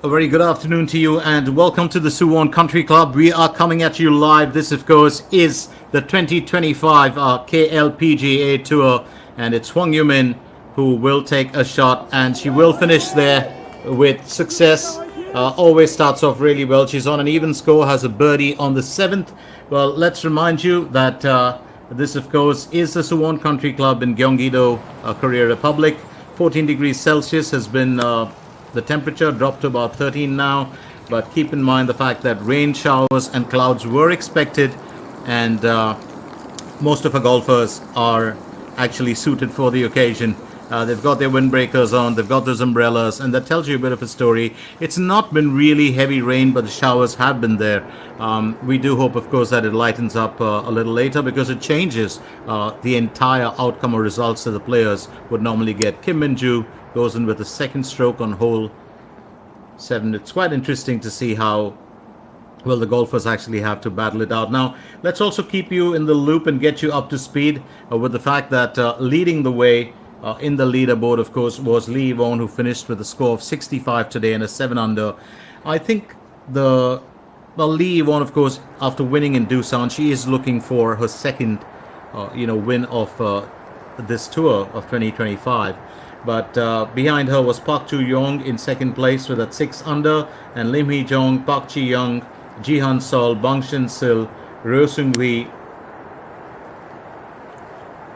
A very good afternoon to you and welcome to the Suwon Country Club. We are coming at you live. This, of course, is the 2025 KLPGA Tour, and it's Hwang Yumin who will take a shot, and she will finish there with success. Always starts off really well. She's on an even score, has a birdie on the 7th. Well, let's remind you that this, of course, is the Suwon Country Club in Gyeonggi-do, Korea Republic. 14 degrees Celsius has been the temperature, dropped to about 13 now, but keep in mind the fact that rain showers and clouds were expected, and most of our golfers are actually suited for the occasion. They've got their windbreakers on, they've got those umbrellas, and that tells you a bit of a story. It's not been really heavy rain, but the showers have been there. We do hope, of course, that it lightens up a little later, because it changes the entire outcome or results that the players would normally get. Kim Min-joo goes in with a second stroke on hole 7. It's quite interesting to see how well the golfers actually have to battle it out. Now, let's also keep you in the loop and get you up to speed with the fact that leading the way in the leaderboard, of course, was Lee Won, who finished with a score of 65 today and a 7 under. I think Lee Won, of course, after winning in Busan, she is looking for her second win of this tour of 2025. But behind her was Park Joo-young in second place with a 6 under, and Lim Hee-jong, Park Ji-young, Ji-han Sol, Bang Shin-sil, Ryo Seung-hui,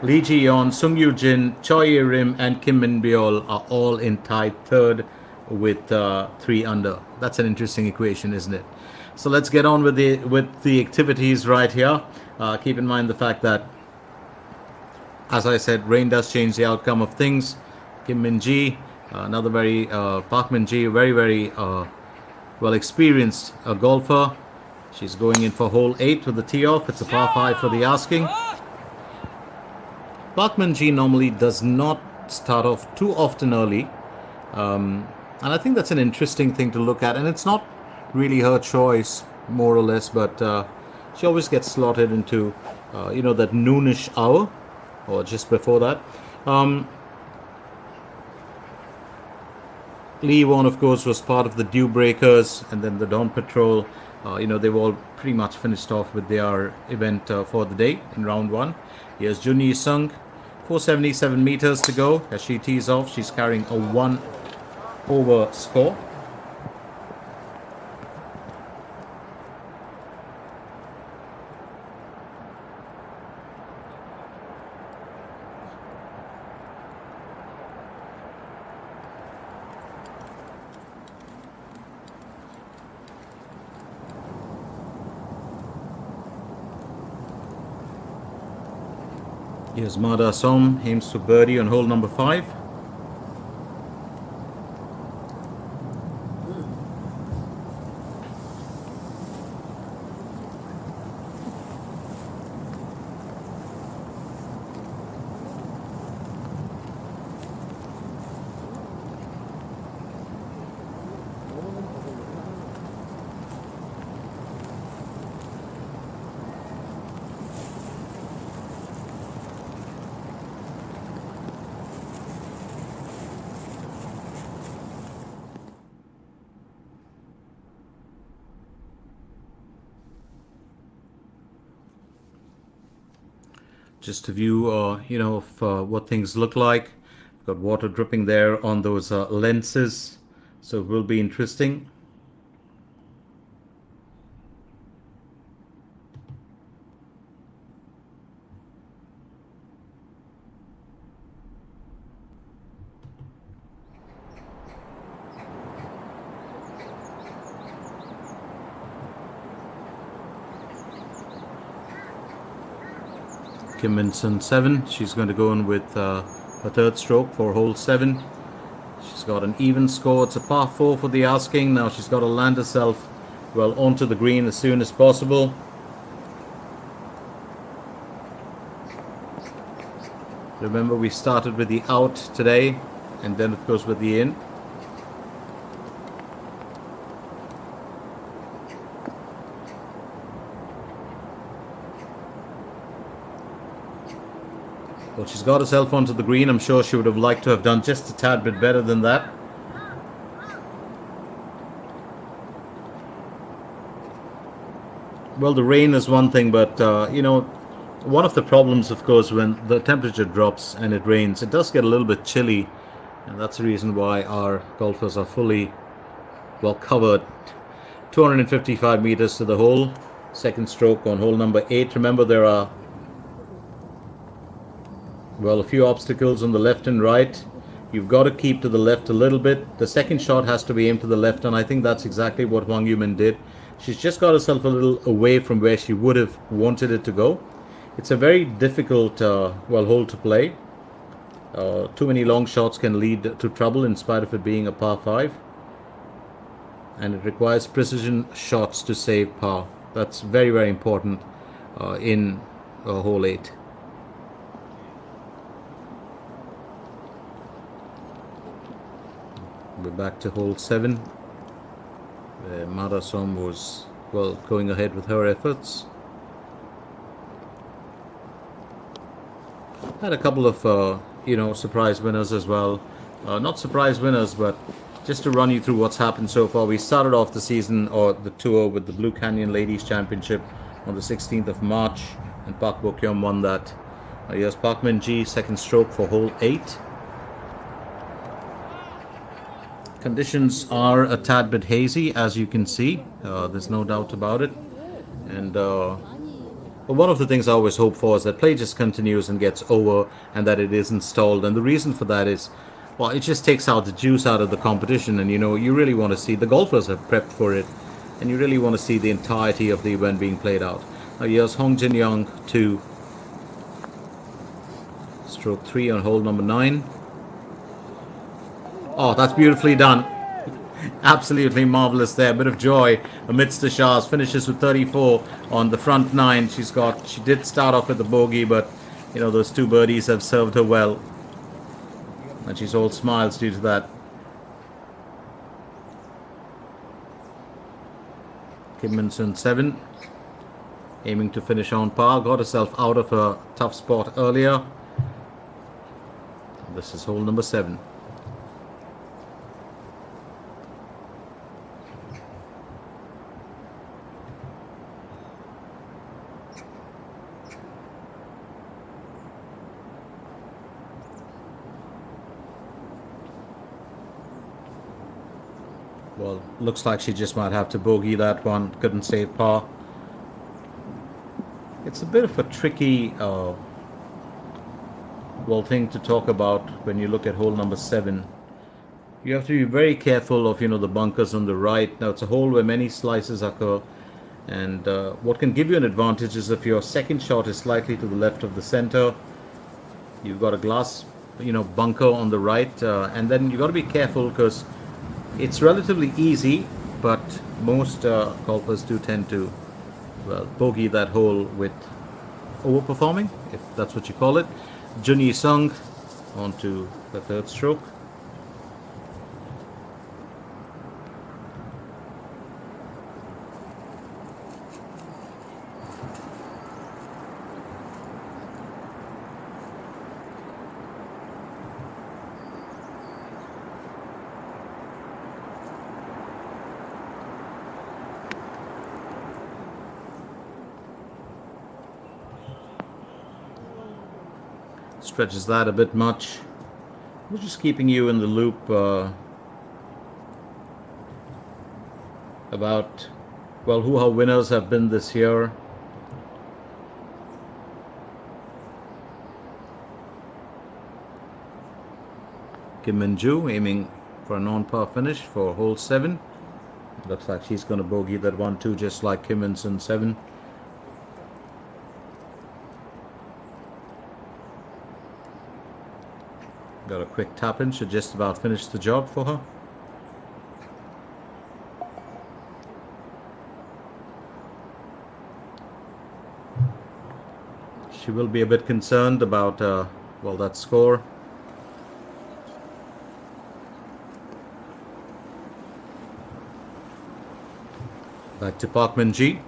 Lee Ji-yeon, Sung Yoo-jin, Choi Ye-rim, and Kim Min-byul are all in tied third with 3 under. That's an interesting equation, isn't it? So let's get on with the activities right here. Keep in mind the fact that, as I said, rain does change the outcome of things. Kim Min-ji, another Park Min-ji, very well experienced golfer. She's going in for hole 8 with the tee off. It's a par 5 for the asking. Park Min-ji normally does not start off too often early, and I think that's an interesting thing to look at. And it's not really her choice, more or less, but she always gets slotted into that noonish hour or just before that. Lee Won, of course, was part of the Dew Breakers and then the Dawn Patrol. They've all pretty much finished off with their event for the day in round 1. Here's Jun Yi-sung, 477 meters to go. As she tees off, she's carrying a 1 over score. Here's Mada Som, aims to birdie on hole number 5. Just a view, of what things look like. We've got water dripping there on those lenses, so it will be interesting. Kim Min-sun 7. She's going to go in with her third stroke for hole 7. She's got an even score. It's a par 4 for the asking. Now she's got to land herself well onto the green as soon as possible. Remember, we started with the out today, and then of course with the in. Well, she's got herself onto the green. I'm sure she would have liked to have done just a tad bit better than that. Well, the rain is one thing, but one of the problems, of course, when the temperature drops and it rains, it does get a little bit chilly, and that's the reason why our golfers are fully well covered. 255 meters to the hole. Second stroke on hole number 8. Remember, there are a few obstacles on the left and right. You've got to keep to the left a little bit. The second shot has to be aimed to the left, and I think that's exactly what Hwang Yumin did. She's just got herself a little away from where she would have wanted it to go. It's a very difficult hole to play. Too many long shots can lead to trouble in spite of it being a par 5. And it requires precision shots to save par. That's very, very important in hole 8. We're back to hole 7. Marasom was going ahead with her efforts. Had a couple of surprise winners as well. Not surprise winners, but just to run you through what's happened so far. We started off the season or the tour with the Blue Canyon Ladies Championship on the 16th of March, and Park Bo-kyum won that. Here's Park Min-ji, second stroke for hole 8. Conditions are a tad bit hazy, as you can see. There's no doubt about it. And but one of the things I always hope for is that play just continues and gets over, and that it is installed. And the reason for that is, well, it just takes out the juice out of the competition. And you really want to see, the golfers have prepped for it, and you really want to see the entirety of the event being played out. Now here's Hong Jin Young to stroke 3 on hole number 9. Oh, that's beautifully done. Absolutely marvelous there. A bit of joy amidst the showers. Finishes with 34 on the front 9. She did start off with the bogey, but those 2 birdies have served her well, and she's all smiles due to that. Kim Min-sun 7, aiming to finish on par. Got herself out of a tough spot earlier. This is hole number 7. Well, looks like she just might have to bogey that one. Couldn't save par. It's a bit of a tricky thing to talk about when you look at hole number 7. You have to be very careful of the bunkers on the right. Now it's a hole where many slices occur, and what can give you an advantage is if your second shot is slightly to the left of the center. You've got a glass bunker on the right, and then you got to be careful because it's relatively easy, but most golfers do tend to bogey that hole with overperforming, if that's what you call it. Jun Yi-sung onto the third stroke. Stretches that a bit much. We're just keeping you in the loop about who our winners have been this year. Kim Min-ju aiming for a non-par finish for hole 7. Looks like she's going to bogey that one too, just like Kim Min-sun 7. Got a quick tap in, should just about finish the job for her. She will be a bit concerned about that score. Back to Park Min-ji.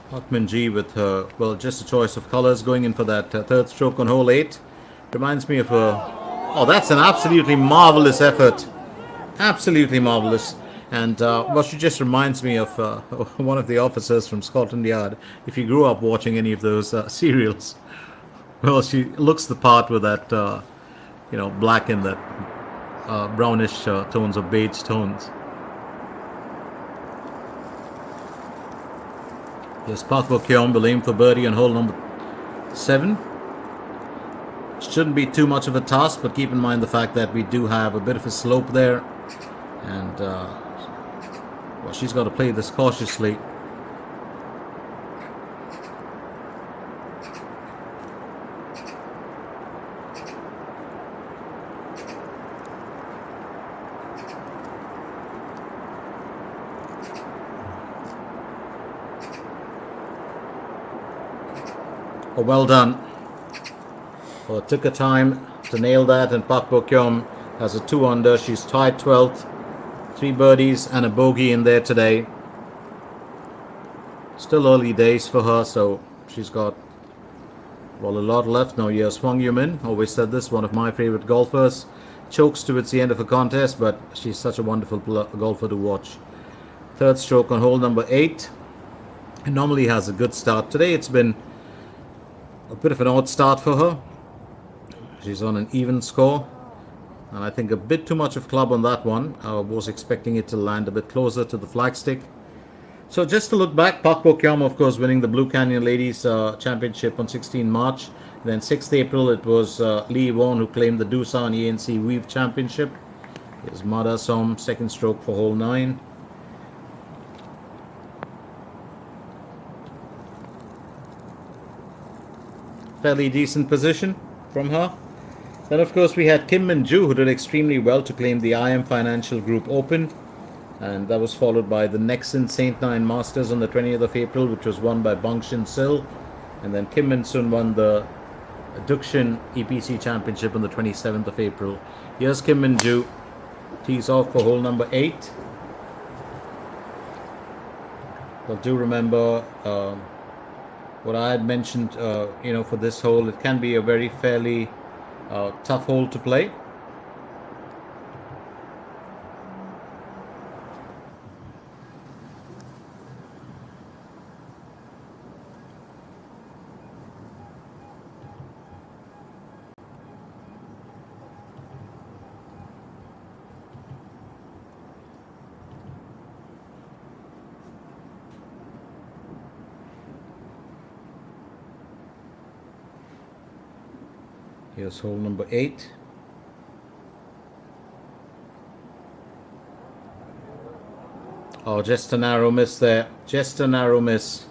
Park Min-ji with her, just a choice of colors, going in for that third stroke on hole 8. Reminds me of a Oh, that's an absolutely marvelous effort. Absolutely marvelous. And well, she just reminds me of one of the officers from Scotland Yard. If you grew up watching any of those serials, well, she looks the part with that, black and that brownish tones or beige tones. Here's Park Bo-kyung will aim for birdie on hole number 7. Shouldn't be too much of a task, but keep in mind the fact that we do have a bit of a slope there. And, well, she's got to play this cautiously. Oh, well done. Well, it took her time to nail that, and Park Bo-kyung has a 2 under. She's tied 12th. 3 birdies and a bogey in there today. Still early days for her, so she's got, well, a lot left. Now here's Hwang Yoo-min. Always said this, one of my favorite golfers. Chokes towards the end of a contest, but she's such a wonderful golfer to watch. 3rd stroke on hole number 8. And normally has a good start. Today it's been a bit of an odd start for her. She's on an even score. And I think a bit too much of club on that one. I was expecting it to land a bit closer to the flagstick. So just to look back, Park Bo-kyung, of course, winning the Blue Canyon Ladies Championship on 16 March. Then 6th April, it was Lee Won who claimed the Doosan ENC Weave Championship. Here's Mada Som, 2nd stroke for hole 9. Fairly decent position from her. Then, of course, we had Kim Min-joo, who did extremely well to claim the IM Financial Group Open. And that was followed by the Nexon St. Nine Masters on the 20th of April, which was won by Bang Shin-sil. And then Kim Min-sun won the Dukshin EPC Championship on the 27th of April. Here's Kim Min-joo. Tees off for hole number 8. But do remember what I had mentioned, for this hole. It can be a very fairly tough hole to play. Here's hole number 8. Oh, just a narrow miss there. Just a narrow miss.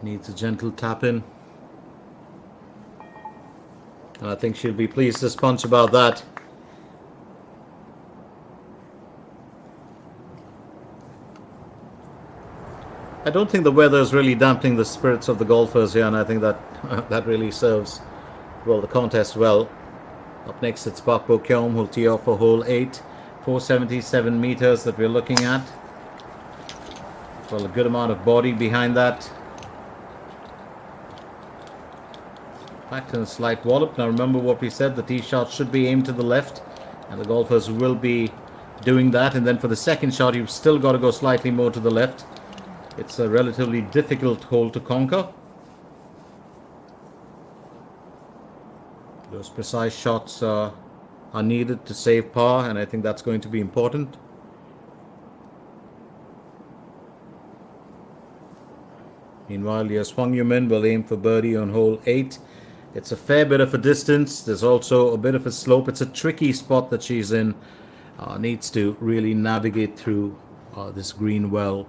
Needs a gentle tap in. And I think she'll be pleased as punch about that. I don't think the weather is really dampening the spirits of the golfers here, and I think that that really serves, well, the contest well. Up next, it's Park Bo-kyung, who'll tee off for hole 8. 477 meters that we're looking at. Well, a good amount of body behind that. Back to a slight wallop. Now remember what we said, the tee shot should be aimed to the left, and the golfers will be doing that. And then for the second shot, you've still got to go slightly more to the left. It's a relatively difficult hole to conquer. Those precise shots are needed to save par, and I think that's going to be important. Meanwhile, here's Hwang Yoo-min will aim for birdie on hole 8. It's a fair bit of a distance. There's also a bit of a slope. It's a tricky spot that she's in. Needs to really navigate through this green well.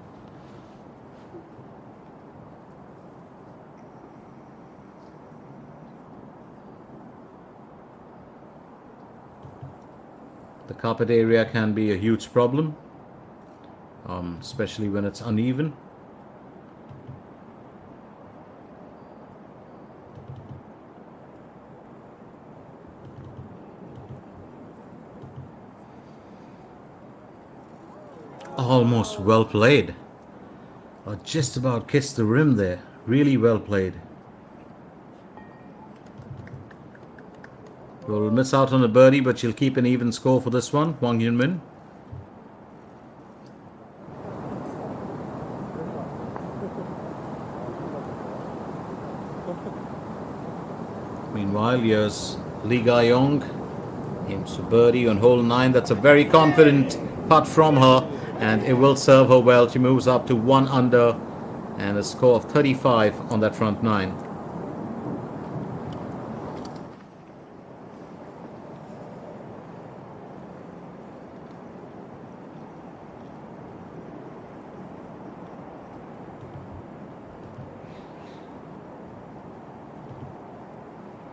The carpet area can be a huge problem. especially when it's uneven. Almost well played. Just about kissed the rim there. Really well played. Will miss out on a birdie, but she'll keep an even score for this one. Hwang Yun-min. Meanwhile, here's Lee Ga-young. Aims for birdie on hole 9. That's a very confident putt from her, and it will serve her well. She moves up to 1 under and a score of 35 on that front 9.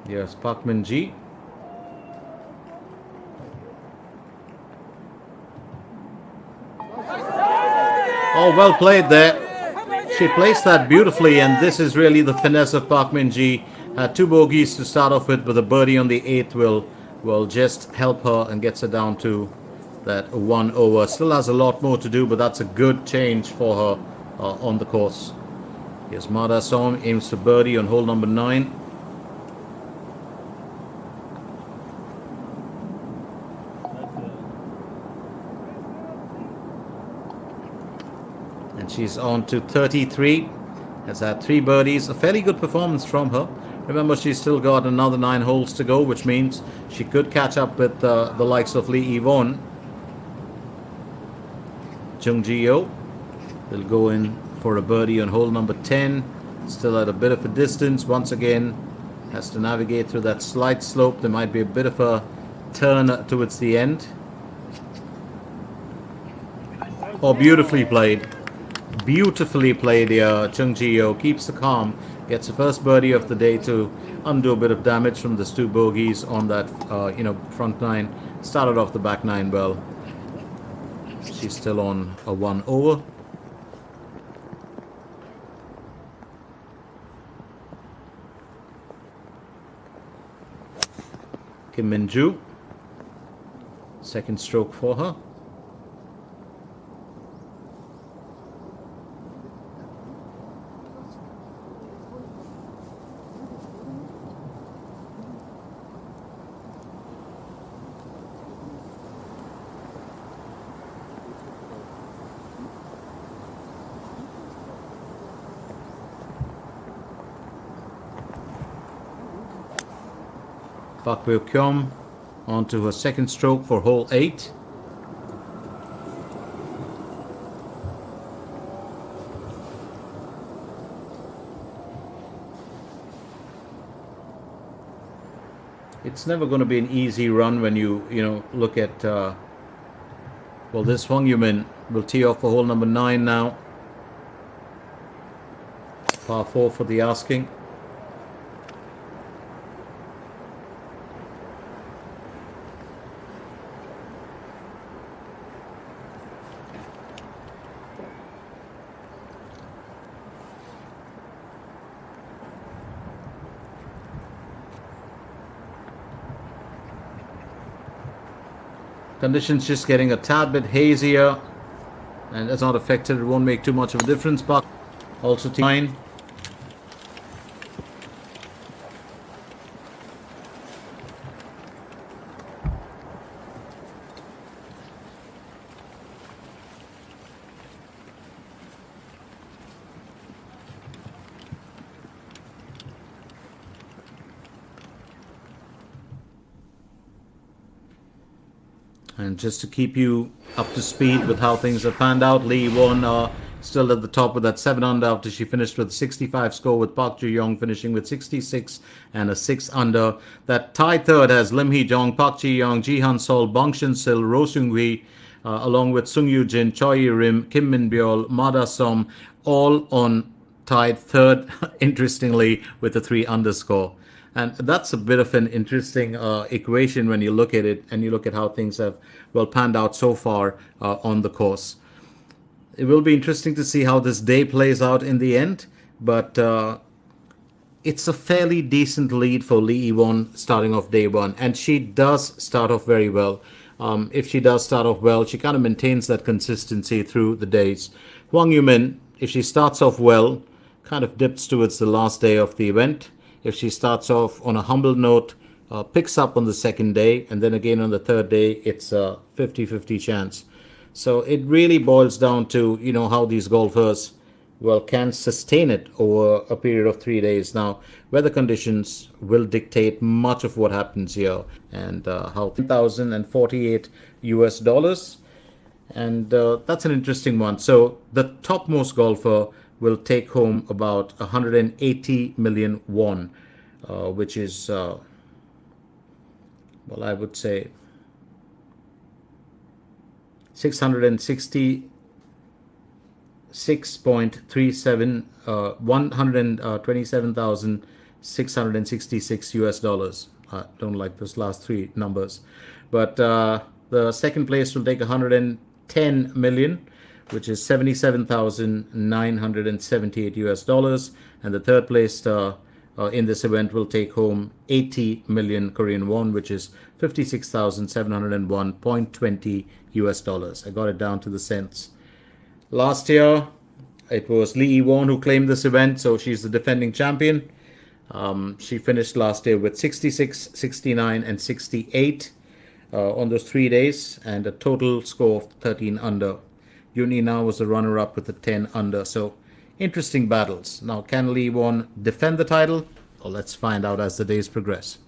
Here's Park Min-ji. Oh, well played there. She placed that beautifully, and this is really the finesse of Park Min-ji. 2 bogeys to start off with, but the birdie on the 8th will just help her and gets her down to that 1 over. Still has a lot more to do, but that's a good change for her on the course. Here's Ma Da-som, aims for birdie on hole number 9. And she's on to 33. Has had 3 birdies. A fairly good performance from her. Remember, she's still got another 9 holes to go, which means she could catch up with the likes of Lee Yvonne. Chung Ji-yo will go in for a birdie on hole number 10. Still at a bit of a distance. Once again, has to navigate through that slight slope. There might be a bit of a turn towards the end. Oh, beautifully played. Beautifully played here. Chung Ji-yo keeps the calm, gets the first birdie of the day to undo a bit of damage from the 2 bogeys on that front 9. Started off the back 9 well. She's still on a 1 over. Kim Min-joo, second stroke for her. Park Beo-kyum onto her second stroke for hole 8. It's never going to be an easy run when you look at well, this Hwang Yun-min will tee off for hole number 9 now. Par 4 for the asking. Conditions just getting a tad bit hazier, and it's not affected. It won't make too much of a difference, but also T9. And just to keep you up to speed with how things have panned out, Lee Won still at the top with that 7 under after she finished with a 65 score, with Park Ji-young finishing with 66 and a 6 under. That tied third has Lim Hee-jong, Park Ji-young, Ji-han Sol, Bong Shin-sil, Ro Seung-hui, along with Sung Yoo-jin, Choi Yi-rim, Kim Min-byul, Ma Da-som, all on tied third, interestingly, with a 3 underscore. And that's a bit of an interesting equation when you look at it and you look at how things have, well, panned out so far on the course. It will be interesting to see how this day plays out in the end, but it's a fairly decent lead for Lee Yi-won starting off day one, and she does start off very well. If she does start off well, she kind of maintains that consistency through the days. Hwang Yu-min, if she starts off well, kind of dips towards the last day of the event. If she starts off on a humble note, picks up on the second day, and then again on the third day, it's a 50-50 chance. So it really boils down to, how these golfers, can sustain it over a period of 3 days. Now, weather conditions will dictate much of what happens here, and how $1,048 US. And that's an interesting one. So the topmost golfer will take home about 180 million won, which is, I would say 666.37 $127,666 US. I don't like those last three numbers, but the second place will take 110 million, which is 77,978 US, and the third place in this event will take home 80 million Korean won, which is 56,701.20 US. I got it down to the cents. Last year, it was Lee Yi-won who claimed this event, so she's the defending champion. She finished last year with 66, 69, and 68 on those 3 days, and a total score of 13 under. Yuni now was the runner-up with a 10 under. So interesting battles. Now, can Lee Yi-won defend the title? Well, let's find out as the days progress.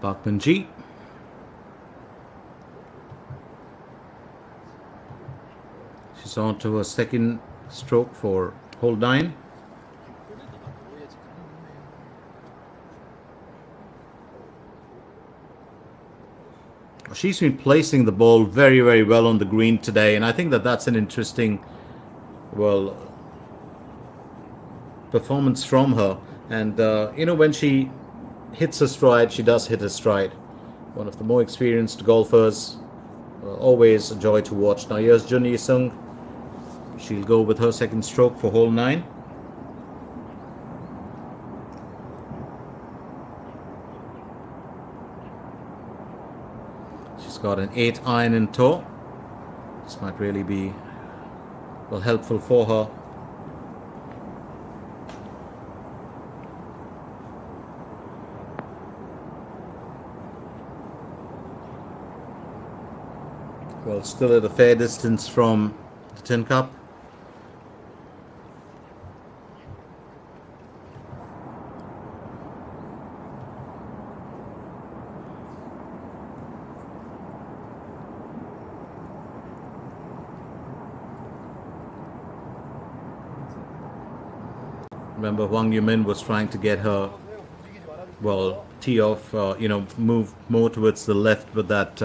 Park Min-ji. She's on to her second stroke for hole 9. She's been placing the ball very, very well on the green today, and I think that's an interesting, performance from her. And when she hits a stride, she does hit a stride. One of the more experienced golfers, always a joy to watch. Now here's Jun Yi-sung. She'll go with her second stroke for hole 9. She's got an 8 iron in tow. This might really be helpful for her. Still at a fair distance from the tin cup. Remember, Hwang Yu-min was trying to get her, tee off, move more towards the left with that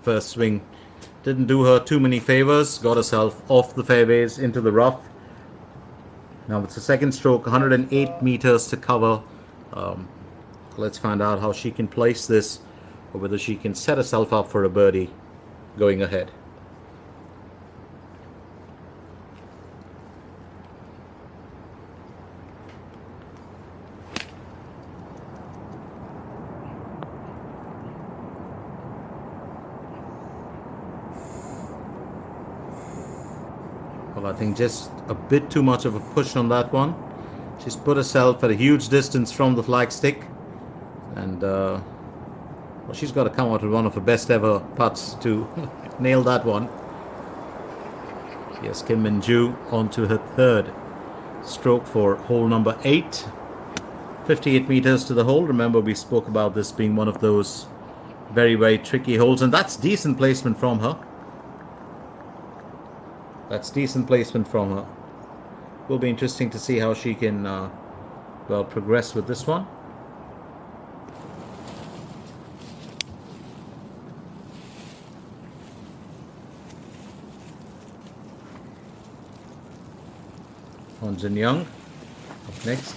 first swing. Didn't do her too many favors. Got herself off the fairways into the rough. Now it's the second stroke, 108 meters to cover. Let's find out how she can place this, or whether she can set herself up for a birdie going ahead. I think just a bit too much of a push on that one. She's put herself at a huge distance from the flagstick, and Well, she's got to come out with one of her best ever putts to nail that one. Yes, Kim Min-joo on to her third stroke for hole number 8. 58 meters to the hole. Remember, we spoke about this being one of those very, very tricky holes, and that's decent placement from her. That's decent placement from her. Will be interesting to see how she can, well, progress with this one. Hon Jin Young up next.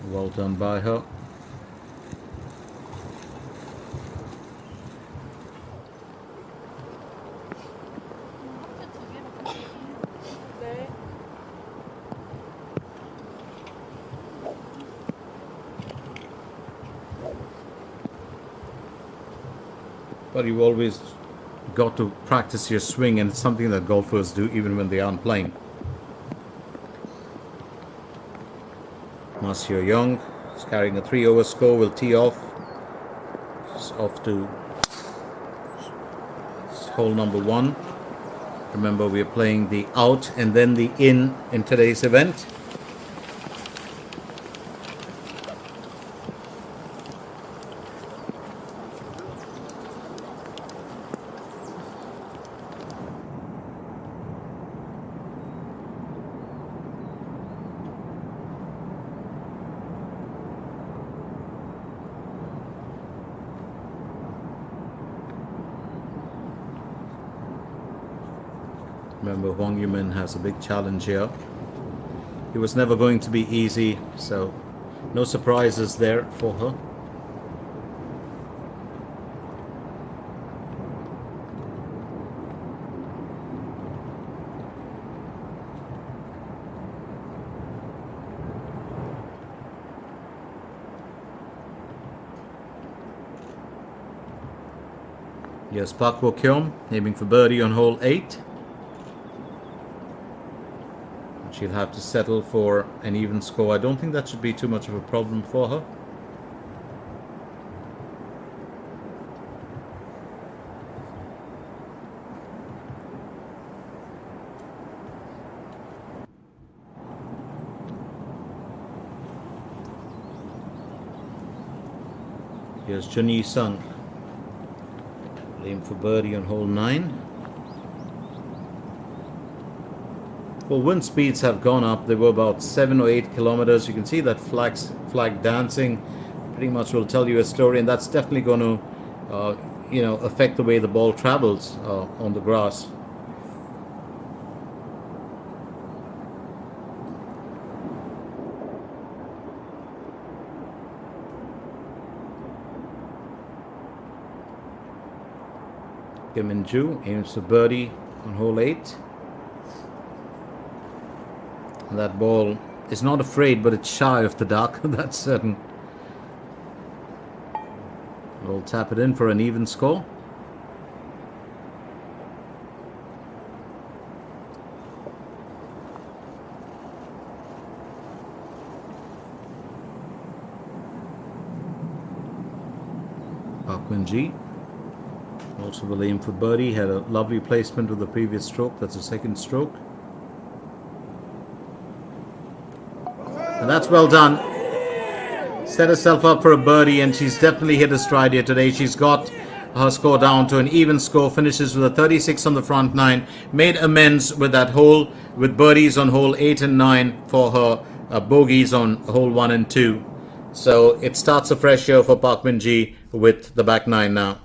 Well done by her. But you've always got to practice your swing, and it's something that golfers do even when they aren't playing. Marcia Young is carrying a 3-over score, will tee off. It's off to hole number 1. Remember, we are playing the out and then the in today's event. Remember, Hwang Yumin has a big challenge here. It was never going to be easy, so no surprises there for her. Yes, Park Bo-kyum aiming for birdie on hole 8. She'll have to settle for an even score. I don't think that should be too much of a problem for her. Here's Jun Yi-sung. Aim for birdie on hole 9. Well, wind speeds have gone up. They were about 7 or 8 kilometers. You can see that flag dancing pretty much will tell you a story, and that's definitely going to, affect the way the ball travels on the grass. Kim Min-joo aims for birdie on hole 8. That ball is not afraid, but it's shy of the duck, that's certain. We'll tap it in for an even score. Park Min-ji also will aim for birdie. Had a lovely placement with the previous stroke. That's a second stroke. And that's well done. Set herself up for a birdie, and she's definitely hit a stride here today. She's got her score down to an even score, finishes with a 36 on the front 9, made amends with that hole with birdies on hole 8 and 9 for her bogeys on hole 1 and 2. So it starts afresh here for Park Min-ji with the back 9 now.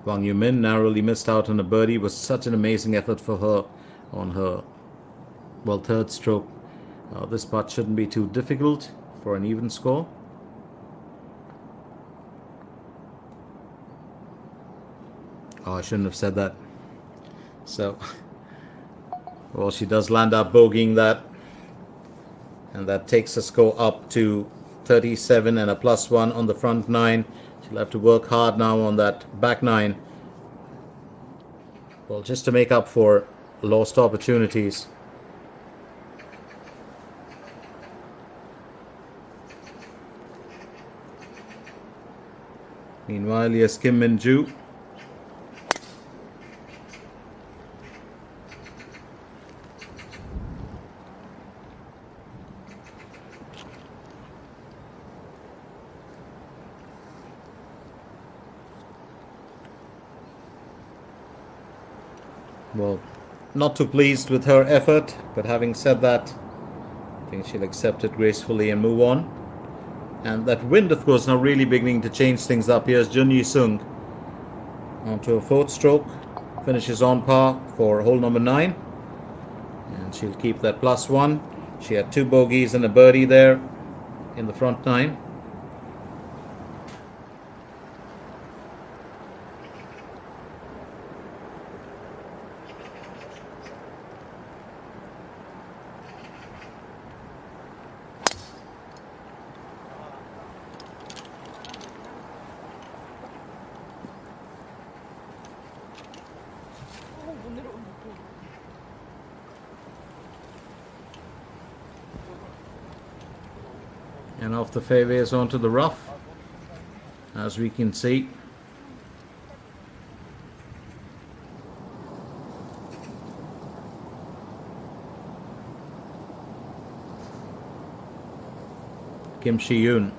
Hwang Yumin narrowly missed out on a birdie. It was such an amazing effort for her on her, well, third stroke. This putt shouldn't be too difficult for an even score. Oh, I shouldn't have said that. So, well, she does land up bogeying that. And that takes the score up to 37 and a +1 on the front 9. She'll have to work hard now on that back 9. Well, just to make up for lost opportunities. Meanwhile, here's Kim Min-joo. Well, not too pleased with her effort, but having said that, I think she'll accept it gracefully and move on. And that wind, of course, now really beginning to change things up. Here's Jun Yi-sung onto a 4th stroke, finishes on par for hole number 9, and she'll keep that +1. She had 2 bogeys and a birdie there in the front 9. And off the fairways onto the rough, as we can see. Kim Shi-yoon,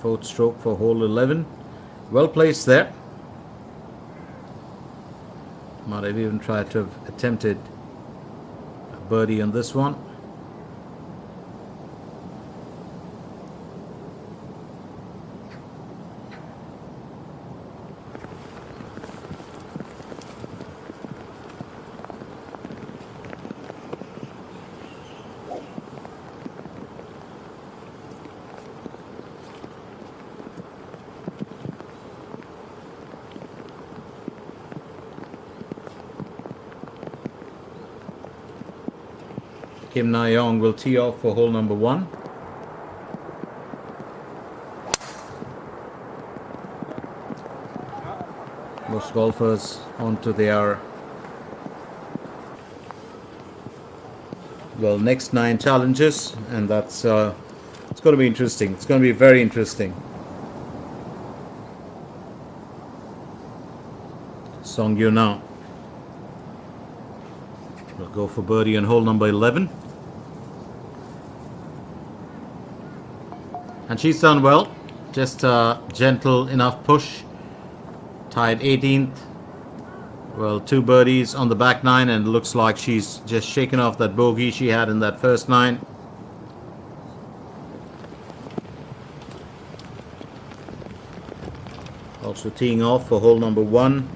4th stroke for hole 11. Well placed there. Might have even tried to have attempted a birdie on this one. Kim Na-young will tee off for hole number 1. Most golfers onto their next 9 challenges, and that's it's going to be interesting. It's going to be very interesting. Song Yuna will go for birdie on hole number 11. And she's done well. Just a gentle enough push. Tied 18th. Well, 2 birdies on the back 9, and it looks like she's just shaken off that bogey she had in that first 9. Also teeing off for hole number 1.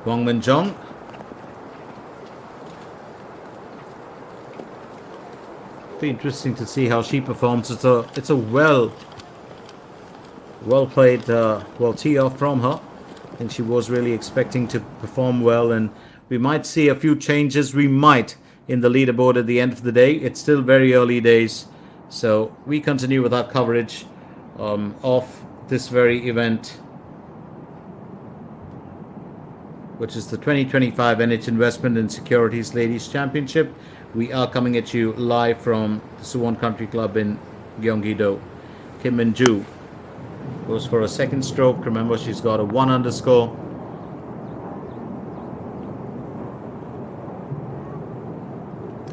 Wang Min-jong. Be interesting to see how she performs. It's a well played tee off from her. I think she was really expecting to perform well, and we might see a few changes. We might in the leaderboard at the end of the day. It's still very early days, so we continue with our coverage of this very event, which is the 2025 NH Investment and Securities Ladies Championship. We are coming at you live from the Suwon Country Club in Gyeonggi-do. Kim Min-joo goes for a 2nd stroke. Remember, she's got a 1 under score.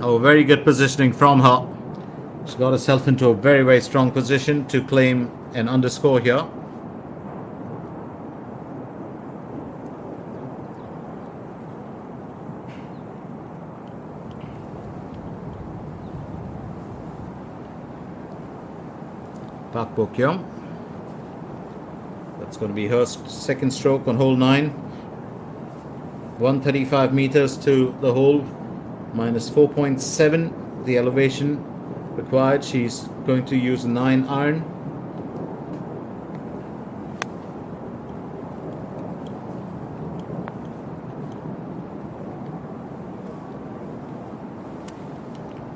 Oh, very good positioning from her. She got herself into a very, very strong position to claim an underscore here. Park Bo Kyung. That's going to be her second stroke on hole 9. 135 meters to the hole, minus 4.7 the elevation required. She's going to use a 9 iron.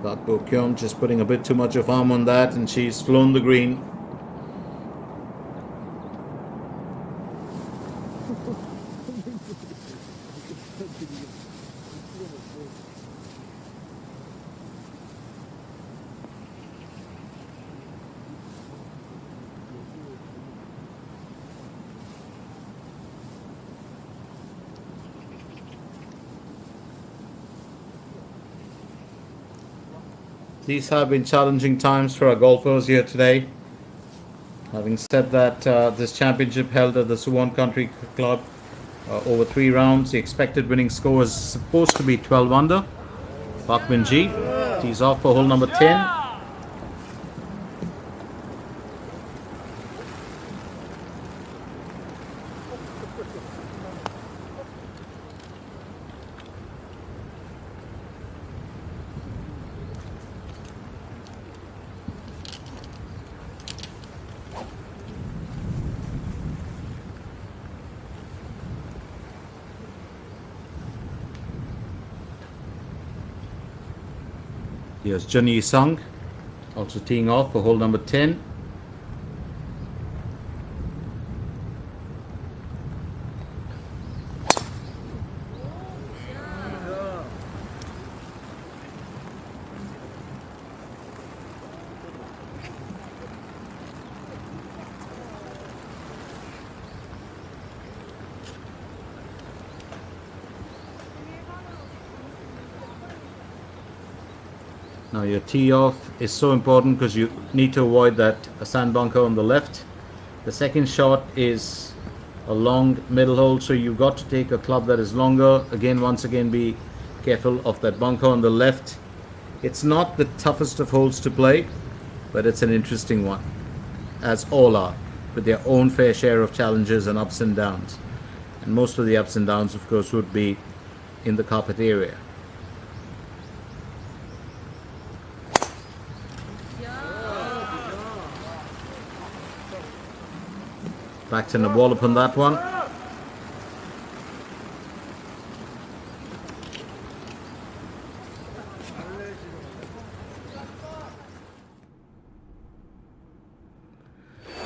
Park Bo Kyung just putting a bit too much of arm on that, and she's flown the green. These have been challenging times for our golfers here today. Having said that, this championship held at the Suwon Country Club over 3 rounds. The expected winning score is supposed to be 12 under. Park Min Ji tees off for hole number 10. Here's Jun Yi Sung, also teeing off for hole number 10. Now your tee off is so important because you need to avoid that sand bunker on the left. The second shot is a long middle hole, so you've got to take a club that is longer. Again, once again, be careful of that bunker on the left. It's not the toughest of holes to play, but it's an interesting one, as all are, with their own fair share of challenges and ups and downs. And most of the ups and downs, of course, would be in the carpet area. Back to the wall upon that one.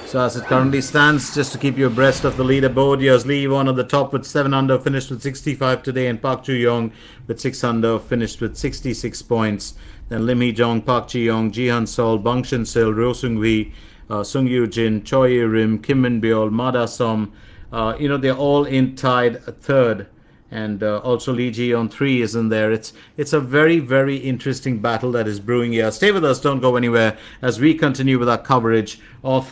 So as it currently stands, just to keep you abreast of the leaderboard, here's Lee Won on the top with 7 under, finished with 65 today, and Park Ju Young with 6 under, finished with 66 points. Then Lim Hee Jong, Park Ji Young, Jihan Sol, Bang Shin Sil, Ryo Sung Hui, Sung Yu Jin, Choi Ye Rim, Kim Min Byul, Mada Som. They're all in tied third, and also Lee Ji on 3 is in there. It's a very, very interesting battle that is brewing here. Stay with us, don't go anywhere, as we continue with our coverage of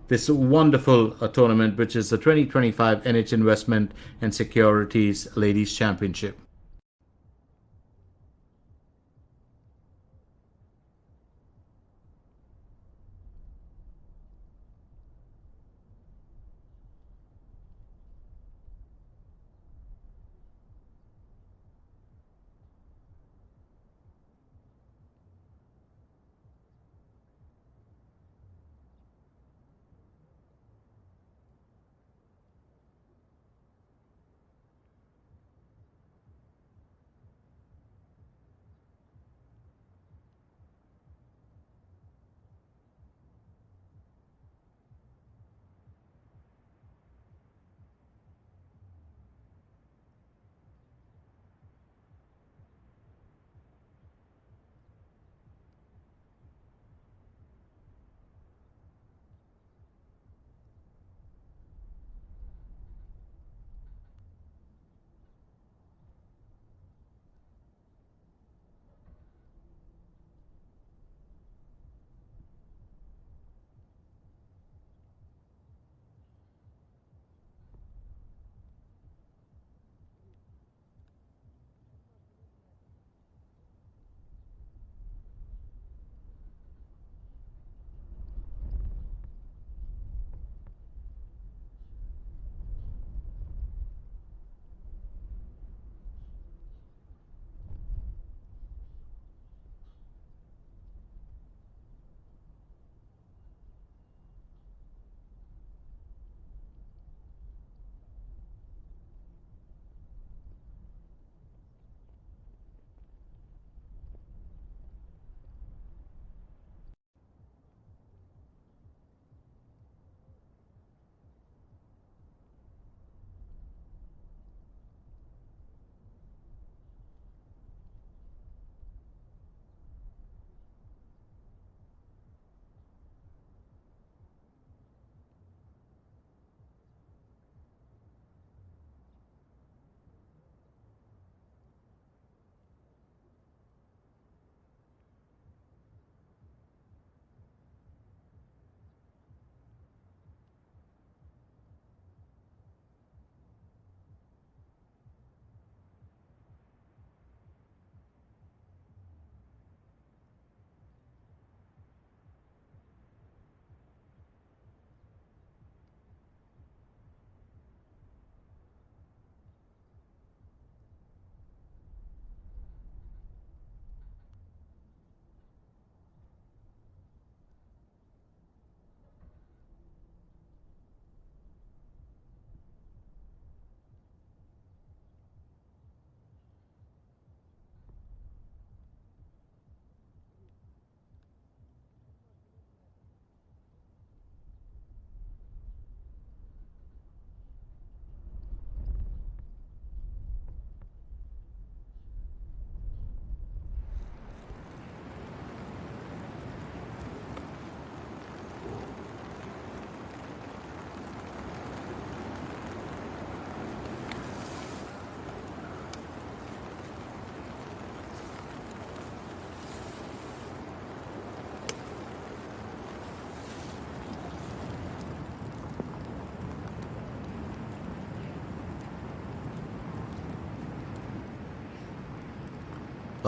this wonderful tournament, which is the 2025 NH Investment and Securities Ladies Championship.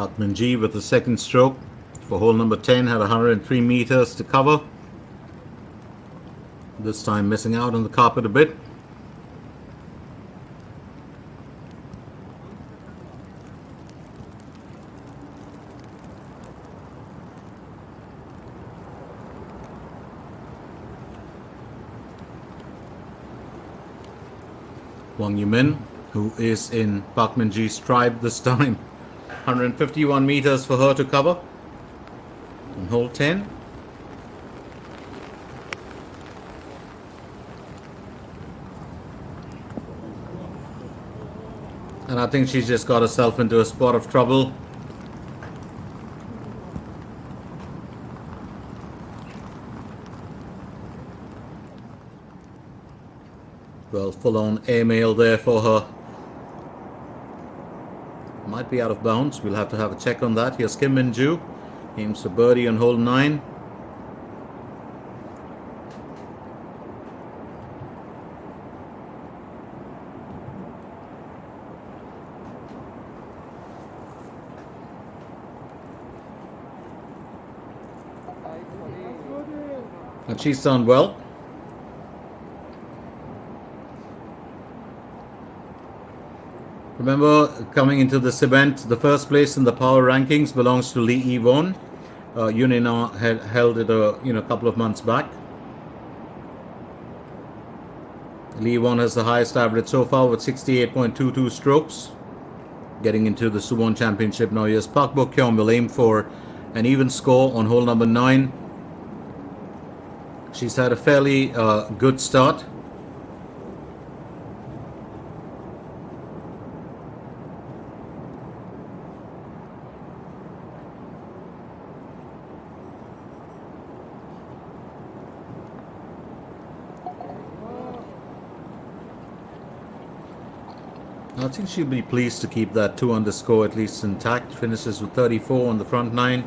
Park Min-ji with the second stroke for hole number 10 had 103 meters to cover. This time missing out on the carpet a bit. Wang Yumin, who is in Park Min-ji's tribe this time. 151 meters for her to cover on hole 10. And I think she's just got herself into a spot of trouble. Well, full-on airmail there for her. Might be out of bounds. We'll have to have a check on that. Here's Kim Min-ju. Aims for birdie on hole 9. And she's done well. Remember, coming into this event, the first place in the power rankings belongs to Lee Yi-won. Yunina had held it a couple of months back. Lee Yi-won has the highest average so far with 68.22 strokes. Getting into the Suwon Championship now. Yes, Park Bo-kyung will aim for an even score on hole number 9. She's had a fairly good start. I think she'll be pleased to keep that 2-under score at least intact. Finishes with 34 on the front 9.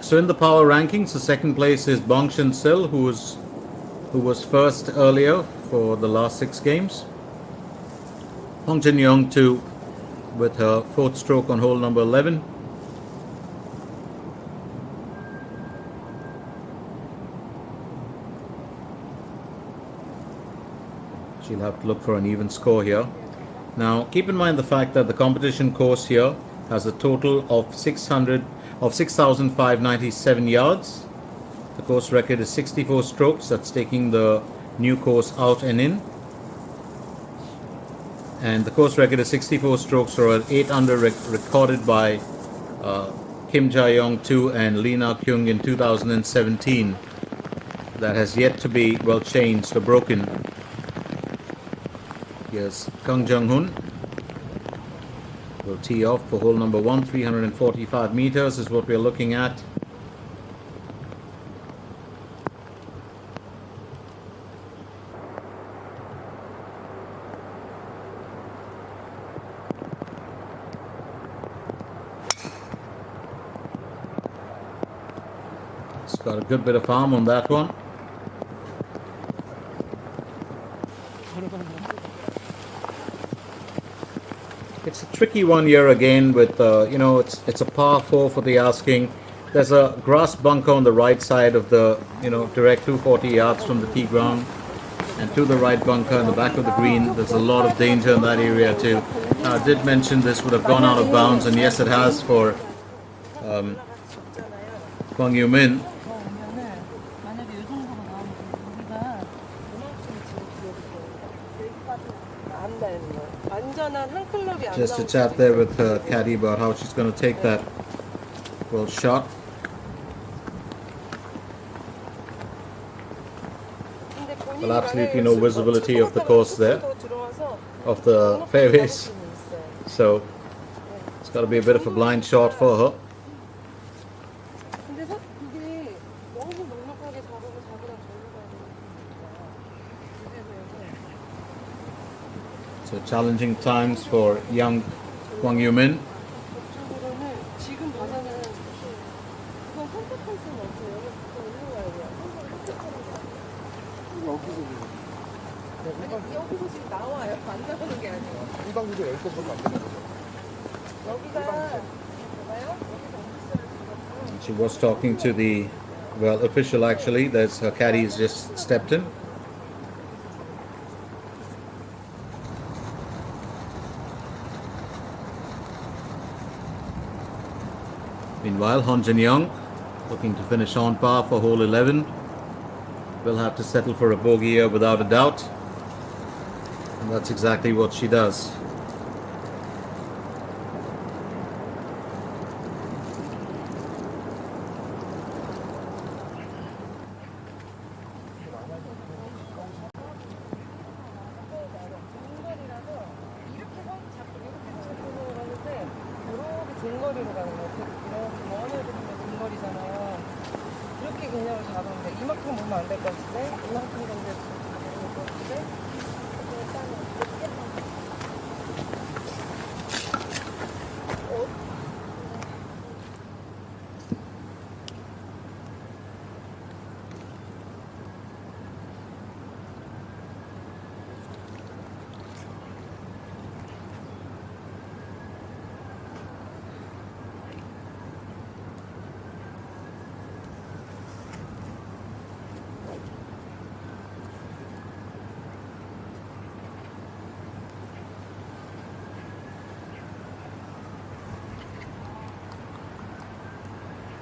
So in the power rankings, the second place is Bong Shin-sil, who was first earlier for the last 6 games. Hong Jin-young too, with her 4th stroke on hole number 11. She'll have to look for an even score here. Now, keep in mind the fact that the competition course here has a total of 6,597 yards. The course record is 64 strokes. That's taking the new course out and in. And the course record is 64 strokes for an 8-under recorded by Kim Jae-young and Lee Na-kyung in 2017. That has yet to be, well, changed or broken. Here's Kang Jung-hoon. Will tee off for hole number 1. 345 meters is what we're looking at. It's got a good bit of arm on that one. It's a tricky one here again with, it's a par 4 for the asking. There's a grass bunker on the right side of the, direct 240 yards from the tee ground. And to the right bunker in the back of the green, there's a lot of danger in that area too. I did mention this would have gone out of bounds, and yes, it has for Kwang Yoo-min. Just a chat there with Caddy about how she's going to take that well shot. Well, absolutely no visibility of the course there, of the fairways. So it's got to be a bit of a blind shot for her. So challenging times for young Kwang Yoo-min. 여기서 지금 나와요. 안 나오는 게 아니고. 일방구조 10번밖에 안 되는 거죠. She was talking to the, well, official actually. There's her caddy's just stepped in. Meanwhile, Hon Jin Young looking to finish on par for hole 11. Will have to settle for a bogey here without a doubt. And that's exactly what she does.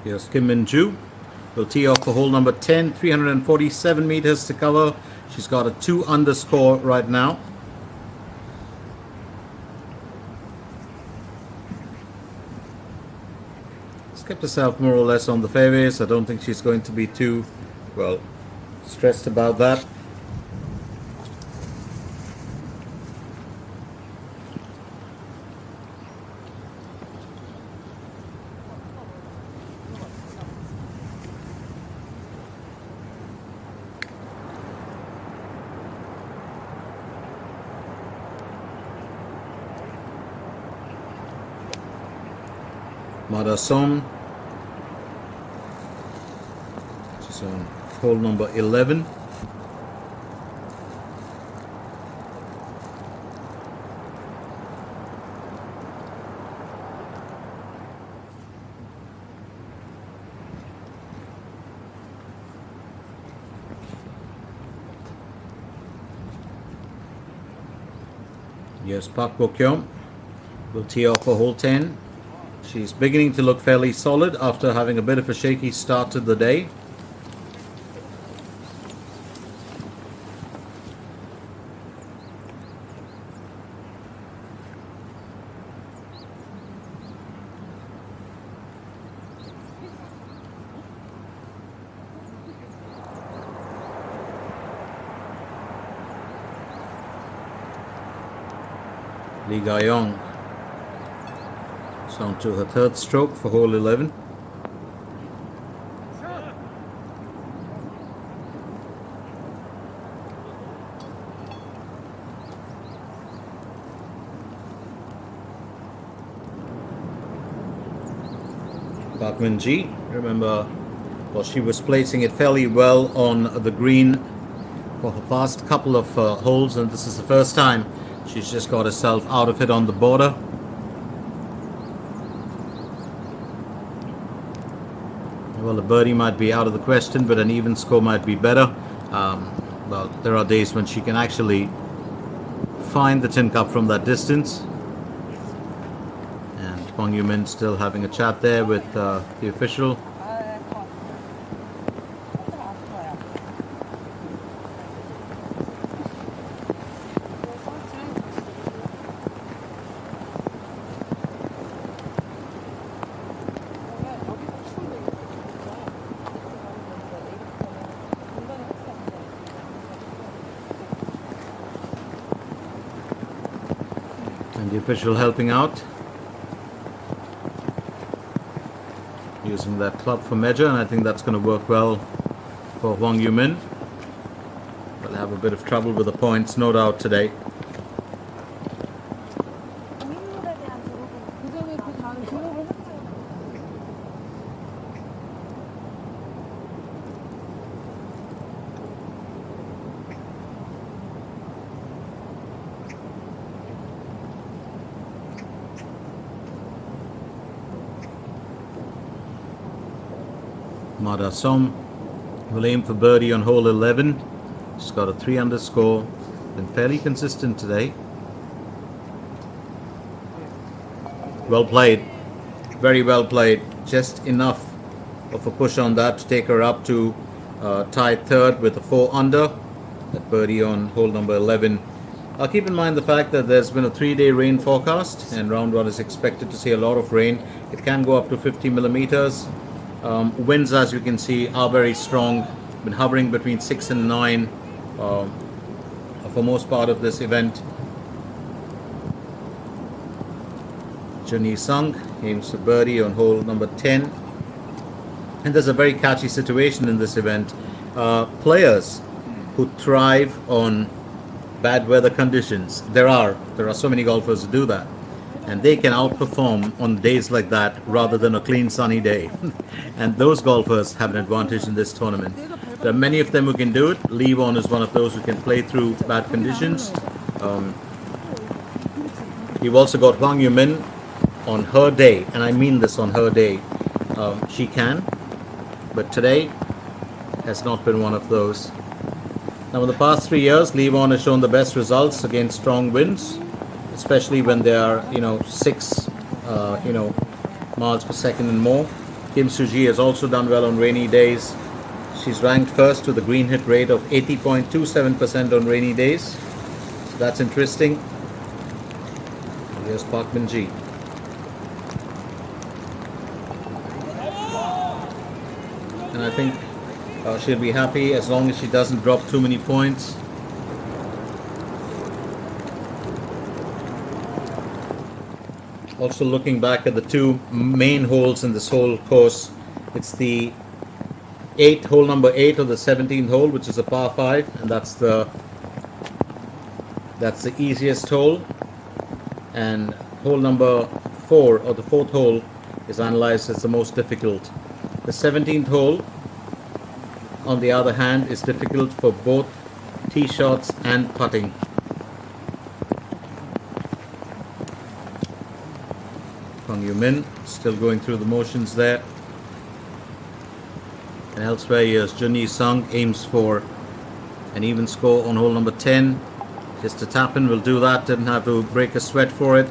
Here's Kim Min-joo. Will tee off for hole number 10, 347 meters to cover. She's got a 2 under score right now. She's kept herself more or less on the fairways. I don't think she's going to be too, well, stressed about that. Madasom. She's on hole number 11. Yes, Park Bo-kyung will tee off for hole 10. She's beginning to look fairly solid after having a bit of a shaky start to the day. Lee Ga-young on to her 3rd stroke for hole 11. Park Min-ji, remember, well, she was placing it fairly well on the green for her past couple of holes, and this is the first time she's just got herself out of it on the border. Well, a birdie might be out of the question, but an even score might be better. Well, there are days when she can actually find the tin cup from that distance. And Hwang Yoo-min still having a chat there with the official. And the official helping out, using that club for measure, and I think that's going to work well for Hwang Yoo-min. We'll have a bit of trouble with the points, no doubt, today. Madasom will aim for birdie on hole 11. She's got a 3 under score. Been fairly consistent today. Well played. Very well played. Just enough of a push on that to take her up to tied third with a 4 under. That birdie on hole number 11. Keep in mind the fact that there's been a 3-day rain forecast, and round 1 is expected to see a lot of rain. It can go up to 50 millimeters. Winds, as you can see, are very strong. Been hovering between 6 and 9 for most part of this event. Junhee Sung aims for birdie on hole number 10. And there's a very catchy situation in this event. Players who thrive on bad weather conditions. There are so many golfers who do that, and they can outperform on days like that rather than a clean sunny day. And those golfers have an advantage in this tournament. There are many of them who can do it. Lee Won is one of those who can play through bad conditions. You've also got Hwang Yu-min on her day, and I mean this, on her day. She can, but today has not been one of those. Now, in the past 3 years, Lee Won has shown the best results against strong winds, especially when they are, 6, miles per second and more. Kim Soo-ji has also done well on rainy days. She's ranked first with a green hit rate of 80.27% on rainy days. So that's interesting. Here's Park Min-ji. And I think she'll be happy as long as she doesn't drop too many points. Also, looking back at the 2 main holes in this whole course, it's the hole number 8 or the 17th hole, which is a par 5, and that's the easiest hole. And hole number 4, or the 4th hole, is analyzed as the most difficult. The 17th hole, on the other hand, is difficult for both tee shots and putting. Hwang Yu-min still going through the motions there. And elsewhere, here's Junhee Sung, aims for an even score on hole number 10. Just a tap in will do that, didn't have to break a sweat for it.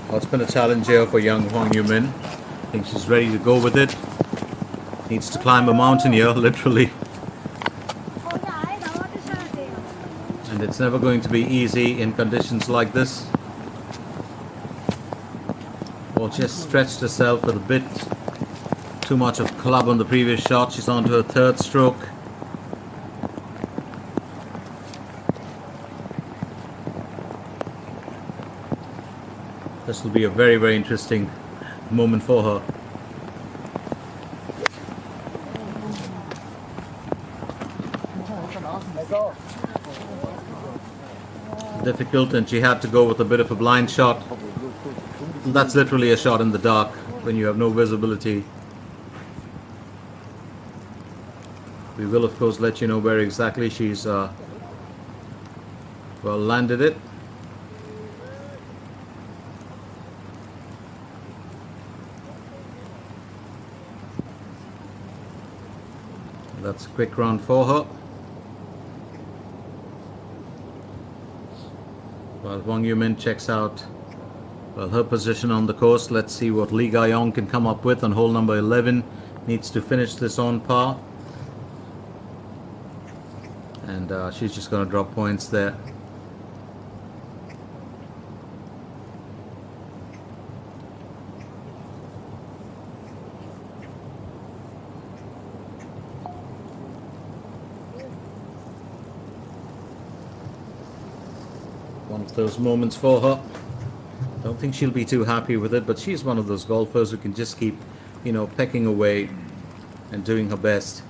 Well, it's been a challenge here for young Hwang Yu-min. I think she's ready to go with it. Needs to climb a mountain here, literally. And it's never going to be easy in conditions like this. Well, just stretched herself with a bit too much of club on the previous shot. She's on to her 3rd stroke. This will be a very, very interesting moment for her. Difficult, and she had to go with a bit of a blind shot. That's literally a shot in the dark when you have no visibility. We will, of course, let you know where exactly she's landed it. That's a quick round for her. While Hwang Yu-min checks out her position on the course, let's see what Lee Ga-yong can come up with on hole number 11. Needs to finish this on par. And she's just going to drop points there. One of those moments for her. don't think she'll be too happy with it, but she's one of those golfers who can just keep, pecking away and doing her best.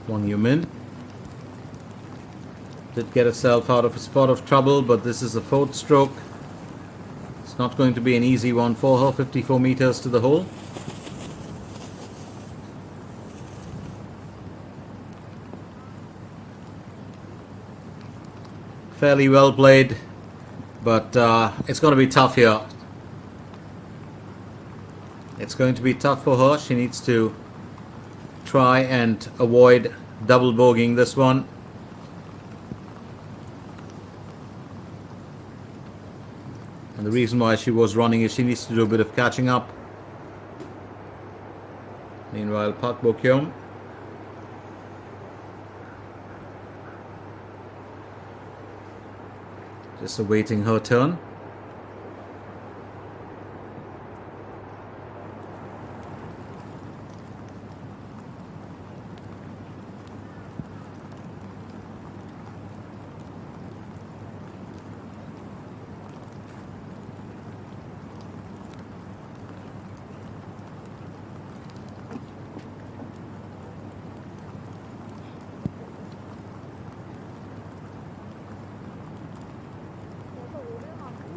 Wang Yumin did get herself out of a spot of trouble, but this is the 4th stroke. It's not going to be an easy one for her. 54 meters to the hole. Fairly well played, but it's going to be tough here. It's going to be tough for her. She needs to try and avoid double bogeying this one. And the reason why she was running is she needs to do a bit of catching up. Meanwhile, Park Bo-kyung just awaiting her turn.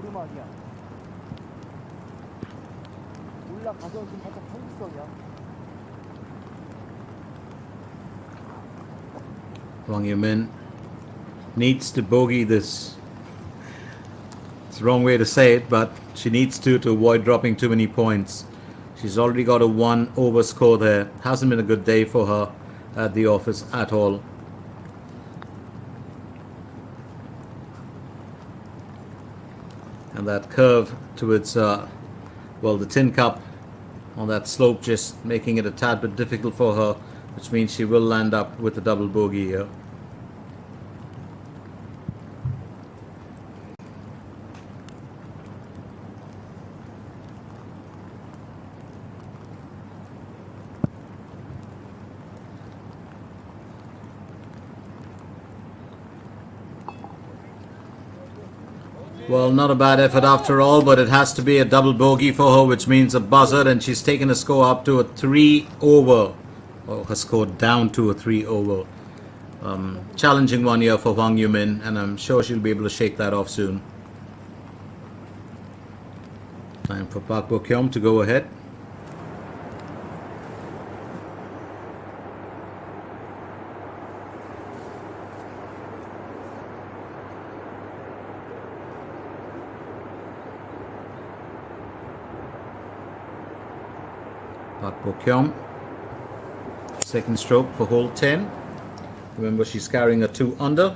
오르막이야. 올라가서 좀 살짝 평지성이야. Wang Yumin needs to bogey this. It's the wrong way to say it, but she needs to avoid dropping too many points. She's already got a 1 over score there. Hasn't been a good day for her at the office at all. And that curve towards, the tin cup on that slope just making it a tad bit difficult for her, which means she will land up with a double bogey here. Well, not a bad effort after all, but it has to be a double bogey for her, which means a buzzer, and she's taken a score up to a 3 over. Or her score down to a 3 over. Challenging one here for Wang Yumin, and I'm sure she'll be able to shake that off soon. Time for Park Bo-kyung to go ahead. Park Bo-kyung, second stroke for hole 10. Remember, she's carrying a 2 under.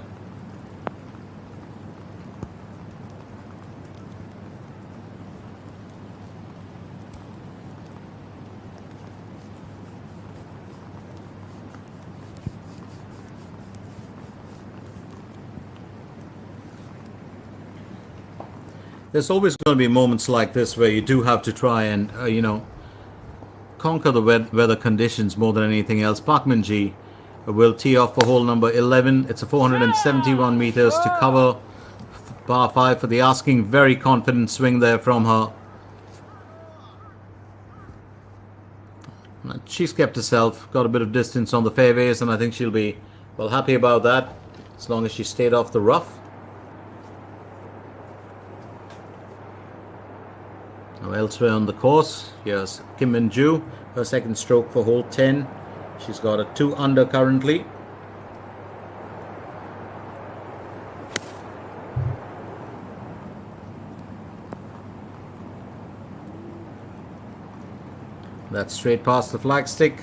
There's always going to be moments like this where you do have to try and, conquer the weather conditions more than anything else. Park Min-ji will tee off for hole number 11. It's a 471 meters to cover. Par 5 for the asking. Very confident swing there from her. She's kept herself, got a bit of distance on the fairways, and I think she'll be well happy about that as long as she stayed off the rough. Now elsewhere on the course, here's Kim Min-ju, her second stroke for hole 10. She's got a 2 under currently. That's straight past the flagstick.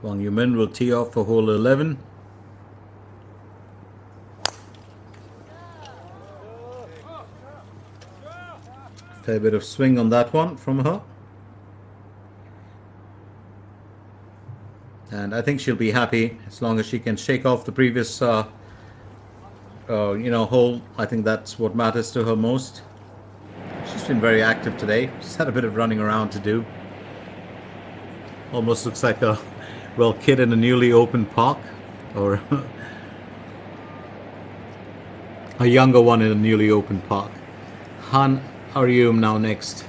Wang Yumin will tee off for hole 11. Fair bit of swing on that one from her. And I think she'll be happy as long as she can shake off the previous hole. I think that's what matters to her most. She's been very active today. She's had a bit of running around to do. Almost looks like a, kid in a newly opened park, or a younger one in a newly opened park. Han Aryum now next.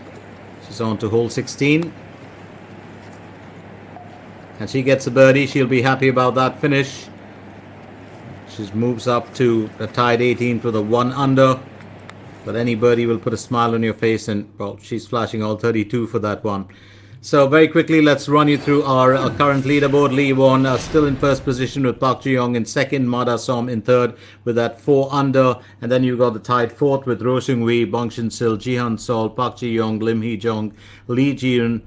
She's on to hole 16. And she gets a birdie. She'll be happy about that finish. She moves up to a tied 18th with a 1 under. But any birdie will put a smile on your face, and well, she's flashing all 32 for that one. So very quickly, let's run you through our current leaderboard. Lee Won still in first position with Park Ji-young in second, Mada Som in third with that 4 under. And then you've got the tied fourth with Ro Seung-hui, Bong Shin-sil, Ji-hun Sol, Park Ji-young, Lim Hee-jong, Lee Ji-eun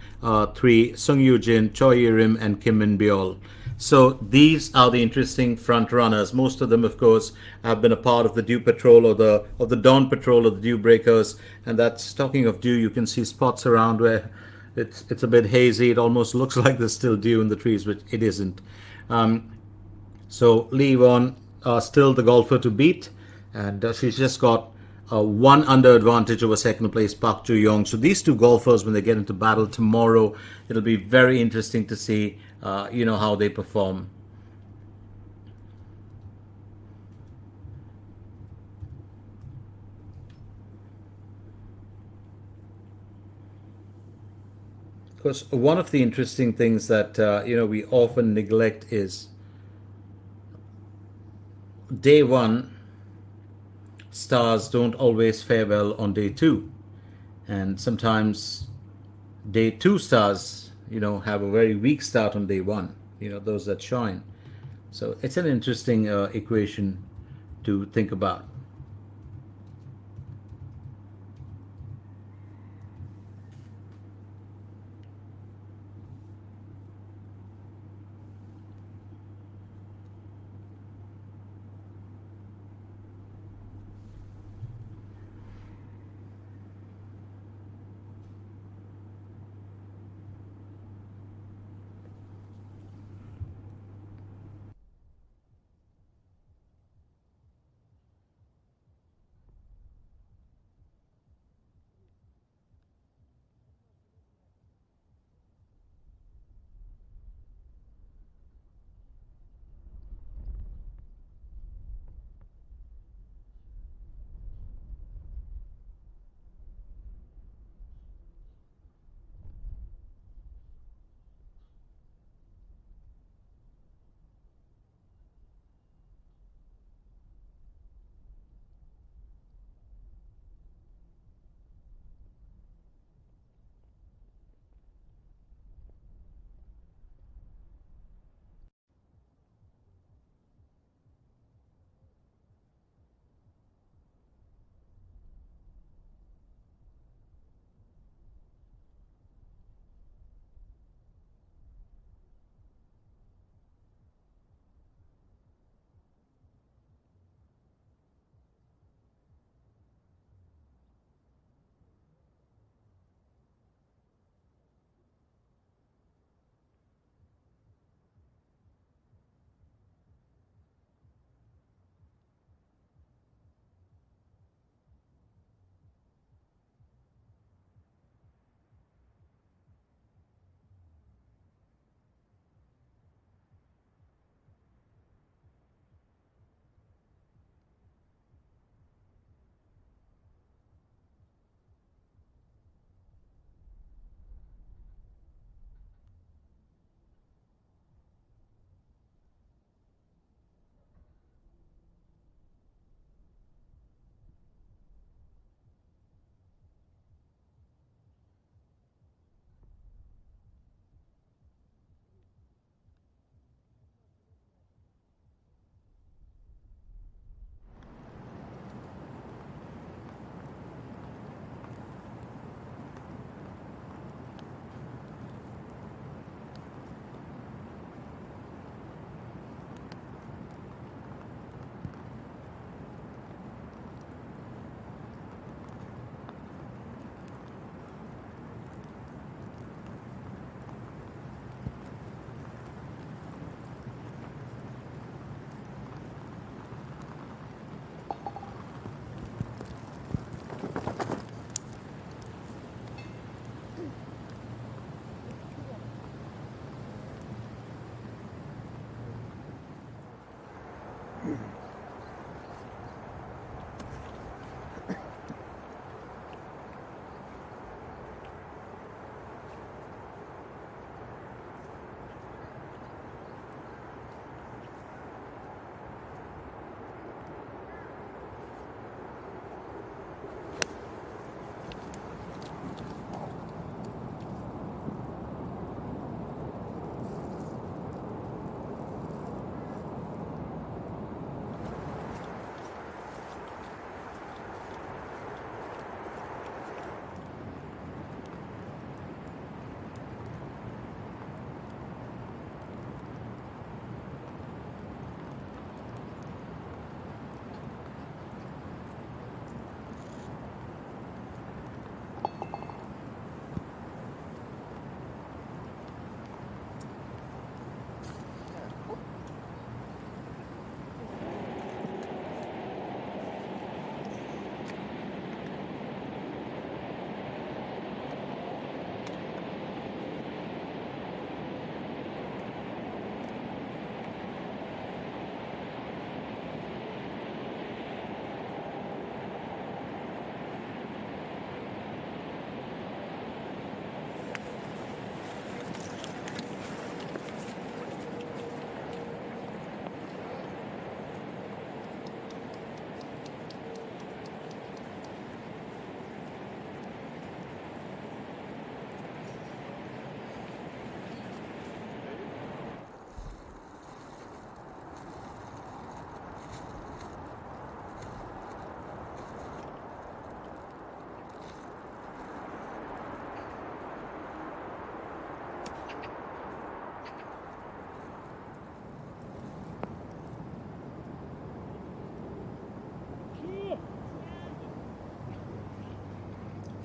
3, Sung Yoo-jin, Choi Ye-rim, and Kim Min-byul. So these are the interesting front runners. Most of them, of course, have been a part of the dew patrol or the dawn patrol or the dew breakers. And that's, talking of dew, you can see spots around where it's a bit hazy. It almost looks like there's still dew in the trees, but it isn't. So Lee Won still the golfer to beat, and she's just got a 1 under advantage over second place Park Joo-young. So these two golfers, when they get into battle tomorrow, it'll be very interesting to see how they perform. Because one of the interesting things that we often neglect is day 1 stars don't always fare well on day 2, and sometimes day 2 stars have a very weak start on day 1, those that shine. So it's an interesting equation to think about.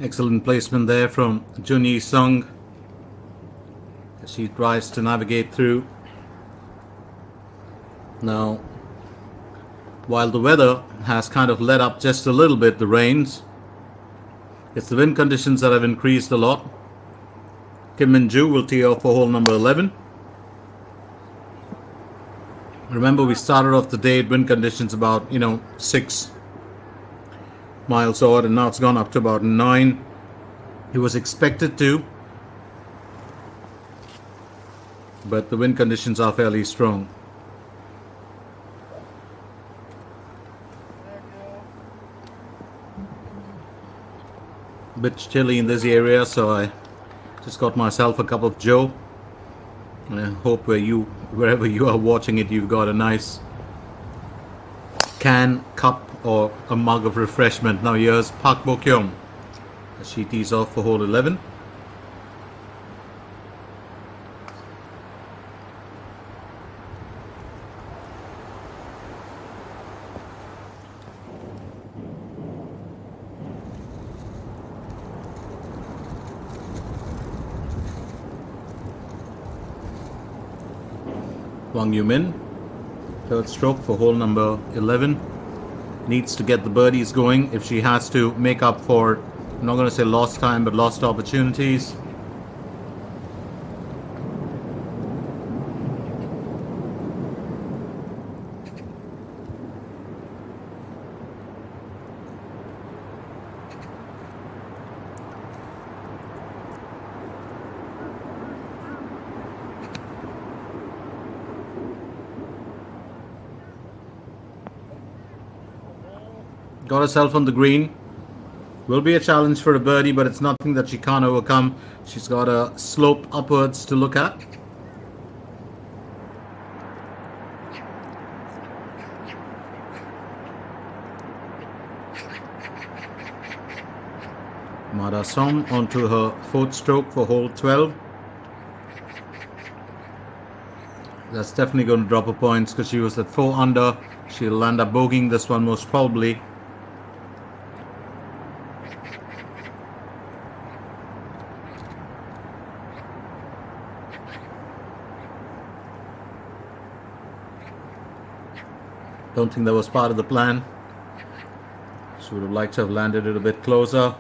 Excellent placement there from Junyi Sung as she tries to navigate through. Now, while the weather has kind of let up just a little bit, the rains, it's the wind conditions that have increased a lot. Kim Min-ju will tee off for hole number 11. Remember, we started off the day at wind conditions about 6 miles odd, and now it's gone up to about 9. It was expected to, but the wind conditions are fairly strong. A bit chilly in this area, so I just got myself a cup of joe. And I hope wherever you are watching it, you've got a nice can, cup, or a mug of refreshment. Now here's Park Bo-kyung as she tees off for hole 11. Wang Yumin, third stroke for hole number 11. Needs to get the birdies going if she has to make up for, I'm not going to say lost time, but lost opportunities. Got herself on the green. Will be a challenge for a birdie, but it's nothing that she can't overcome. She's got a slope upwards to look at. Mada Song onto her fourth stroke for hole 12. That's definitely going to drop her points because she was at 4 under. She'll end up bogeying this one most probably. Don't think that was part of the plan. She would have liked to have landed it a bit closer.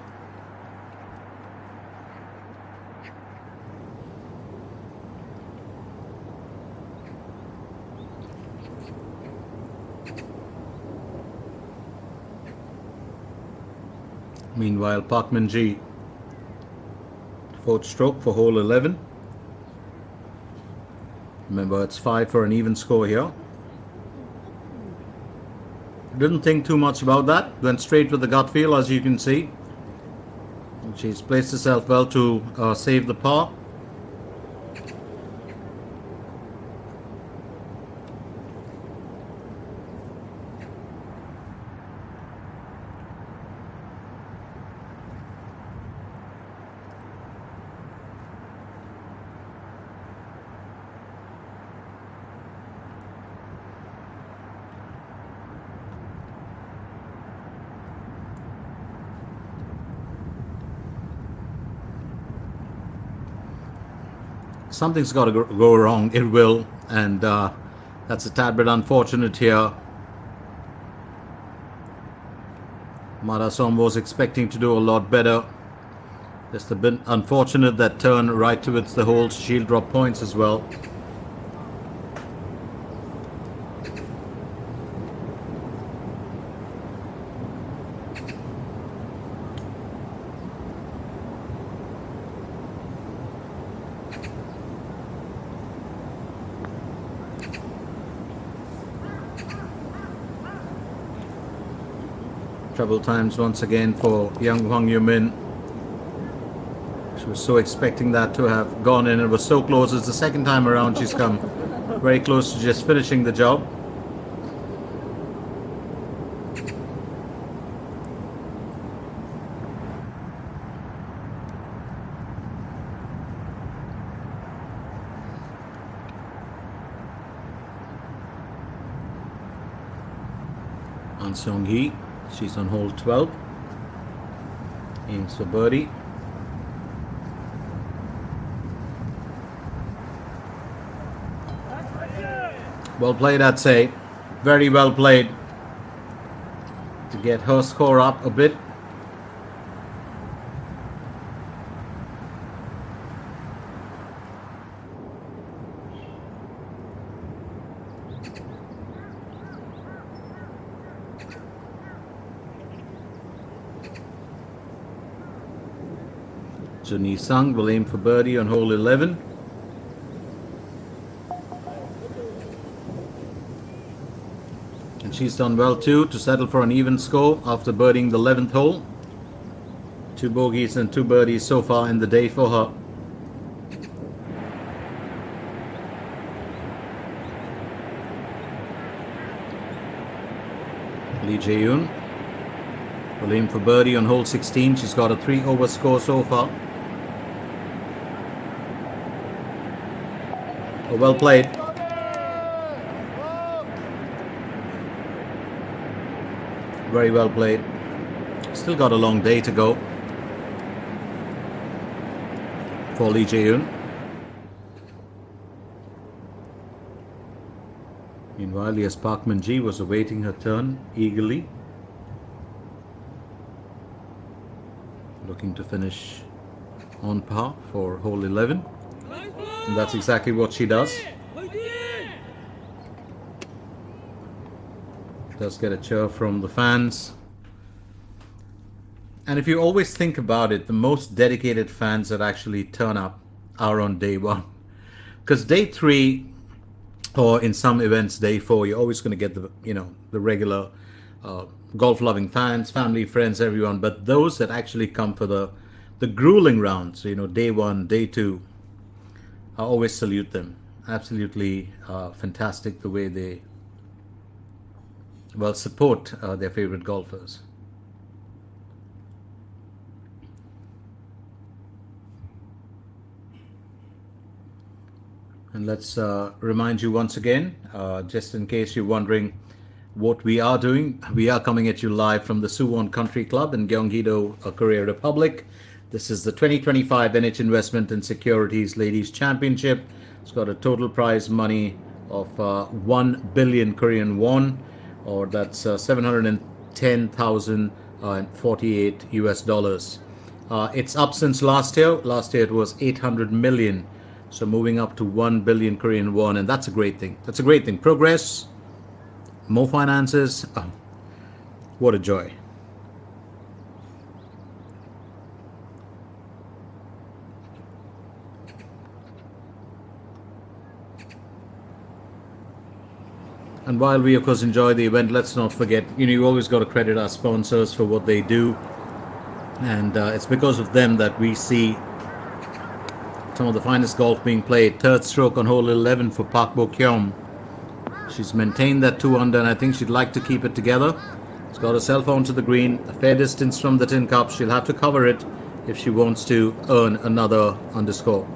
Meanwhile, Park Min-ji, fourth stroke for hole 11. Remember, it's 5 for an even score here. Didn't think too much about that. Went straight with the gut feel, as you can see. And she's placed herself well to save the par. Something's got to go wrong. It will, and that's a tad bit unfortunate here. Marasom was expecting to do a lot better. Just a bit unfortunate that turn right towards the hole. She'll drop points as well. Trouble times once again for young Hwang Yoo-min. She was so expecting that to have gone in. It was so close. It's the second time around she's come very close to just finishing the job. An Seong-hee, she's on hole 12. Aims for birdie. Well played, I'd say. Very well played to get her score up a bit. Junhee Sung will aim for birdie on hole 11. And she's done well too to settle for an even score after birdieing the 11th hole. 2 bogeys and 2 birdies so far in the day for her. Lee Jae-yoon will aim for birdie on hole 16. She's got a 3 over score so far. Oh, well played. Very well played. Still got a long day to go for Lee Jae-yoon. Meanwhile, yes, Park Min-ji was awaiting her turn eagerly, looking to finish on par for hole 11, and that's exactly what she does. Does get a cheer from the fans. And if you always think about it, the most dedicated fans that actually turn up are on day 1, because day 3, or in some events day 4, you're always going to get the regular golf loving fans, family, friends, everyone. But those that actually come for the grueling rounds, day 1, day 2, I always salute them. Absolutely fantastic the way they support their favorite golfers. And let's remind you once again, just in case you're wondering what we are doing, we are coming at you live from the Suwon Country Club in Gyeonggi-do, Korea Republic. This is the 2025 NH Investment and Securities Ladies Championship. It's got a total prize money of 1 billion Korean won, or that's 710,048 US dollars. It's up since last year. Last year it was 800 million. So moving up to 1 billion Korean won, and that's a great thing. That's a great thing. Progress, more finances. Oh, what a joy. And while we of course enjoy the event, let's not forget, you always got to credit our sponsors for what they do. And it's because of them that we see some of the finest golf being played. Third stroke on hole 11 for Park Bo-kyum. She's maintained that 2 under, and I think she'd like to keep it together. She's got herself onto the green, a fair distance from the tin cup. She'll have to cover it if she wants to earn another underscore.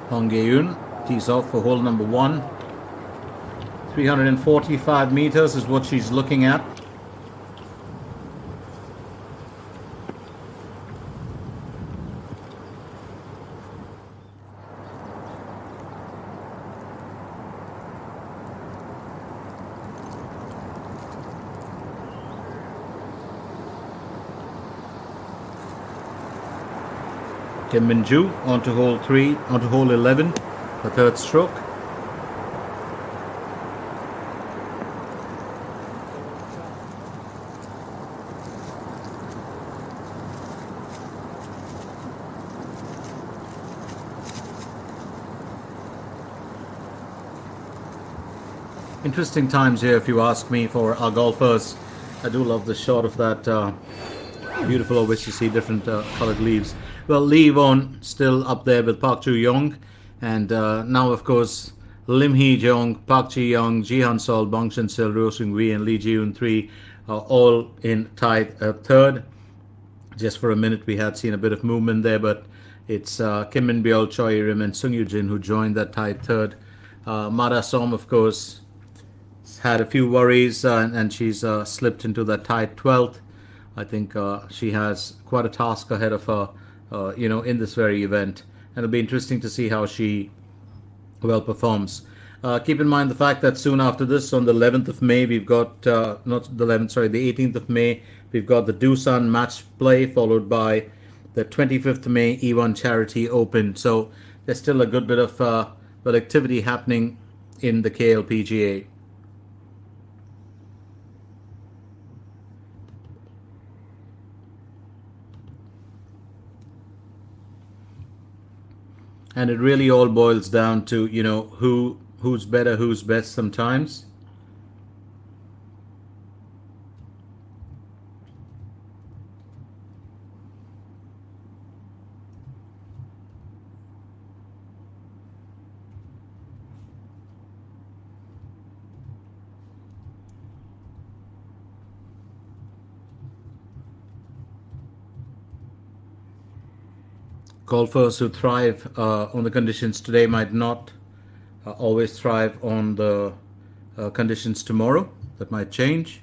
Hong Gae-yoon tees off for hole number 1. 345 meters is what she's looking at. Kim Min-ju onto hole 11, the third stroke. Interesting times here, if you ask me, for our golfers. I do love the shot of that beautiful, always you see different colored leaves. Well, Lee Won still up there with Park Joo-young, and now of course Lim Hee-jong, Park Ji-young, Ji-han Sol, Bong Shin-sil, Ryo Seung-wi, and Lee Ji-yoon 3 are all in tied third. Just for a minute we had seen a bit of movement there, but it's Kim Min-byul, Choi Rim, and Sung Yoo-jin who joined that tied third. Mara Som, of course, had a few worries, and she's slipped into that tied 12th. I think she has quite a task ahead of her, in this very event. And it'll be interesting to see how she performs. Keep in mind the fact that soon after this, on the 11th of May, we've got, not the 11th, sorry, the 18th of May, we've got the Doosan match play, followed by the 25th of May E1 Charity Open. So there's still a good bit of activity happening in the KLPGA. And it really all boils down to, who's better, who's best sometimes. Golfers who thrive on the conditions today might not always thrive on the conditions tomorrow. That might change.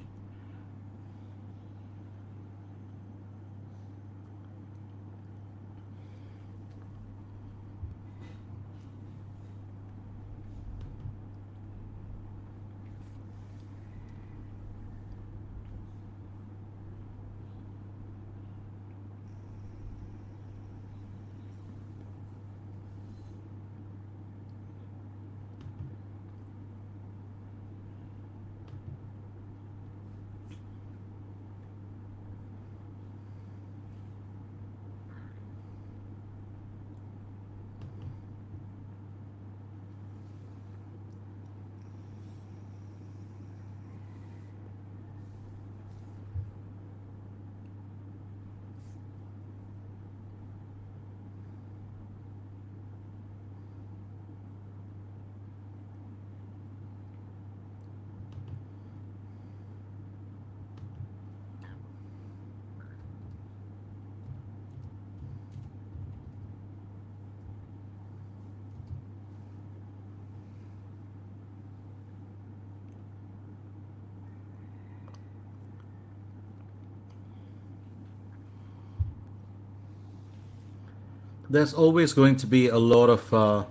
There's always going to be a lot of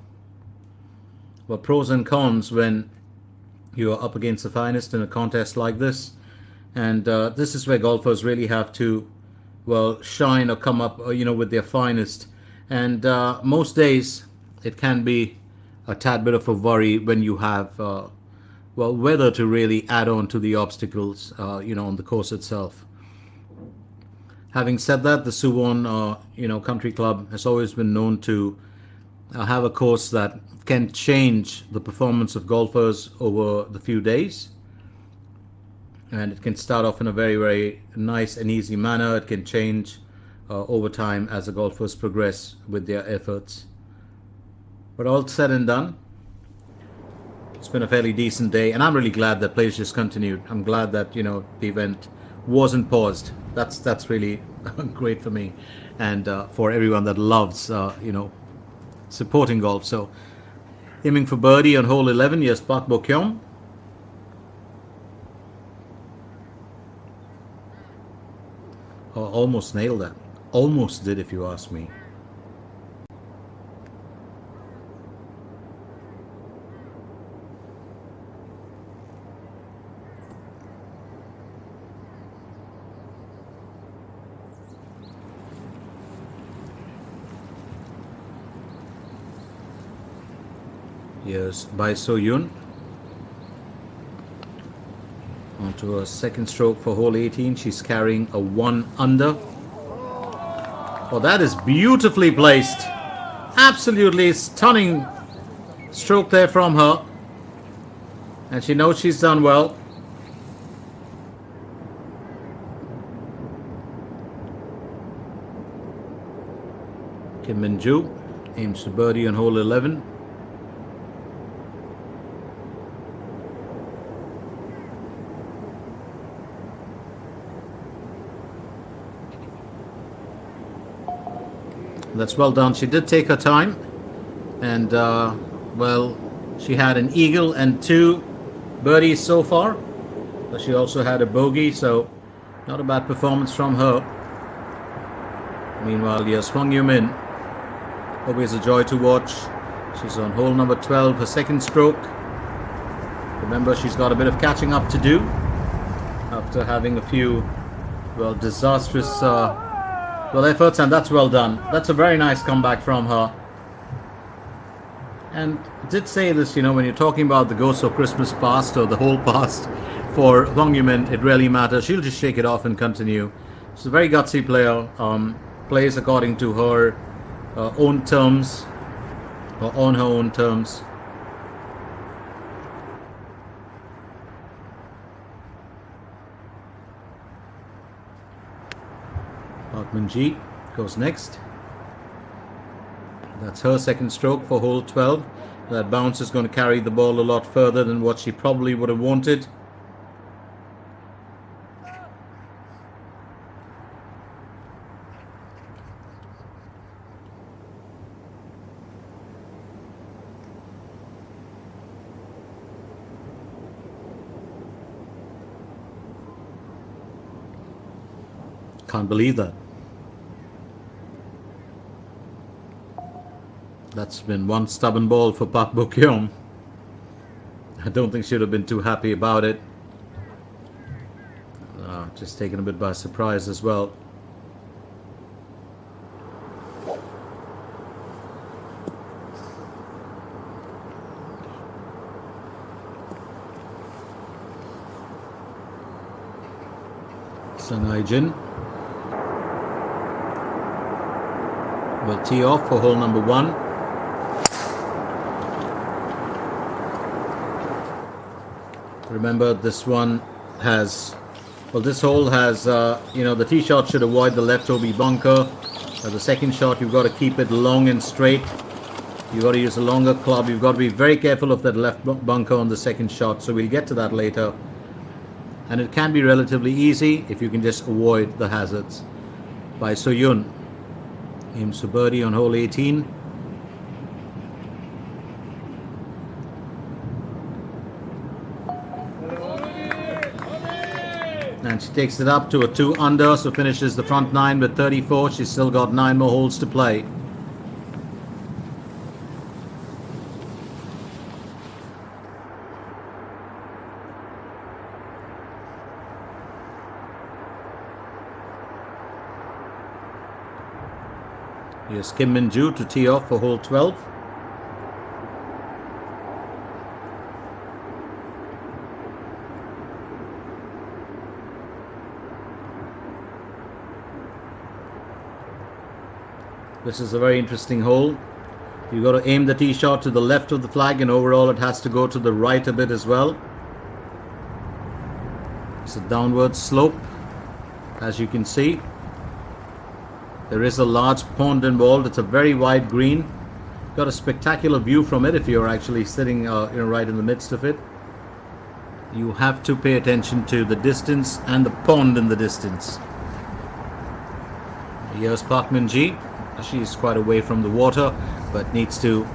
pros and cons when you're up against the finest in a contest like this. And this is where golfers really have to, shine or come up, with their finest. And most days it can be a tad bit of a worry when you have, weather to really add on to the obstacles, on the course itself. Having said that, the Suwon, Country Club has always been known to have a course that can change the performance of golfers over the few days. And it can start off in a very, very nice and easy manner. It can change over time as the golfers progress with their efforts. But all said and done, it's been a fairly decent day. And I'm really glad that plays just continued. I'm glad that, the event wasn't paused. That's really great for me and for everyone that loves supporting golf. So aiming for birdie on hole 11. Yes, Park Bo-kyung. Almost nailed that. Almost did, if you ask me. Here's Bai So-yoon onto a second stroke for hole 18. She's carrying a 1 under. Oh, that is beautifully placed. Absolutely stunning stroke there from her. And she knows she's done well. Kim Min-joo aims to birdie on hole 11. That's well done. She did take her time, and well, she had an eagle and 2 birdies so far, but she also had a bogey, so not a bad performance from her. Meanwhile, yes, Hwang Yoo-min, always a joy to watch. She's on hole number 12, her second stroke. Remember, she's got a bit of catching up to do after having a few, well, disastrous efforts, and that's well done. That's a very nice comeback from her. And I did say this, when you're talking about the ghost of Christmas past or the whole past, for Hwang Yoo-min, it really matters. She'll just shake it off and continue. She's a very gutsy player, plays according to her own terms, or on her own terms. Park Min-ji goes next. That's her second stroke for hole 12. That bounce is going to carry the ball a lot further than what she probably would have wanted. Can't believe that. That's been one stubborn ball for Park Bo-kyung. I don't think she would have been too happy about it. Just taken a bit by surprise as well. Sung Hai-jin will tee off for hole number 1. Remember, this one has, well, this hole has, the tee shot should avoid the left OB bunker. The second shot, you've got to keep it long and straight. You've got to use a longer club. You've got to be very careful of that left bunker on the second shot. So we'll get to that later. And it can be relatively easy if you can just avoid the hazards. By So-yun, aims to birdie on hole 18. And she takes it up to a 2 under, so finishes the front 9 with 34. She's still got 9 more holes to play. Here's Kim Min-joo to tee off for hole 12. This is a very interesting hole. You've got to aim the tee shot to the left of the flag, and overall it has to go to the right a bit as well. It's a downward slope, as you can see. There is a large pond involved. It's a very wide green. Got a spectacular view from it if you're actually sitting right in the midst of it. You have to pay attention to the distance and the pond in the distance. Here's Park Min-ji. She's quite away from the water, but needs to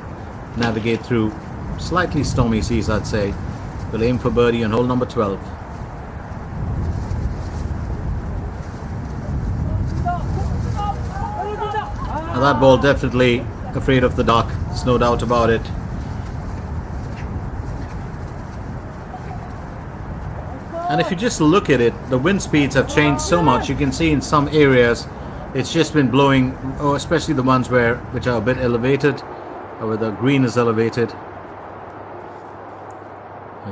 navigate through slightly stormy seas, I'd say. We'll aim for birdie on hole number 12. Now that ball definitely afraid of the dark, there's no doubt about it. And if you just look at it, the wind speeds have changed so much. You can see in some areas it's just been blowing, especially the ones which are a bit elevated, or where the green is elevated.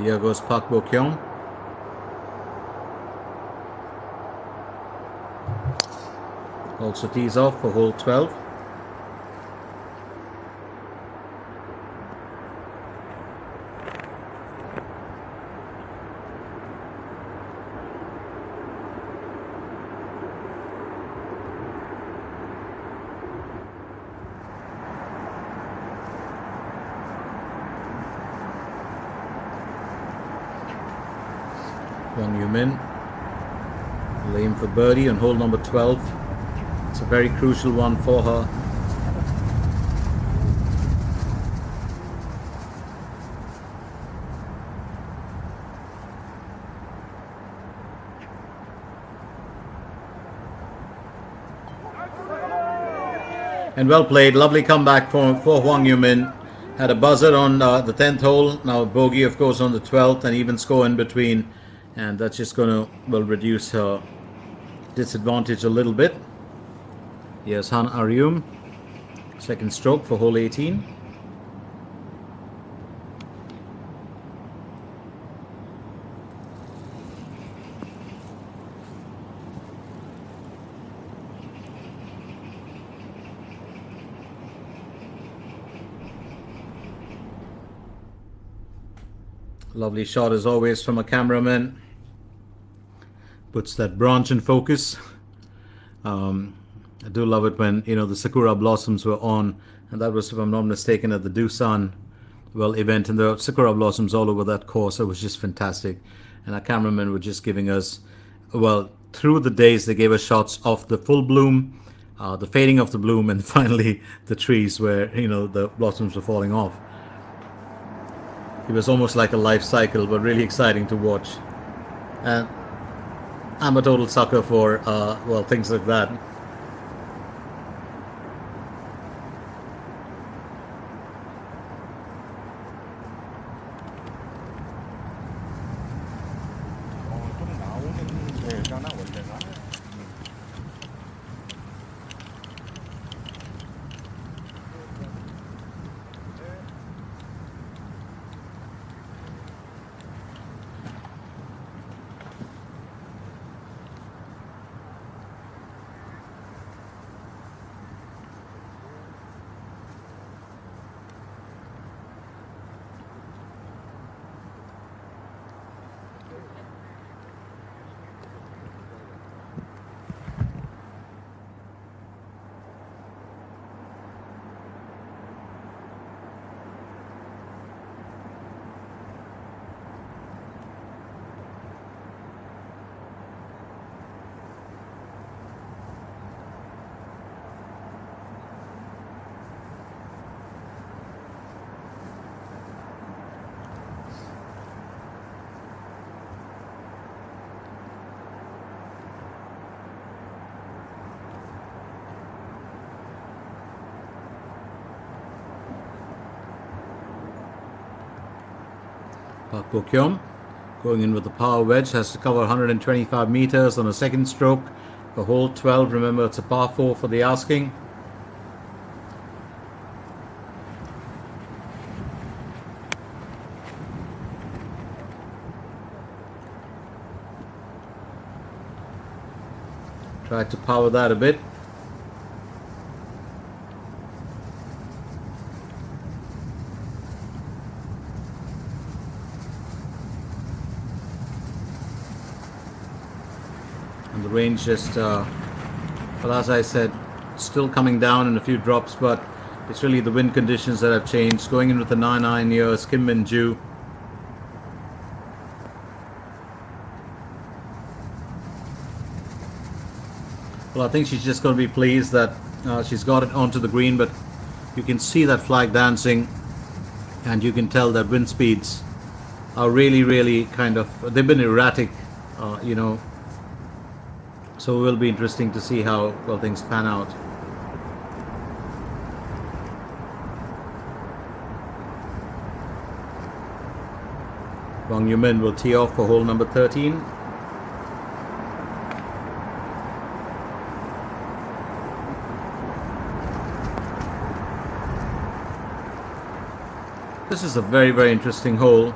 Here goes Park Bo-kyung. Also tees off for hole 12. Wang Yumin will aim for birdie on hole number 12. It's a very crucial one for her. And well played, lovely comeback for Hwang Yumin. Had a buzzer on the 10th hole, now bogey of course on the 12th, and even score in between. And that's just going to, well, reduce her disadvantage a little bit. Here's Han Aryum, second stroke for hole 18. Lovely shot as always from a cameraman. Puts that branch in focus. I do love it when, you know, the sakura blossoms were on, and that was, if I'm not mistaken, at the Doosan, well, event, and there were sakura blossoms all over that course. It was just fantastic. And our cameramen were just giving us, well, through the days they gave us shots of the full bloom, the fading of the bloom, and finally the trees where, you know, the blossoms were falling off. It was almost like a life cycle, but really exciting to watch. And I'm a total sucker for, well, things like that. 좀 나오는 데잖아 원래가. Park Bo-kyum going in with the power wedge, has to cover 125 meters on a second stroke for hole 12. Remember, it's a par 4 for the asking. Tried to power that a bit. And the range just, well, as I said, still coming down in a few drops, but it's really the wind conditions that have changed. Going in with the 9-iron years, Kim Min-joo. Well, I think she's just going to be pleased that she's got it onto the green, but you can see that flag dancing, and you can tell that wind speeds are really, really kind of, they've been erratic, you know. So it will be interesting to see how well things pan out. Hwang Yumin will tee off for hole number 13. This is a very, very interesting hole.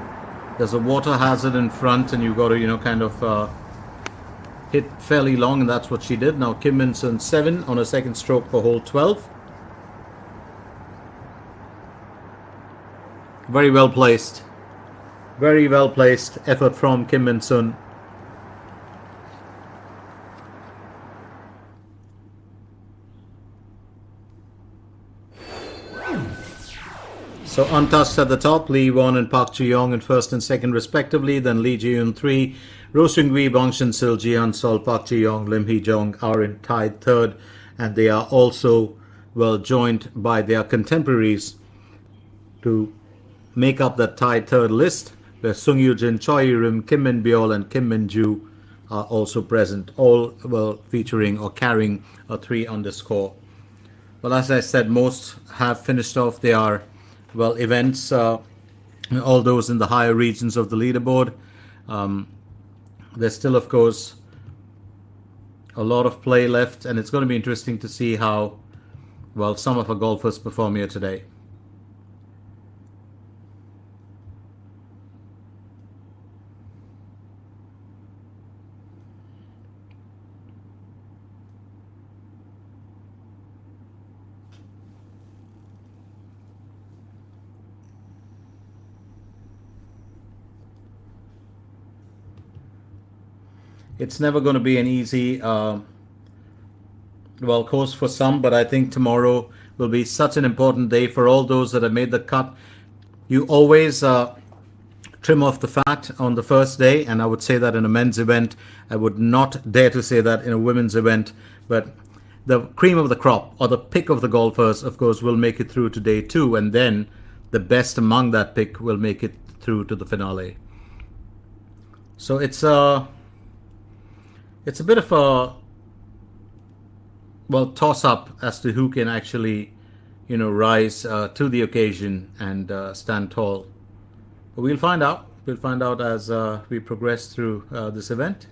There's a water hazard in front, and you've got to, you know, kind of hit fairly long, and that's what she did. Now Kim Min-sun 7 on a second stroke for hole 12. Very well placed. Very well placed effort from Kim Min-sun. So untouched at the top, Lee Won and Park Ji-young in first and second respectively, then Lee Ji-yoon 3, Ro Seung-hui, Bong Shin-sil, Ji-hyun Sol, Park Ji-young, Lim Hee-jong are in tied third, and they are also well joined by their contemporaries to make up that tied third list, where Sung Yoo-jin, Choi Rim, Kim Min-byul, and Kim Min-ju are also present, all well featuring or carrying a 3 underscore. Well, as I said, most have finished off their well events, all those in the higher regions of the leaderboard. There's still, of course, a lot of play left, and it's going to be interesting to see how well some of our golfers perform here today. It's never going to be an easy well course for some, but I think tomorrow will be such an important day for all those that have made the cut. You always trim off the fat on the first day, and I would say that in a men's event. I would not dare to say that in a women's event, but the cream of the crop, or the pick of the golfers, of course, will make it through to day 2, and then the best among that pick will make it through to the finale. So it's a bit of a well toss-up as to who can actually, rise to the occasion and stand tall. But we'll find out. We'll find out as we progress through this event.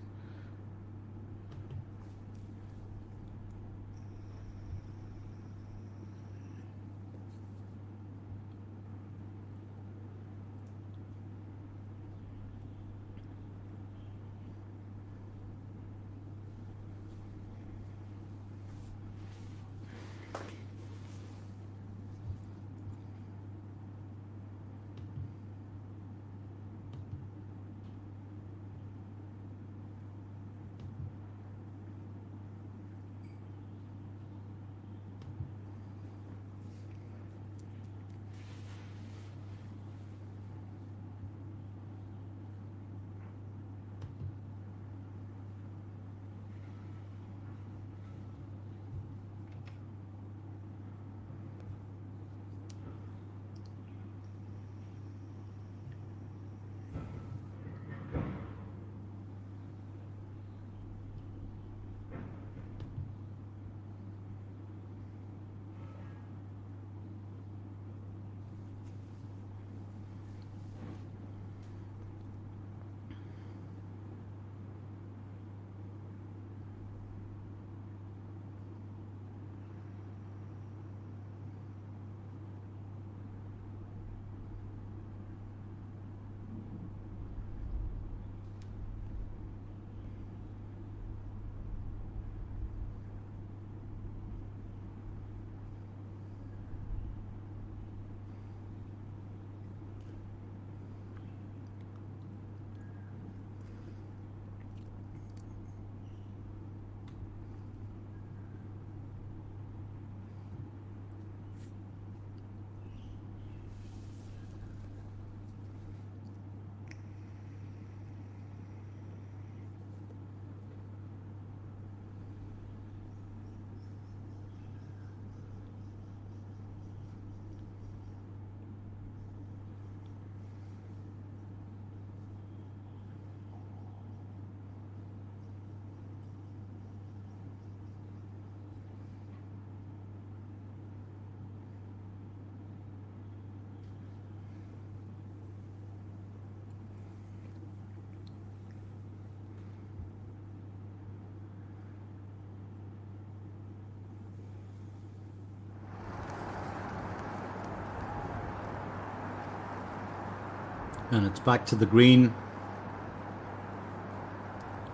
And it's back to the green,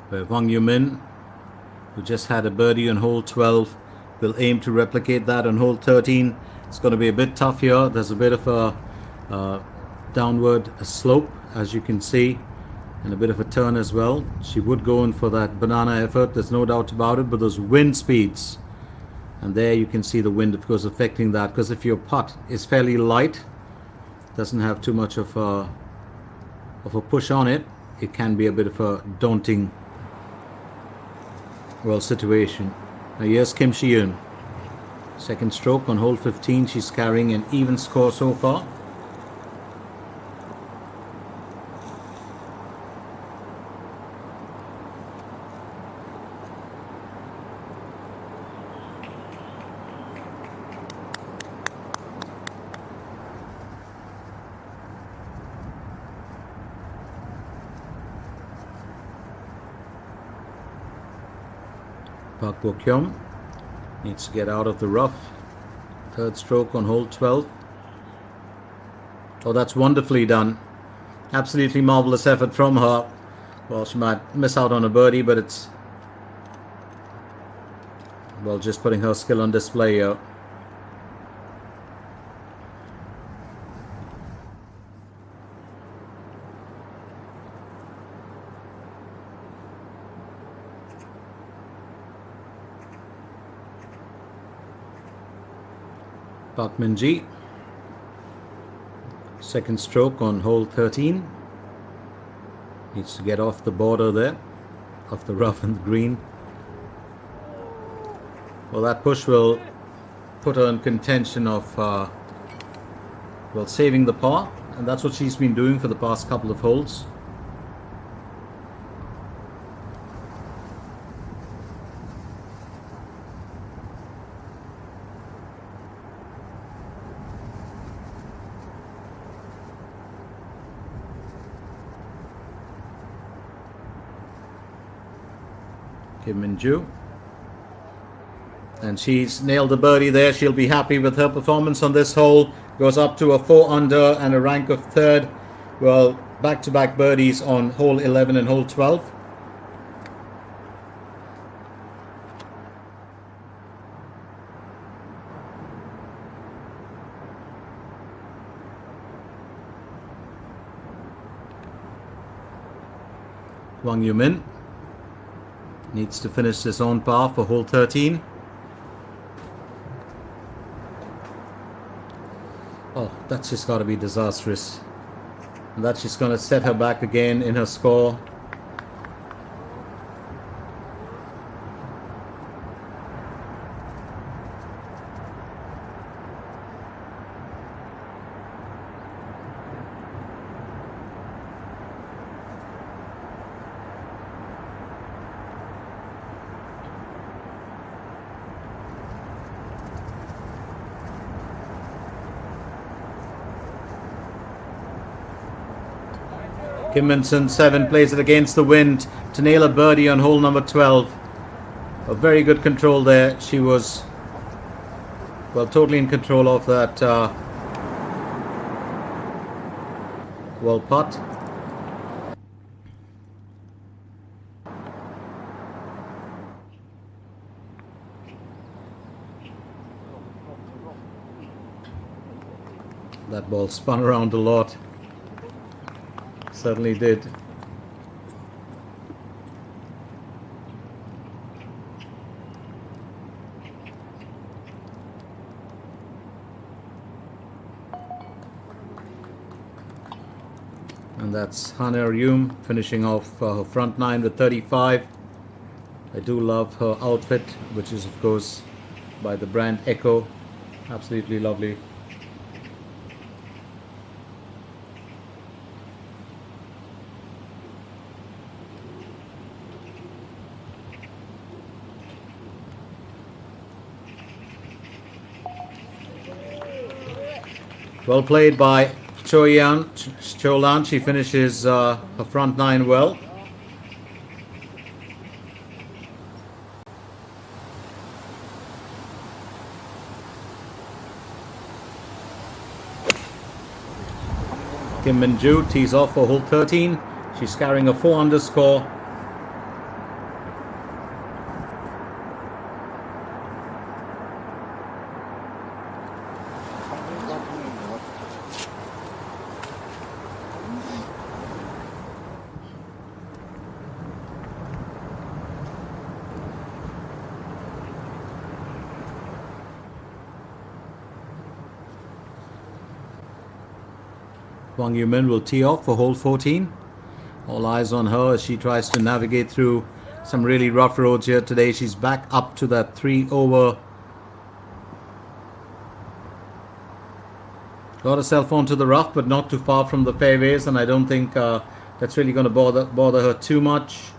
where Hwang Yoo-min, who just had a birdie on hole 12, will aim to replicate that on hole 13. It's going to be a bit tough here. There's a bit of a downward slope, as you can see, and a bit of a turn as well. She would go in for that banana effort, there's no doubt about it, but those wind speeds, and there you can see the wind, of course, affecting that, because if your putt is fairly light, doesn't have too much of a push on it, it can be a bit of a daunting, well, situation. Now here's Kim Shi-eun. Second stroke on hole 15. She's carrying an even score so far. Park Bo-kyum needs to get out of the rough. Third stroke on hole 12. Oh, that's wonderfully done. Absolutely marvelous effort from her. Well, she might miss out on a birdie, but it's, well, just putting her skill on display here. Park Min-ji, second stroke on hole 13. Needs to get off the border there, off the rough and the green. Well, that push will put her in contention of, well, saving the par, and that's what she's been doing for the past couple of holes. Kim Min-ju, and she's nailed the birdie there. She'll be happy with her performance on this hole. Goes up to a 4 under and a rank of third. Well, back-to-back birdies on hole 11 and hole 12. Hwang Yoo-min needs to finish this on par for hole 13. Oh, that's just got to be disastrous. And that's just going to set her back again in her score. Kim Min-sun 7 plays it against the wind to nail a birdie on hole number 12. A very good control there. She was, well, totally in control of that well putt. That ball spun around a lot. Certainly did. And that's Hana Ryum finishing off her front nine with 35. I do love her outfit, which is of course by the brand Echo. Absolutely lovely. Well played by Cholan. She finishes her front nine well. Kim Min-ju tees off for hole 13. She's carrying a 4 under score. Hwang Yoo-min will tee off for hole 14. All eyes on her as she tries to navigate through some really rough roads here today. She's back up to that 3 over. Got herself onto the rough, but not too far from the fairways, and I don't think that's really going to bother her too much.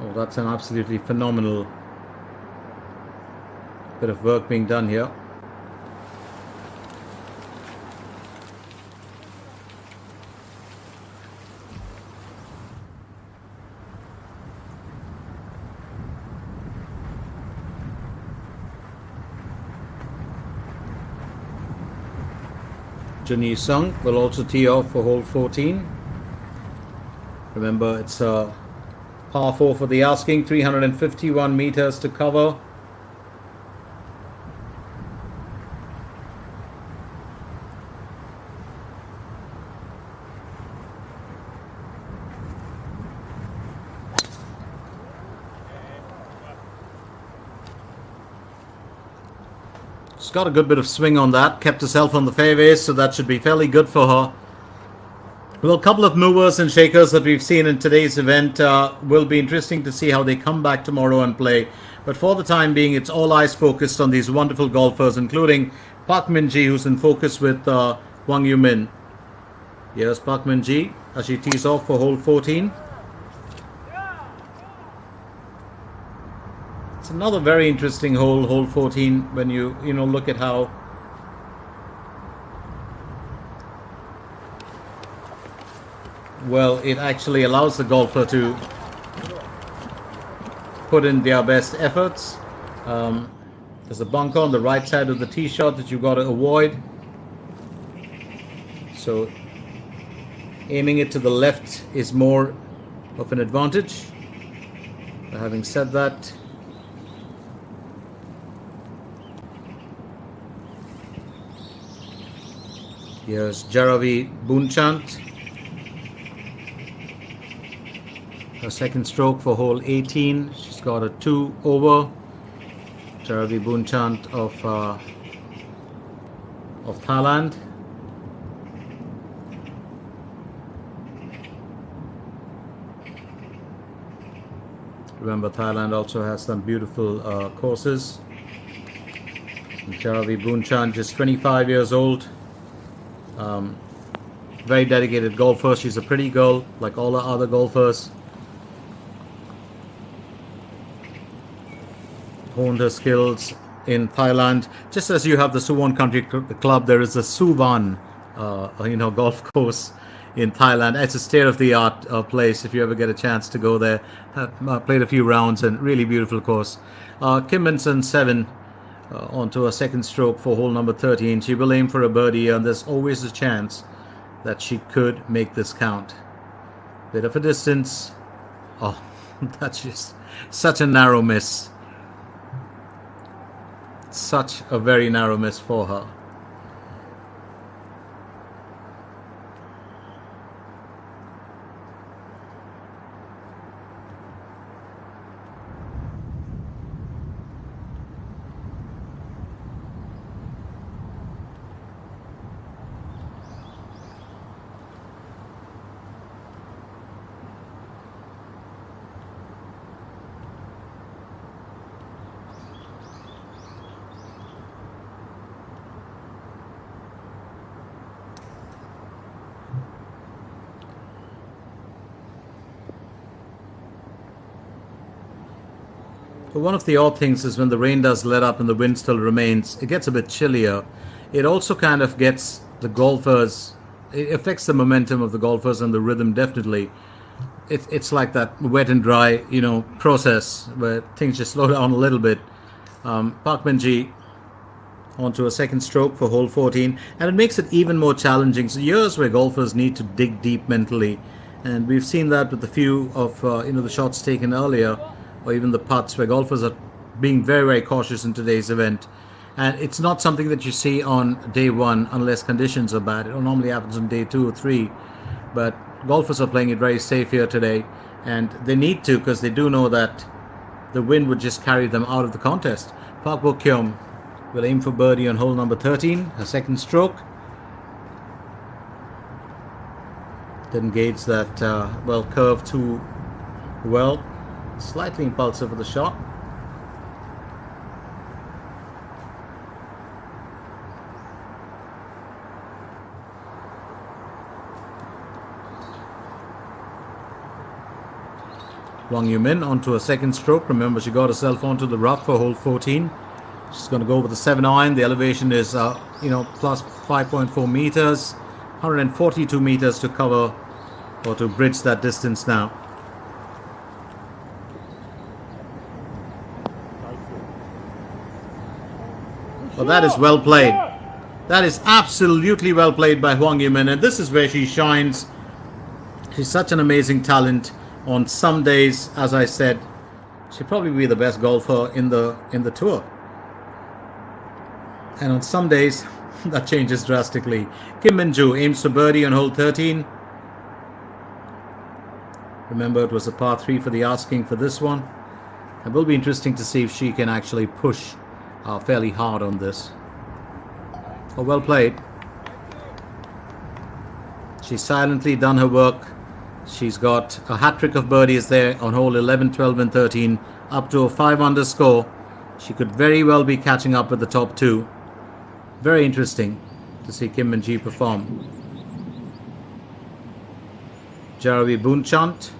Oh, that's an absolutely phenomenal bit of work being done here. Juni Sung will also tee off for hole 14. Remember, it's a par 4 for the asking, 351 meters to cover. She's got a good bit of swing on that, kept herself on the fairways, so that should be fairly good for her. Well, a couple of movers and shakers that we've seen in today's event will be interesting to see how they come back tomorrow and play. But for the time being, it's all eyes focused on these wonderful golfers, including Park Min-ji, who's in focus with Hwang Yu-min. Here's Park Min-ji as she tees off for hole 14. It's another very interesting hole, hole 14, when you look at how well it actually allows the golfer to put in their best efforts. There's a bunker on the right side of the tee shot that you've got to avoid. So aiming it to the left is more of an advantage. But having said that, here's Jaravi Boonchant. Her second stroke for hole 18. She's got a 2 over. Jaravi Boonchant of Thailand. Remember, Thailand also has some beautiful courses. Jaravi Boonchant, just 25 years old. Very dedicated golfer. She's a pretty girl, like all the other golfers. Honed her skills in Thailand. Just as you have the Suwon Country Club, there is a Suvan, golf course in Thailand. It's a state-of-the-art place. If you ever get a chance to go there, played a few rounds and really beautiful course. Kim Min-sun 7 onto a second stroke for hole number 13. She will aim for a birdie, and there's always a chance that she could make this count. Bit of a distance. Oh, that's just such a narrow miss. Such a very narrow miss for her. But one of the odd things is when the rain does let up and the wind still remains, it gets a bit chillier. It also kind of gets the golfers, it affects the momentum of the golfers and the rhythm definitely. It's like that wet and dry, process where things just slow down a little bit. Park Min-ji onto a second stroke for hole 14, and it makes it even more challenging. So years where golfers need to dig deep mentally, and we've seen that with a few of the shots taken earlier, or even the putts, where golfers are being very, very cautious in today's event. And it's not something that you see on day one unless conditions are bad. It normally happens on day 2 or 3. But golfers are playing it very safe here today. And they need to, because they do know that the wind would just carry them out of the contest. Park Bo-kyung will aim for birdie on hole number 13, her second stroke. Didn't gauge that curve too well. Slightly impulsive with the shot. Wang Yumin onto a second stroke. Remember, she got herself onto the rough for hole 14. She's going to go with a 7 iron. The elevation is, plus 5.4 meters. 142 meters to cover or to bridge that distance now. Well, that is well played. That is absolutely well played by Hwang Yumin, and this is where she shines. She's such an amazing talent. On some days, as I said, she'll probably be the best golfer in the tour. And on some days, that changes drastically. Kim Min-joo aims for birdie on hole 13. Remember, it was a par 3 for the asking for this one. It will be interesting to see if she can actually push fairly hard on this. Oh, well played. She's silently done her work. She's got a hat-trick of birdies there on hole 11, 12 and 13, up to a 5-under score. She could very well be catching up with the top 2. Very interesting to see Kim Min-ji perform. Jaravi Boonchant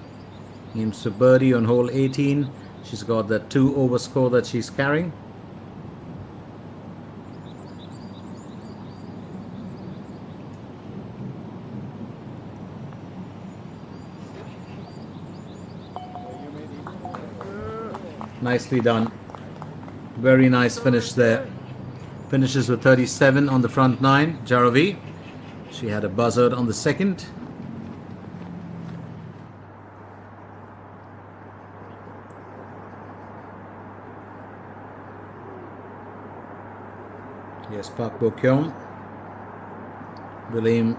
aims for birdie on hole 18. She's got that 2 over score that she's carrying. Nicely done. Very nice finish there. Finishes with 37 on the front 9. Jaravi. She had a buzzard on the second. Yes, Park Bo-kyung will aim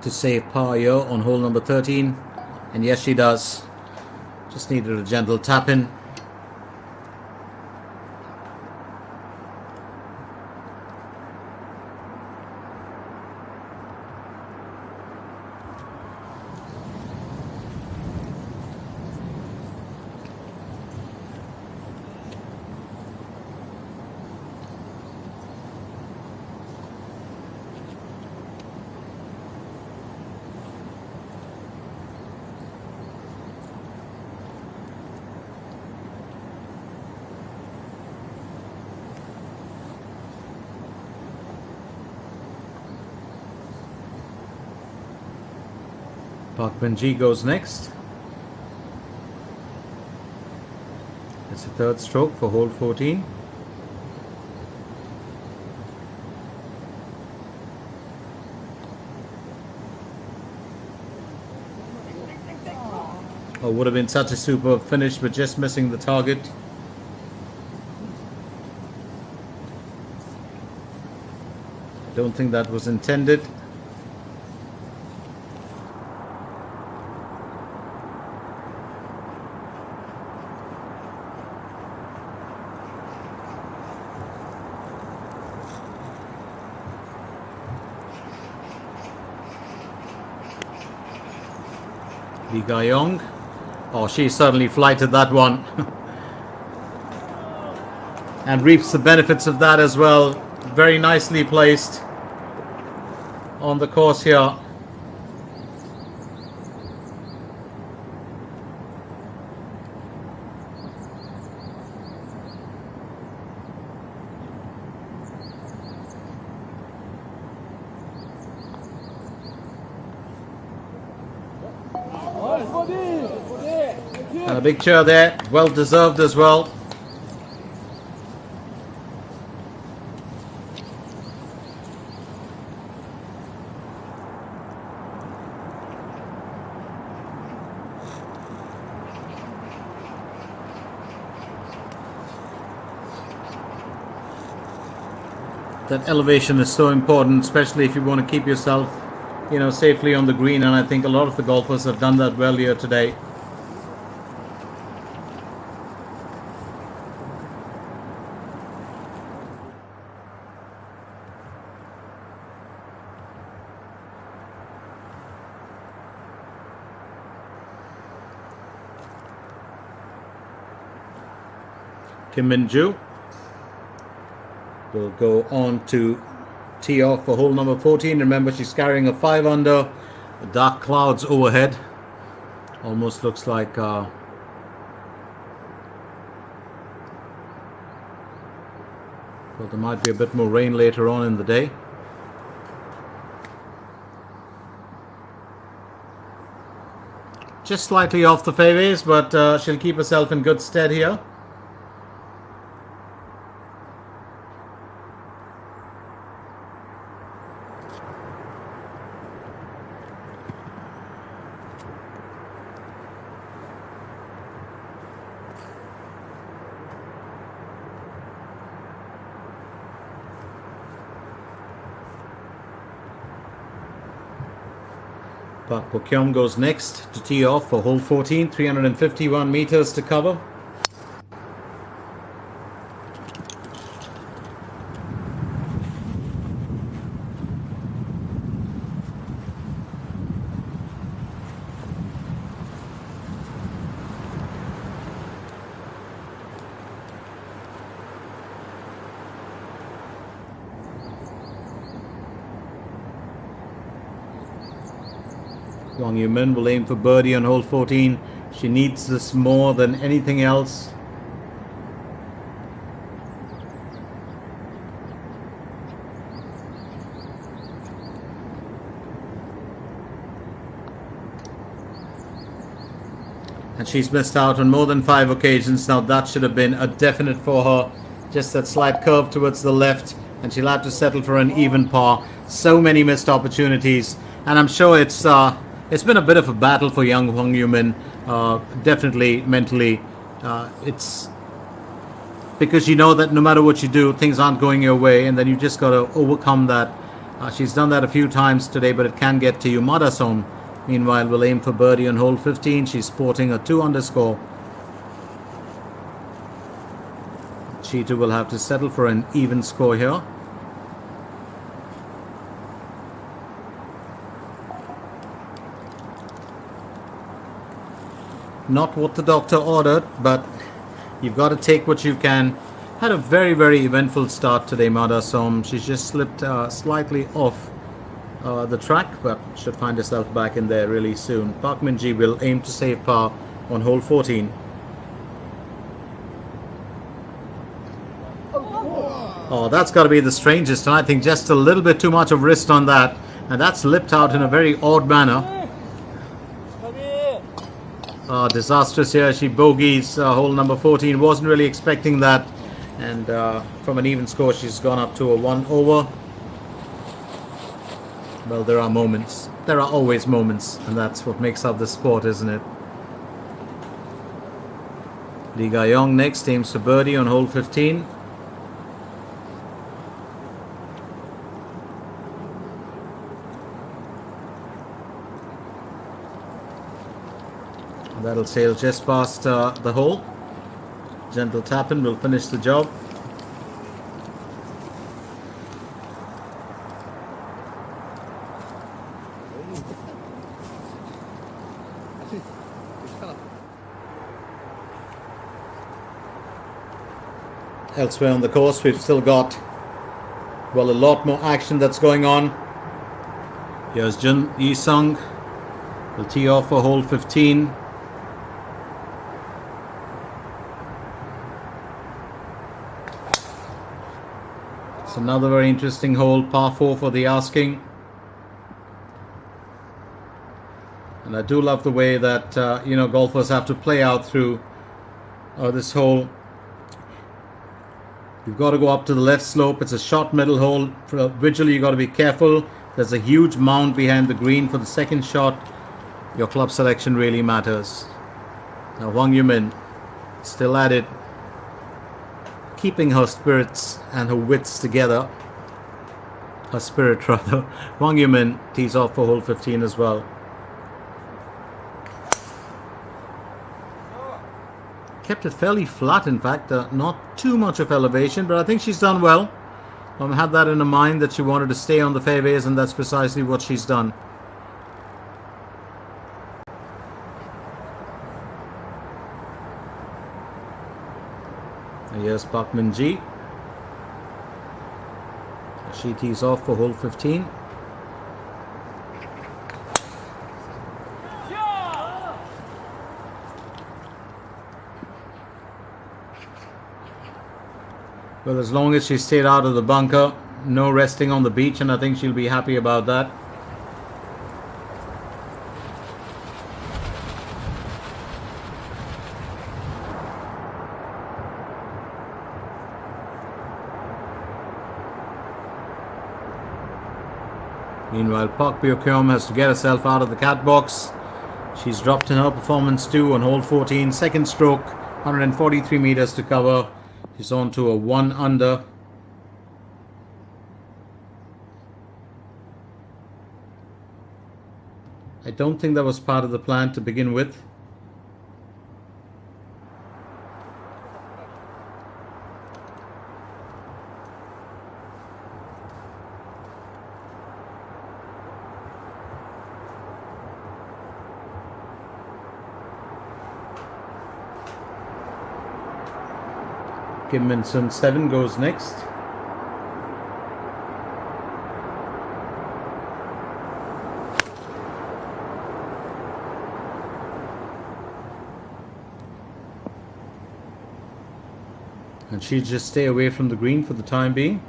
to save par here on hole number 13. And yes, she does. Just needed a gentle tap in. Park Min-ji goes next. It's the third stroke for hole 14. Oh, would have been such a superb finish, but just missing the target. I don't think that was intended. Lee Ga-young. Oh, she certainly flighted that one. And reaps the benefits of that as well. Very nicely placed on the course here. And a big cheer there, well deserved as well. that elevation is so important, especially if you want to keep yourself, safely on the green. And I think a lot of the golfers have done that well here today. Kim Min-joo will go on to tee off for hole number 14. Remember, she's carrying a 5 under. Dark clouds overhead. Almost looks like well, there might be a bit more rain later on in the day. Just slightly off the fairways, but she'll keep herself in good stead here. Park Bo-kyung goes next to tee off for hole 14, 351 meters to cover. Wang Yumin will aim for birdie on hole 14. She needs this more than anything else. And she's missed out on more than 5 occasions. Now that should have been a definite for her. Just that slight curve towards the left, and she'll have to settle for an even par. So many missed opportunities, and I'm sure it's been a bit of a battle for young Hwang Yoo-min, definitely mentally. It's because you know that no matter what you do, things aren't going your way, and then you just got to overcome that. She's done that a few times today, but it can get to you. Madasom, meanwhile, will aim for birdie on hole 15. She's sporting a 2 under score. She too will have to settle for an even score here. Not what the doctor ordered, but you've got to take what you can. Had a very, very eventful start today, Madasom. She's just slipped slightly off the track, but should find herself back in there really soon. Park Min-ji will aim to save par on hole 14. Oh, that's got to be the strangest, and I think just a little bit too much of wrist on that, and that's slipped out in a very odd manner. Disastrous here. She bogeys hole number 14. Wasn't really expecting that, and from an even score she's gone up to a 1 over. Well, there are moments. There are always moments, and that's what makes up the sport, isn't it? Lee Ga-young next aims for birdie on hole 15. That'll sail just past the hole. Gentle tap-in will finish the job. Elsewhere on the course, we've still got, well, a lot more action that's going on. Here's Jun Yi-sung. Will tee off for hole 15. It's another very interesting hole, par 4 for the asking. And I do love the way that, golfers have to play out through this hole. You've got to go up to the left slope. It's a short middle hole. Visually, you've got to be careful. There's a huge mound behind the green for the second shot. Your club selection really matters. Now, Hwang Yoo-min still at it, keeping her spirits and her wits together. Her spirit rather. Wang Yumin tees off for hole 15 as well. Kept it fairly flat, in fact, not too much of elevation, but I think she's done well. Had that in her mind that she wanted to stay on the fairways, and that's precisely what she's done. And here's Park Min-ji. She tees off for hole 15. Well, as long as she stayed out of the bunker, no resting on the beach, and I think she'll be happy about that. Meanwhile, Park Byo-kyum has to get herself out of the cat box. She's dropped in her performance too on hole 14. Second stroke, 143 meters to cover. She's on to a 1 under. I don't think that was part of the plan to begin with. Kim Min-sun 7 goes next. And she'll just stay away from the green for the time being.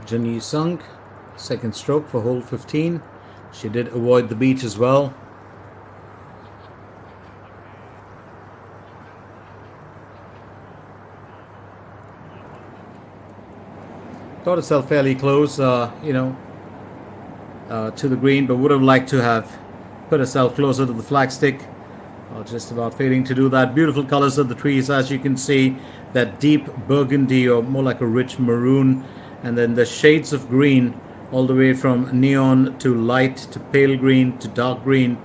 Jin Yi-sung, second stroke for hole 15. She did avoid the beach as well. Got herself fairly close, to the green, but would have liked to have put herself closer to the flagstick. Just about failing to do that. Beautiful colors of the trees, as you can see, that deep burgundy or more like a rich maroon, and then the shades of green all the way from neon to light to pale green to dark green.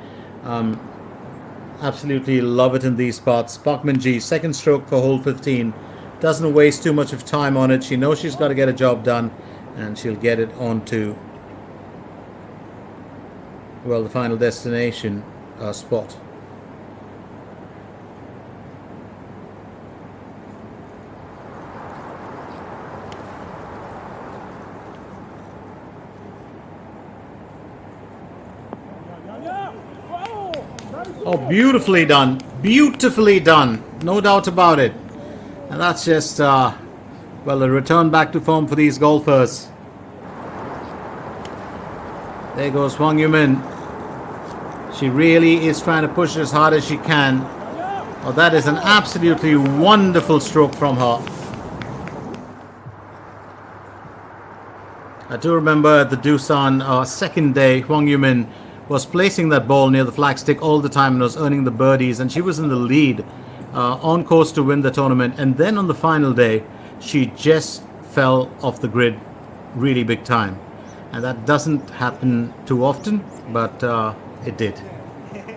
Absolutely love it in these spots. Park Min-ji, second stroke for hole 15. Doesn't waste too much of time on it. She knows she's got to get a job done, and she'll get it onto, well, the final destination spot. Oh, beautifully done. Beautifully done. No doubt about it. And that's just, well, a return back to form for these golfers. There goes Wang Yumin. She really is trying to push as hard as she can. Oh, that is an absolutely wonderful stroke from her. I do remember at the Doosan second day, Wang Yumin was placing that ball near the flagstick all the time and was earning the birdies, and she was in the lead on course to win the tournament. And then on the final day, she just fell off the grid really big time, and that doesn't happen too often, but it did.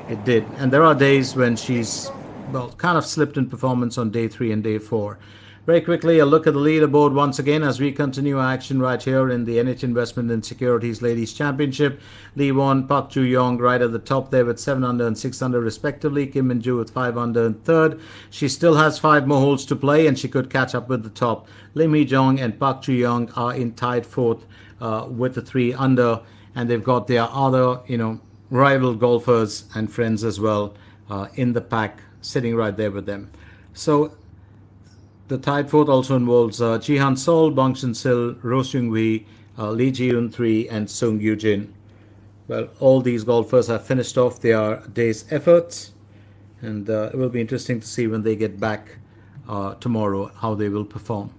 It did. And there are days when she's, well, kind of slipped in performance on day 3 and day 4. Very quickly, a look at the leaderboard once again as we continue our action right here in the NH Investment and Securities Ladies Championship. Lee Won, Park Joo-young right at the top there with 7 under and 6 under respectively. Kim Min-ju with 5 under and third. She still has 5 more holes to play, and she could catch up with the top. Lim Hee-jong and Park Joo-young are in tied fourth with the 3 under, and they've got their other, rival golfers and friends as well in the pack, sitting right there with them. So The tied fourth also involves Jihan Sol, Bang Shin Sil, Ro Seung Hui, Lee Ji Eun 3, and Sung Yoo Jin. Well, all these golfers have finished off their day's efforts, and it will be interesting to see when they get back tomorrow how they will perform.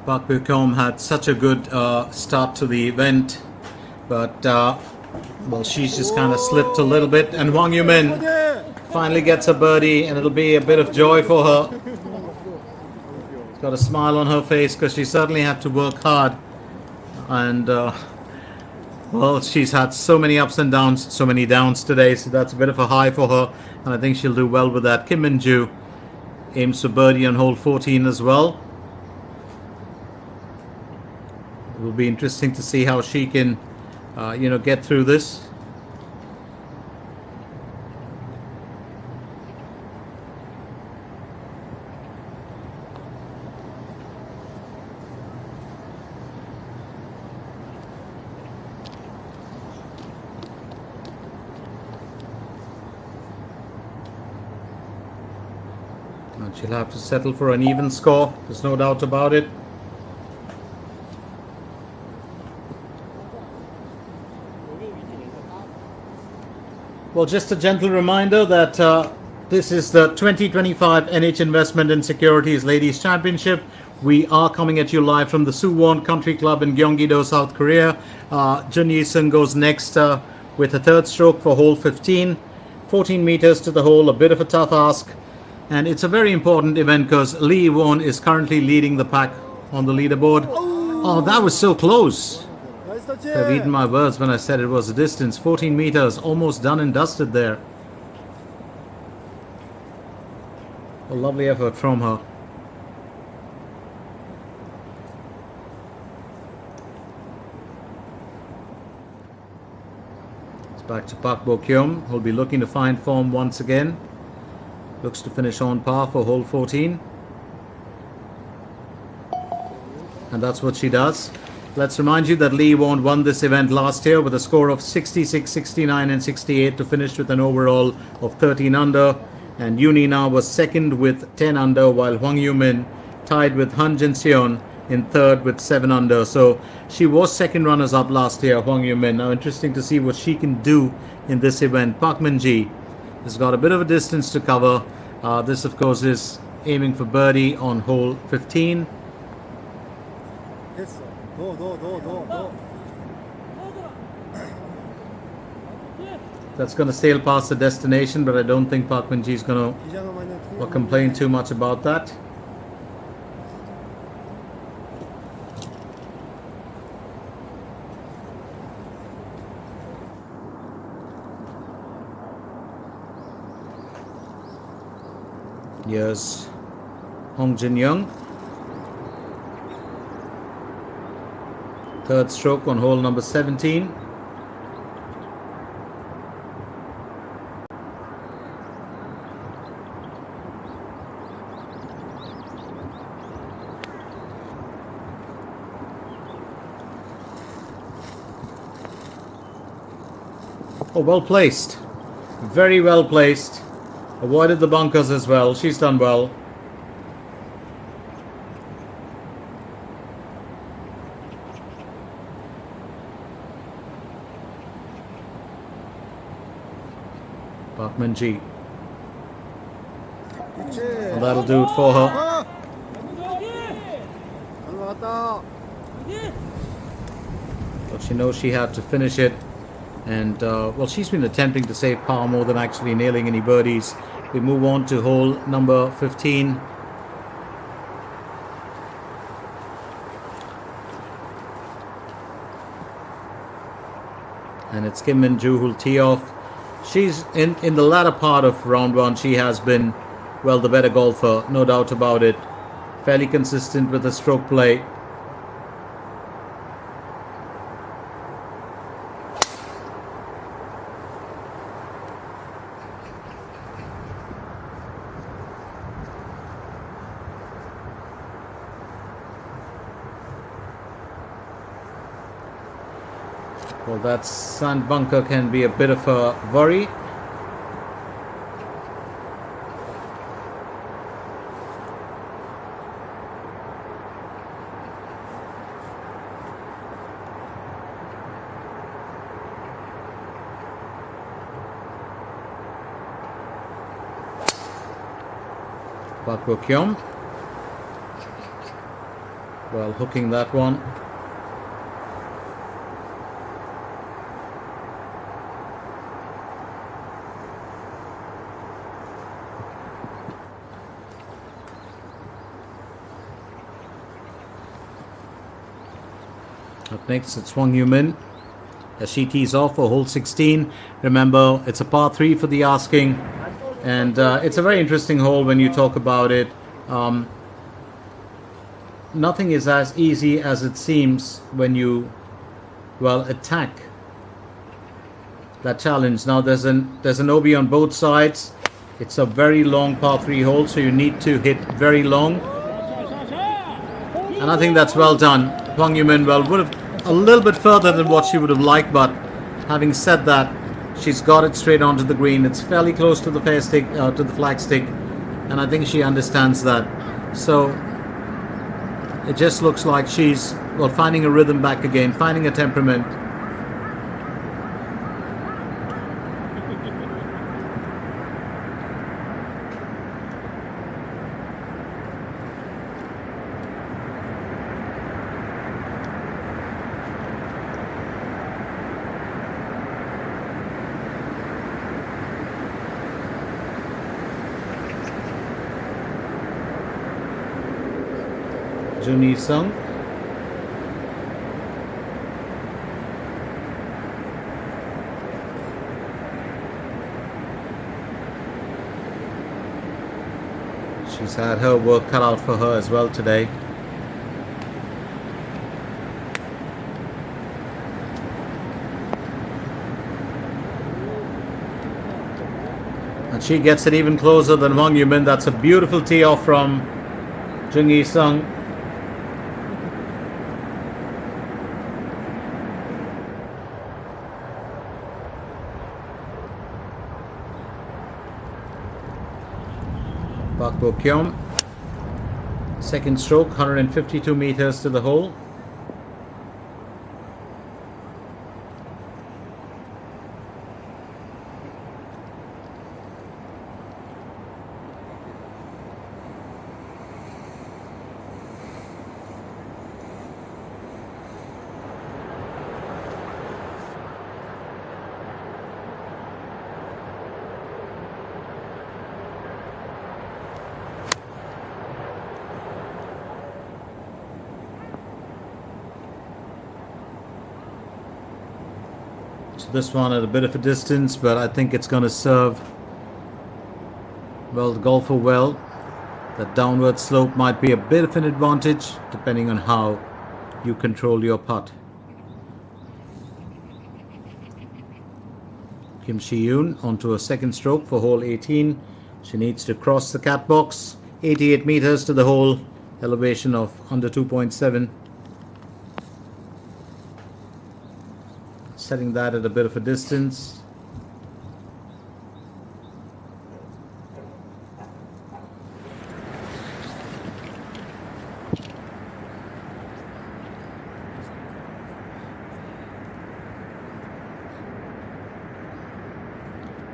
Park Beo-kom had such a good start to the event, but well, she's just kind of slipped a little bit, and Hwang Yoo-min finally gets a birdie, and it'll be a bit of joy for her. She's got a smile on her face because she certainly had to work hard, and well, she's had so many ups and downs, so many downs today, so that's a bit of a high for her, and I think she'll do well with that. Kim Min-ju aims for birdie on hole 14 as well. It will be interesting to see how she can, get through this. She'll have to settle for an even score. There's no doubt about it. Well, just a gentle reminder that this is the 2025 NH Investment and Securities Ladies Championship. We are coming at you live from the Suwon Country Club in Gyeonggi-do, South Korea. Jun Yi-sung goes next with a third stroke for hole 15. 14 meters to the hole, a bit of a tough ask. And it's a very important event because Lee Won is currently leading the pack on the leaderboard. Oh, that was so close. I've eaten my words when I said it was a distance. 14 meters, almost done and dusted there. A lovely effort from her. It's back to Park Bo-kyum, who'll be looking to find form once again. Looks to finish on par for hole 14. And that's what she does. Let's remind you that Lee won this event last year with a score of 66, 69 and 68 to finish with an overall of 13 under. And Yoon Na was second with 10 under, while Hwang Yoo-min tied with Han Jin-seon in third with 7 under. So she was second runners up last year, Hwang Yoo-min. Now interesting to see what she can do in this event. Park Min-ji has got a bit of a distance to cover. This of course is aiming for birdie on hole 15. That's going to sail past the destination, but I don't think Park Min-ji is going to complain too much about that. Here's Hong Jin-young. Third stroke on hole number 17. Oh, well placed. Very well placed. Avoided the bunkers as well. She's done well. Park Min-ji. And that'll do it for her. But she knows she had to finish it. And, well, she's been attempting to save par more than actually nailing any birdies. We move on to hole number 15. And it's Kim Min-joo who'll tee off. She's in the latter part of round one. She has been, well, the better golfer, no doubt about it. Fairly consistent with the stroke play. Well, that sand bunker can be a bit of a worry. Park Bo-kyum. Well, hooking that one. Up next, it's Hwang Yoo-min as she tees off for hole 16. Remember, it's a par 3 for the asking, and it's a very interesting hole when you talk about it. Nothing is as easy as it seems when you, well, attack that challenge. Now there's an OB on both sides. It's a very long par 3 hole, so you need to hit very long. And I think that's well done. Hwang Yoo-min, well, would have a little bit further than what she would have liked, but having said that, she's got it straight onto the green. It's fairly close to the fair stick, to the flag stick, and I think she understands that. So it just looks like she's, well, finding a rhythm back again, finding a temperament. Junhee Sung. She's had her work cut out for her as well today. And she gets it even closer than Hwang Yumin. That's a beautiful tee off from Junhee Sung. Park Bo Kyum, second stroke, 152 meters to the hole. So this one at a bit of a distance, but I think it's going to serve, well, the golfer well. That downward slope might be a bit of an advantage depending on how you control your putt. Kim Shi-yoon onto a second stroke for hole 18. She needs to cross the cat box. 88 meters to the hole, elevation of under 2.7. Setting that at a bit of a distance.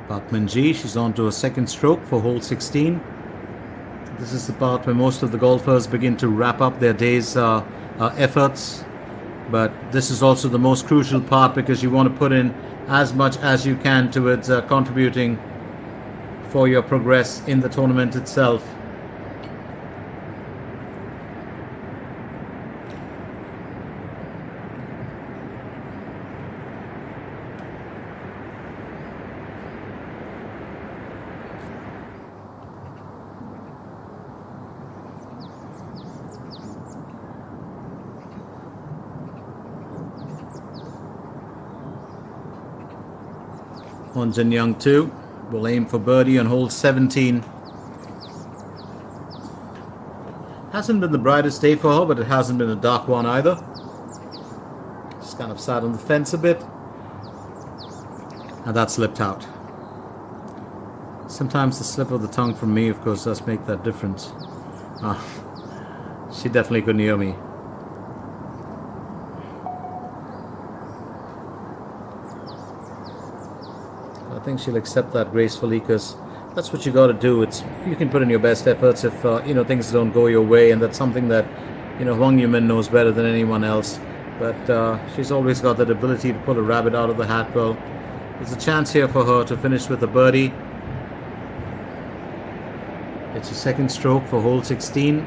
Park Min-ji, she's on to a second stroke for hole 16. This is the part where most of the golfers begin to wrap up their day's efforts. But this is also the most crucial part because you want to put in as much as you can towards contributing for your progress in the tournament itself. On Jin Young 2 will aim for birdie on hole 17. Hasn't been the brightest day for her, but it hasn't been a dark one either. Just kind of sat on the fence a bit, and that slipped out. Sometimes the slip of the tongue from me, of course, does make that difference. She definitely couldn't hear me. I think she'll accept that gracefully because that's what you got to do. It's, you can put in your best efforts if things don't go your way, and that's something that Hwang Yumin knows better than anyone else. But she's always got that ability to pull a rabbit out of the hat. Well, there's a chance here for her to finish with a birdie. It's a second stroke for hole 16.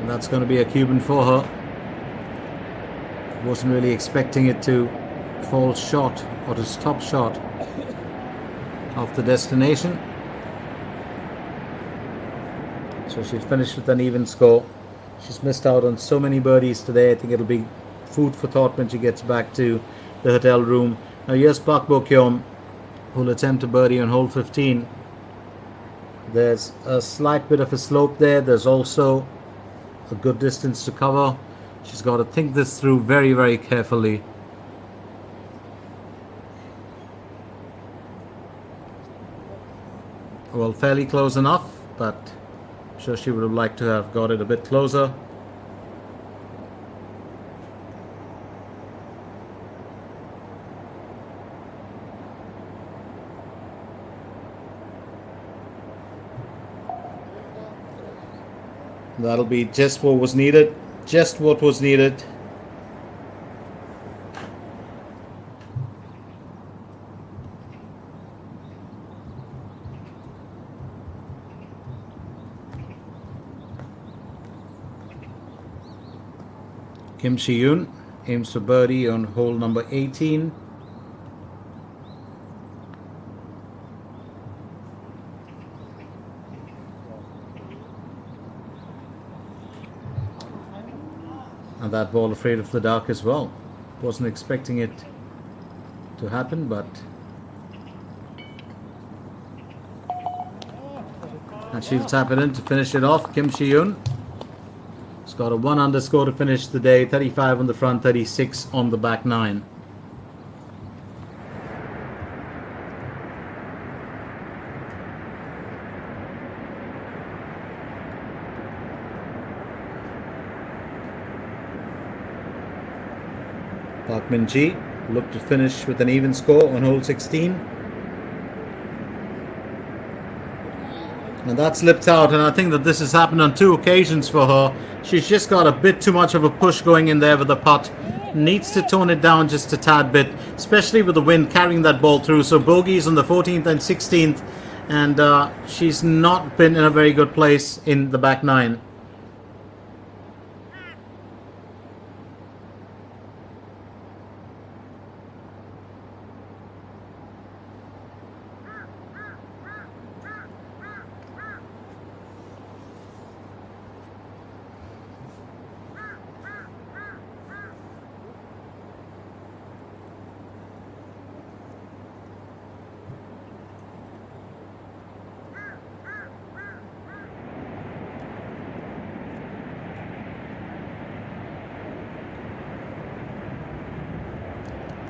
And that's going to be a Cuban for her. Wasn't really expecting it to fall short or to stop short of the destination. So she finished with an even score. She's missed out on so many birdies today. I think it'll be food for thought when she gets back to the hotel room. Now here's Park Bo Kyum, who'll attempt a birdie on hole 15. There's a slight bit of a slope there. There's also a good distance to cover. She's got to think this through very, very carefully. Well, fairly close enough, but I'm sure she would have liked to have got it a bit closer. That'll be just what was needed. Just what was needed. Kim Shi-yoon aims for birdie on hole number 18. And that ball afraid of the dark as well. Wasn't expecting it to happen, but... And she'll tap it in to finish it off. Kim Shi-yoon. It's got a 1 under score to finish the day. 35 on the front, 36 on the back 9. Park Min-ji looked to finish with an even score on hole 16. And that slipped out, and I think that this has happened on 2 occasions for her. She's just got a bit too much of a push going in there with the putt. Needs to tone it down just a tad bit, especially with the wind carrying that ball through. So bogeys on the 14th and 16th, and she's not been in a very good place in the back 9.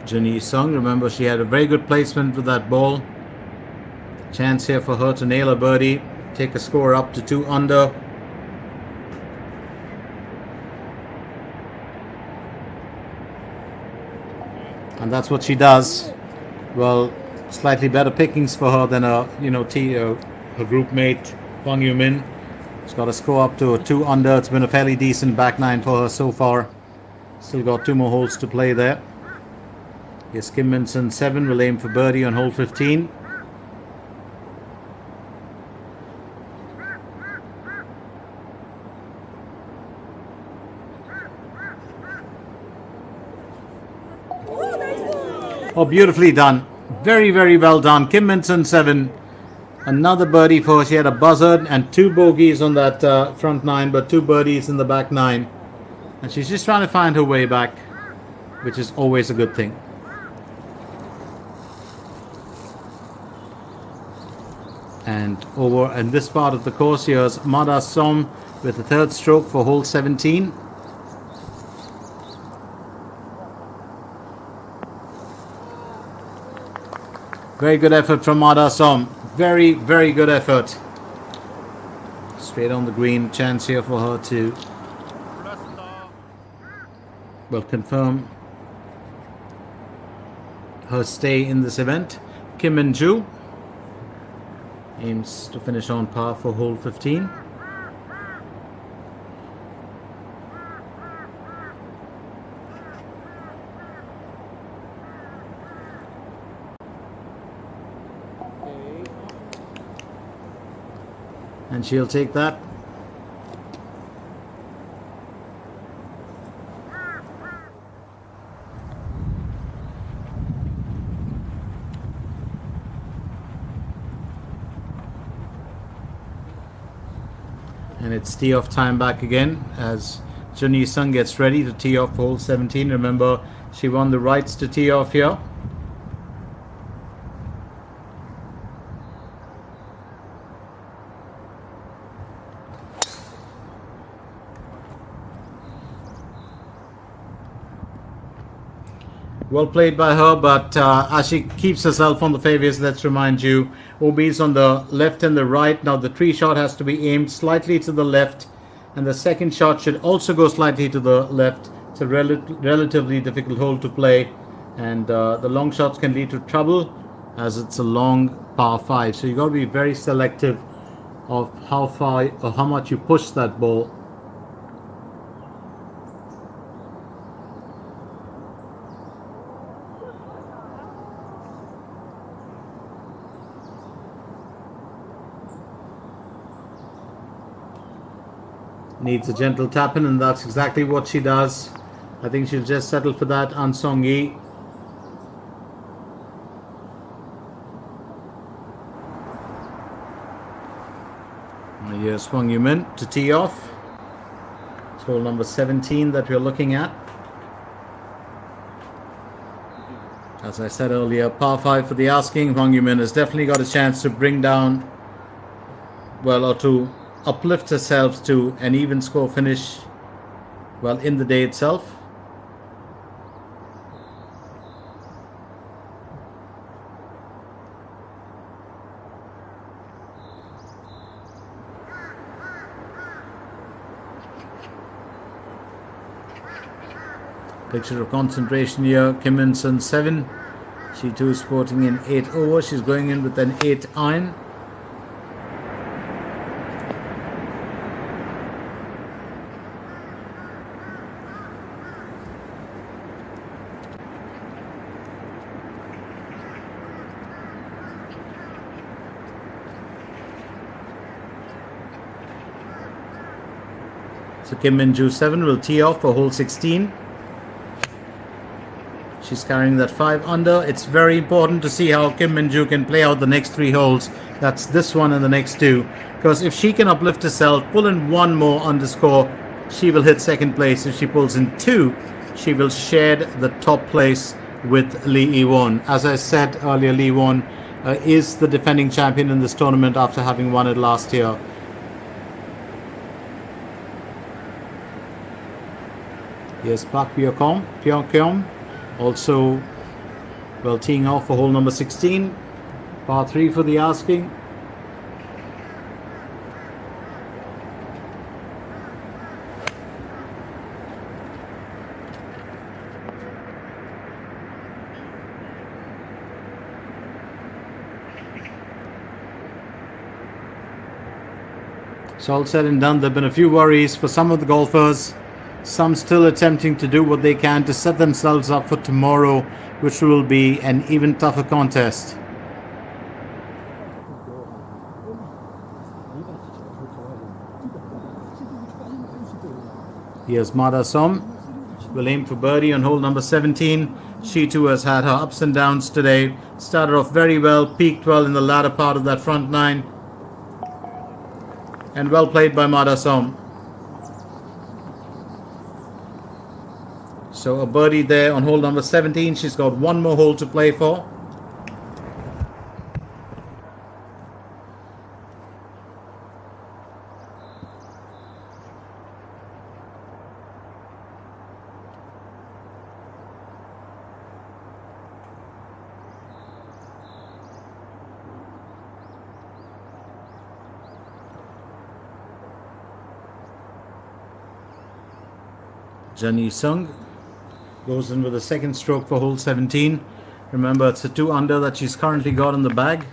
Jin Sung, remember she had a very good placement with that ball. Chance here for her to nail a birdie, take a score up to 2 under. And that's what she does. Well, slightly better pickings for her than her group mate Wang Yumin. She's got a score up to a 2 under. It's been a fairly decent back 9 for her so far. Still got 2 more holes to play there. Yes, Kim Min-sun 7 will aim for birdie on hole 15. Oh, beautifully done. Very, very well done. Kim Min-sun 7. Another birdie for her. She had a buzzard and 2 bogeys on that front 9, but 2 birdies in the back 9. And she's just trying to find her way back, which is always a good thing. And over in this part of the course, here's Mada Som with the 3rd stroke for hole 17. Very good effort from Mada Som. Very, very good effort. Straight on the green. Chance here for her to confirm her stay in this event. Kim Min-ju aims to finish on par for hole 15. And she'll take that. And it's tee off time back again as Jin Sung gets ready to tee off hole 17. Remember, she won the rights to tee off here. Well played by her, but as she keeps herself on the fairways, let's remind you, OB is on the left and the right. Now the tree shot has to be aimed slightly to the left, and the second shot should also go slightly to the left. It's a relatively difficult hole to play, and the long shots can lead to trouble as it's a long par 5. So you got to be very selective of how far or how much you push that ball. Needs a gentle tap in, and that's exactly what she does. I think she'll just settle for that. An Song Yi. Here's Hwang Yumin to tee off. It's hole number 17 that we're looking at. As I said earlier, par 5 for the asking. Hwang Yumin has definitely got a chance to bring down, well, or to uplift herself to an even score finish, well, in the day itself. Picture of concentration here. Kim Min-sun 7. She too is sporting in 8 over. She's going in with an 8 iron. So Kim Min-ju 7 will tee off for hole 16. She's carrying that 5 under. It's very important to see how Kim Min-ju can play out the next 3 holes. That's this one and the next 2. Because if she can uplift herself, pull in 1 more underscore, she will hit second place. If she pulls in 2, she will share the top place with Lee Yi-won. As I said earlier, Lee Yi-won is the defending champion in this tournament after having won it last year. Here's Park Pyong-kyung, also, well, teeing off for hole number 16, par 3 for the asking. So all said and done, there have been a few worries for some of the golfers. Some still attempting to do what they can to set themselves up for tomorrow, which will be an even tougher contest. Here's Mada Som. Will aim for birdie on hole number 17. She too has had her ups and downs today. Started off very well, peaked well in the latter part of that front 9. And well played by Mada Som. So a birdie there on hole number 17. She's got 1 more hole to play for. Jun Yi-sung goes in with a second stroke for hole 17. Remember, it's a 2 under that she's currently got in the bag.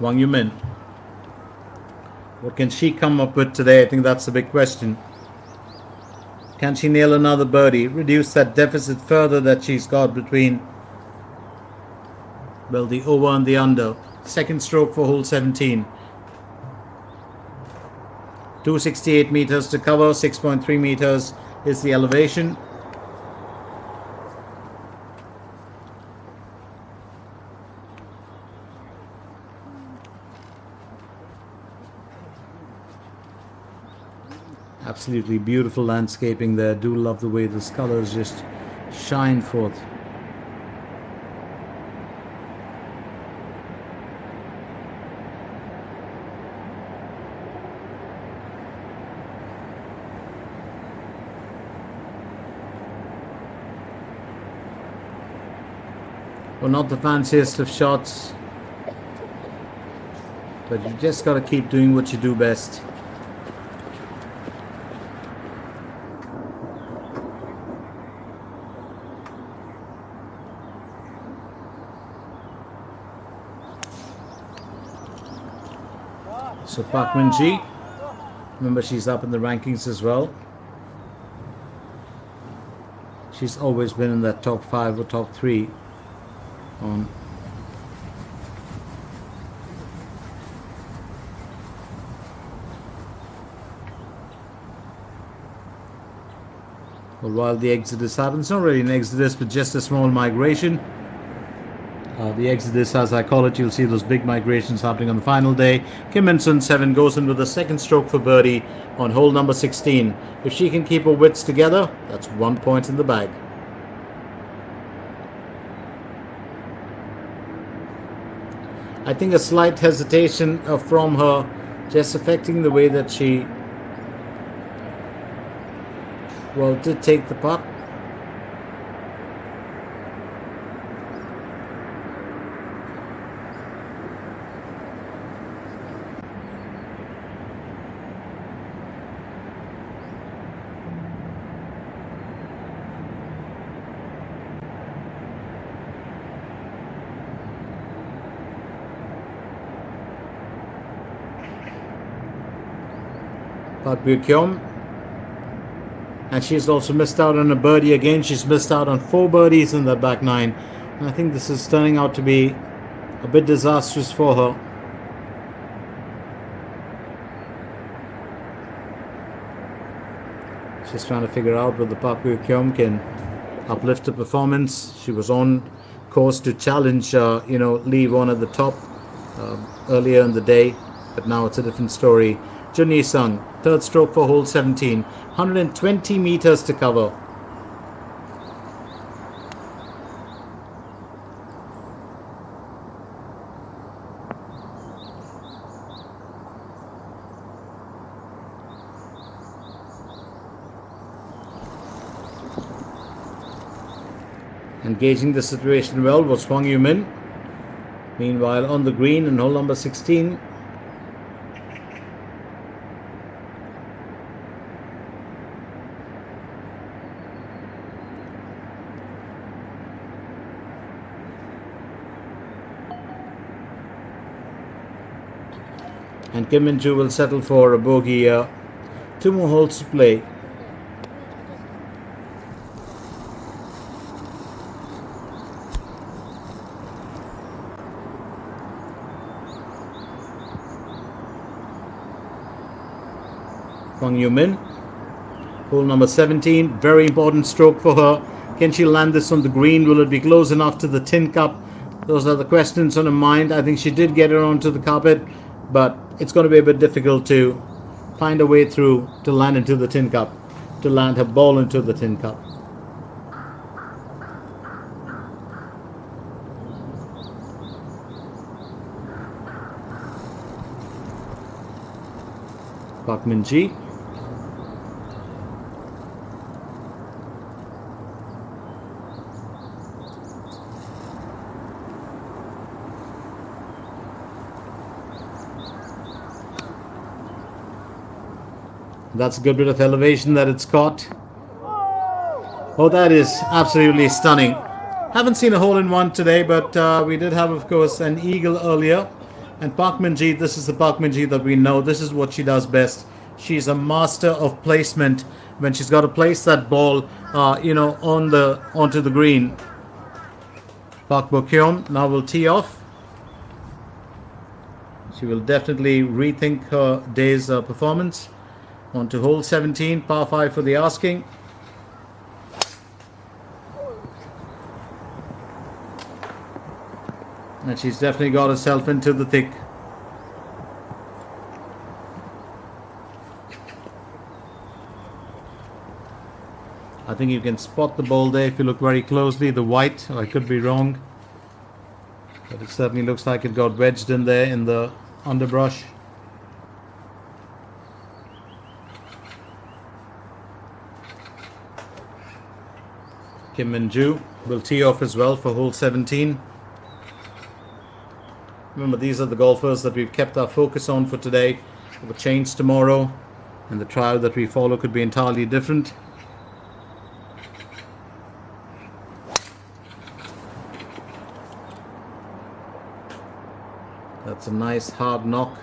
Hwang Yumin. What can she come up with today? I think that's the big question. Can she nail another birdie? Reduce that deficit further that she's got between, well, the over and the under. Second stroke for hole 17. 268 meters to cover, 6.3 meters is the elevation. Absolutely beautiful landscaping there. Do love the way the colors just shine forth. Well, not the fanciest of shots, but you just got to keep doing what you do best. So Park Min-ji, remember she's up in the rankings as well. She's always been in that top 5 or top 3 on. Well, while the exodus happens, not really an exodus, but just a small migration. The exodus, as I call it, you'll see those big migrations happening on the final day. Kim Min-sun 7 goes in with a second stroke for birdie on hole number 16. If she can keep her wits together, that's 1 point in the bag. I think a slight hesitation from her, just affecting the way that she, well, did take the putt. And she's also missed out on a birdie again. She's missed out on 4 birdies in the back 9. And I think this is turning out to be a bit disastrous for her. She's trying to figure out whether Park Boo-kyung can uplift her performance. She was on course to challenge, Lee Won at the top earlier in the day. But now it's a different story. Jun Yi-sung, third stroke for hole 17, 120 meters to cover. Engaging the situation well was Hwang Yu-min. Meanwhile, on the green in hole number 16, and Kim Min-ju will settle for a bogey. 2 more holes to play. Hwang Yu-min, hole number 17, very important stroke for her. Can she land this on the green? Will it be close enough to the tin cup? Those are the questions on her mind. I think she did get her onto the carpet, but it's going to be a bit difficult to find a way through to land into the tin cup, to land her ball into the tin cup. Park Min-ji. That's a good bit of elevation that it's caught. Oh, that is absolutely stunning. Haven't seen a hole-in-one today, but we did have, of course, an eagle earlier. And Park Min-ji, this is the Park Min-ji that we know. This is what she does best. She's a master of placement when she's got to place that ball, onto the green. Park Bo-kyung now will tee off. She will definitely rethink her day's performance. On to hole 17, par 5 for the asking. And she's definitely got herself into the thick. think you can spot the ball there if you look very closely. The white, I could be wrong, but it certainly looks like it got wedged in there in the underbrush. Kim Min-joo will tee off as well for hole 17. Remember, these are the golfers that we've kept our focus on for today. It will change tomorrow, and the trial that we follow could be entirely different. That's a nice hard knock.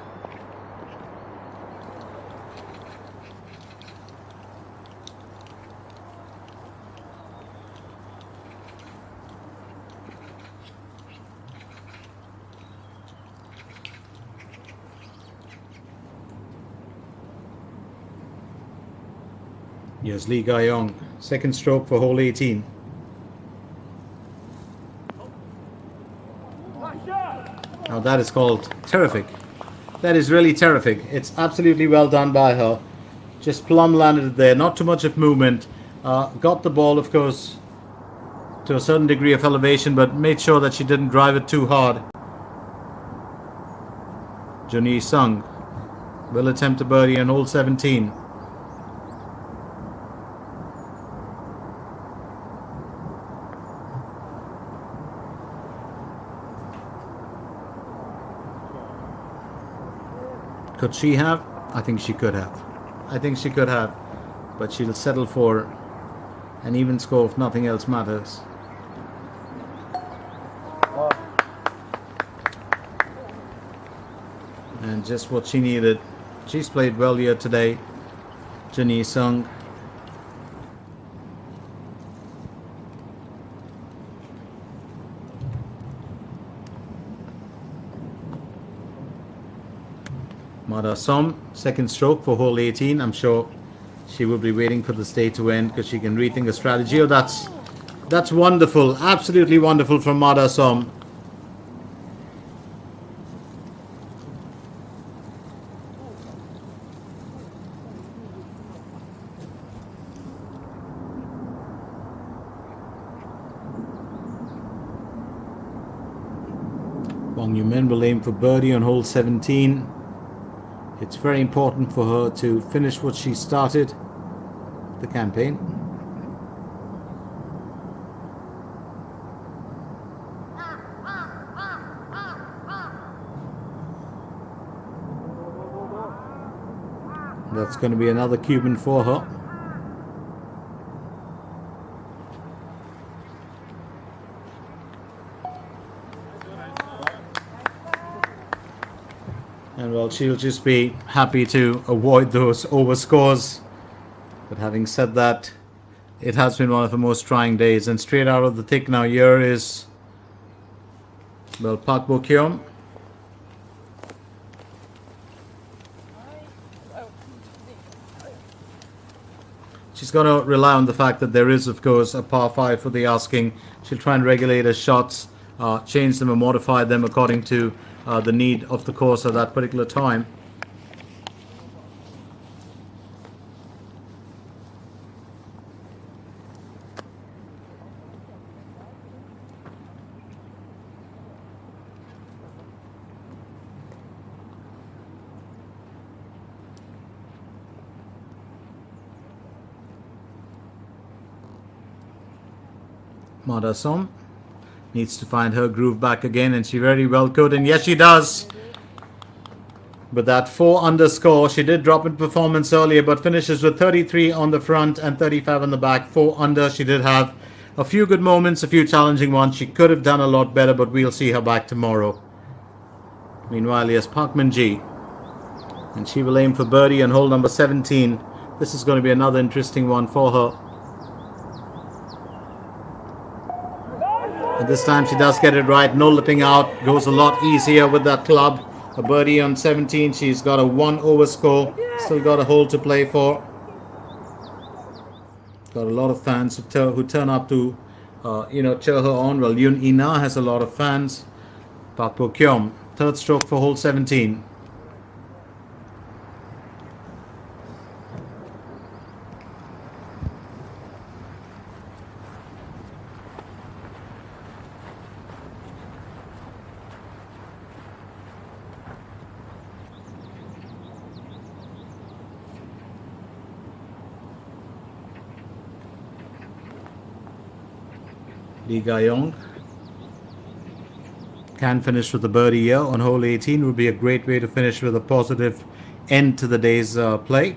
Here's Lee Ga-young, second stroke for hole 18. Now that is called terrific. That is really terrific. It's absolutely well done by her. Just plumb landed it there, not too much of movement. Got the ball, of course, to a certain degree of elevation, but made sure that she didn't drive it too hard. Jun Sung will attempt a birdie on hole 17. Could she have? I think she could have. I think she could have. But she'll settle for an even score if nothing else matters. And just what she needed. She's played well here today. Jun Sung. Mada Som, second stroke for hole 18. I'm sure she will be waiting for the stay to end because she can rethink a strategy. Oh, that's wonderful. Absolutely wonderful from Mada Som. Wang Yumin will aim for birdie on hole 17. It's very important for her to finish what she started, the campaign. That's going to be another Cuban for her. And well, she'll just be happy to avoid those overscores. But having said that, it has been one of the most trying days. And straight out of the thick now here is, well, Park Bo-kyum. She's going to rely on the fact that there is, of course, a par 5 for the asking. She'll try and regulate her shots, change them and modify them according to the need of the course at that particular time. Mada Som needs to find her groove back again, and she very well could, and yes she does. But that 4 underscore, she did drop in performance earlier, but finishes with 33 on the front and 35 on the back. 4 under. She did have a few good moments, a few challenging ones. She could have done a lot better, but we'll see her back tomorrow. Meanwhile, here's Park Min-ji, and she will aim for birdie on hole number 17. This is going to be another interesting one for her. And this time she does get it right. No lipping out. Goes a lot easier with that club. A birdie on 17. She's got a 1 over score. Still got a hole to play for. Got a lot of fans who turn up to, cheer her on. Well, Yoon Ina has a lot of fans. Park Bo-kyum, third stroke for hole 17. Lee Ga-yong can finish with a birdie here on hole 18. Would be a great way to finish with a positive end to the day's play.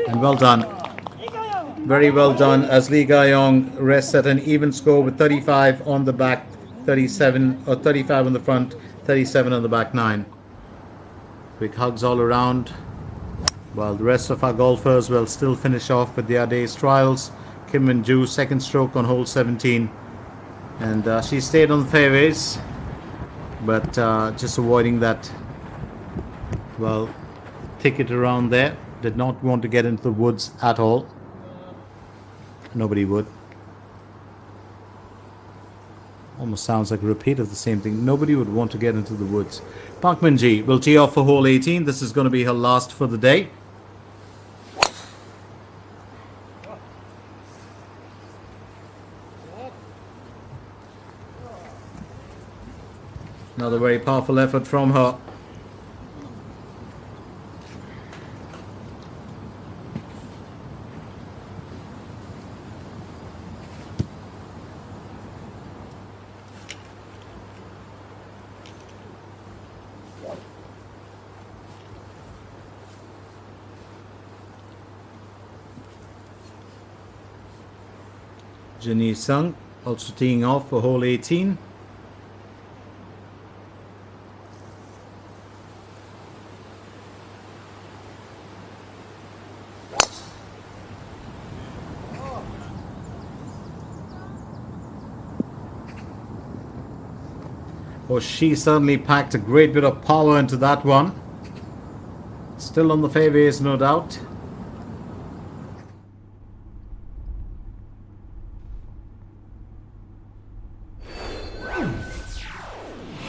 And well done. Very well done as Lee Ga-yong rests at an even score with 35 on the back, 37 or 35 on the front, 37 on the back 9. Quick hugs all around. While the rest of our golfers will still finish off with their day's trials. Kim Min-joo, second stroke on hole 17. And she stayed on the fairways, but just avoiding that, well, thicket around there. Did not want to get into the woods at all. Nobody would. Almost sounds like a repeat of the same thing. Nobody would want to get into the woods. Park Min-ji will tee off for hole 18. This is going to be her last for the day. Another very powerful effort from her. Jenny Sung also teeing off for hole 18. Oh, she certainly packed a great bit of power into that one. Still on the fairways, no doubt.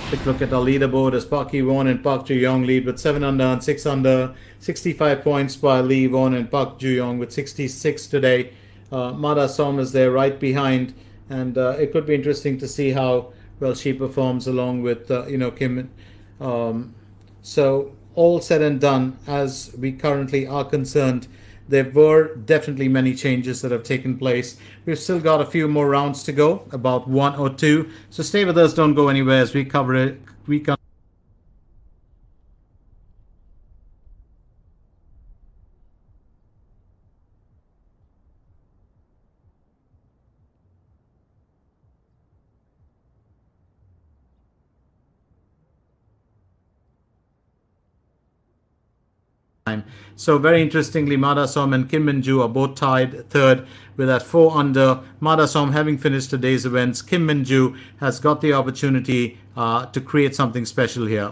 Quick look at our leaderboard as Park Hee-won and Park Joo-young lead with 7 under and 6 under. 65 points by Lee Won and Park Joo-young with 66 today. Mada Som is there right behind, and it could be interesting to see how well she performs along with Kim. So all said and done, as we currently are concerned, there were definitely many changes that have taken place. We've still got a few more rounds to go, about 1 or 2. So stay with us, don't go anywhere as we cover it. So very interestingly, Mada Som and Kim Min-joo are both tied third with that 4 under. Mada Som having finished today's events. Kim Min-joo has got the opportunity to create something special here.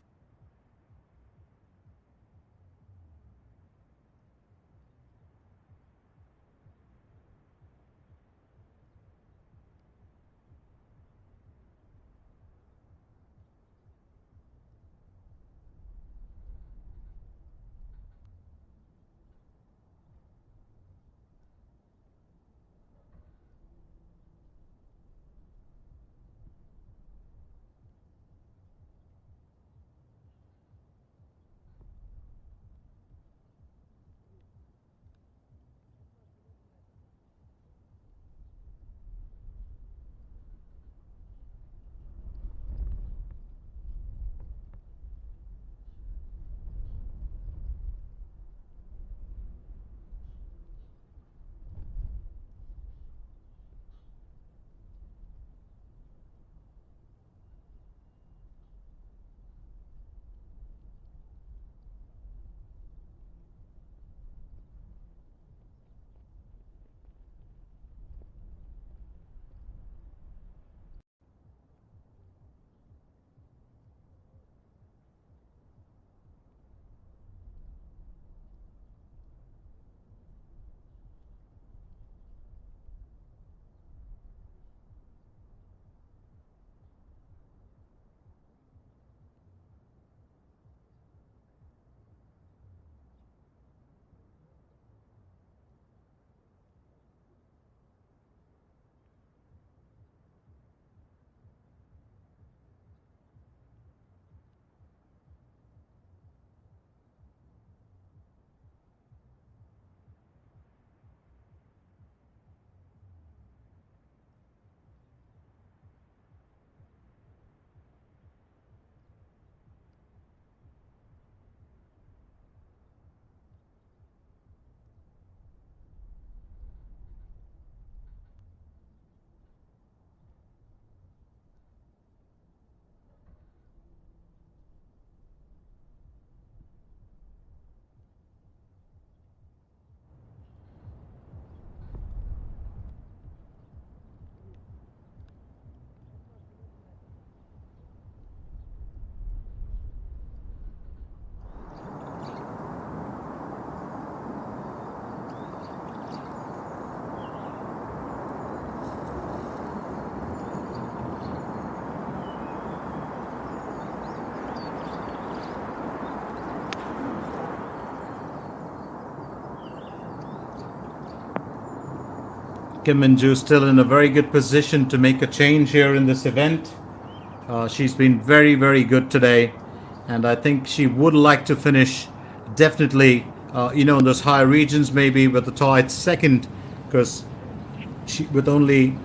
Kim Min-joo still in a very good position to make a change here in this event. She's been very, very good today, and I think she would like to finish definitely, in those higher regions, maybe with the tied second, because with only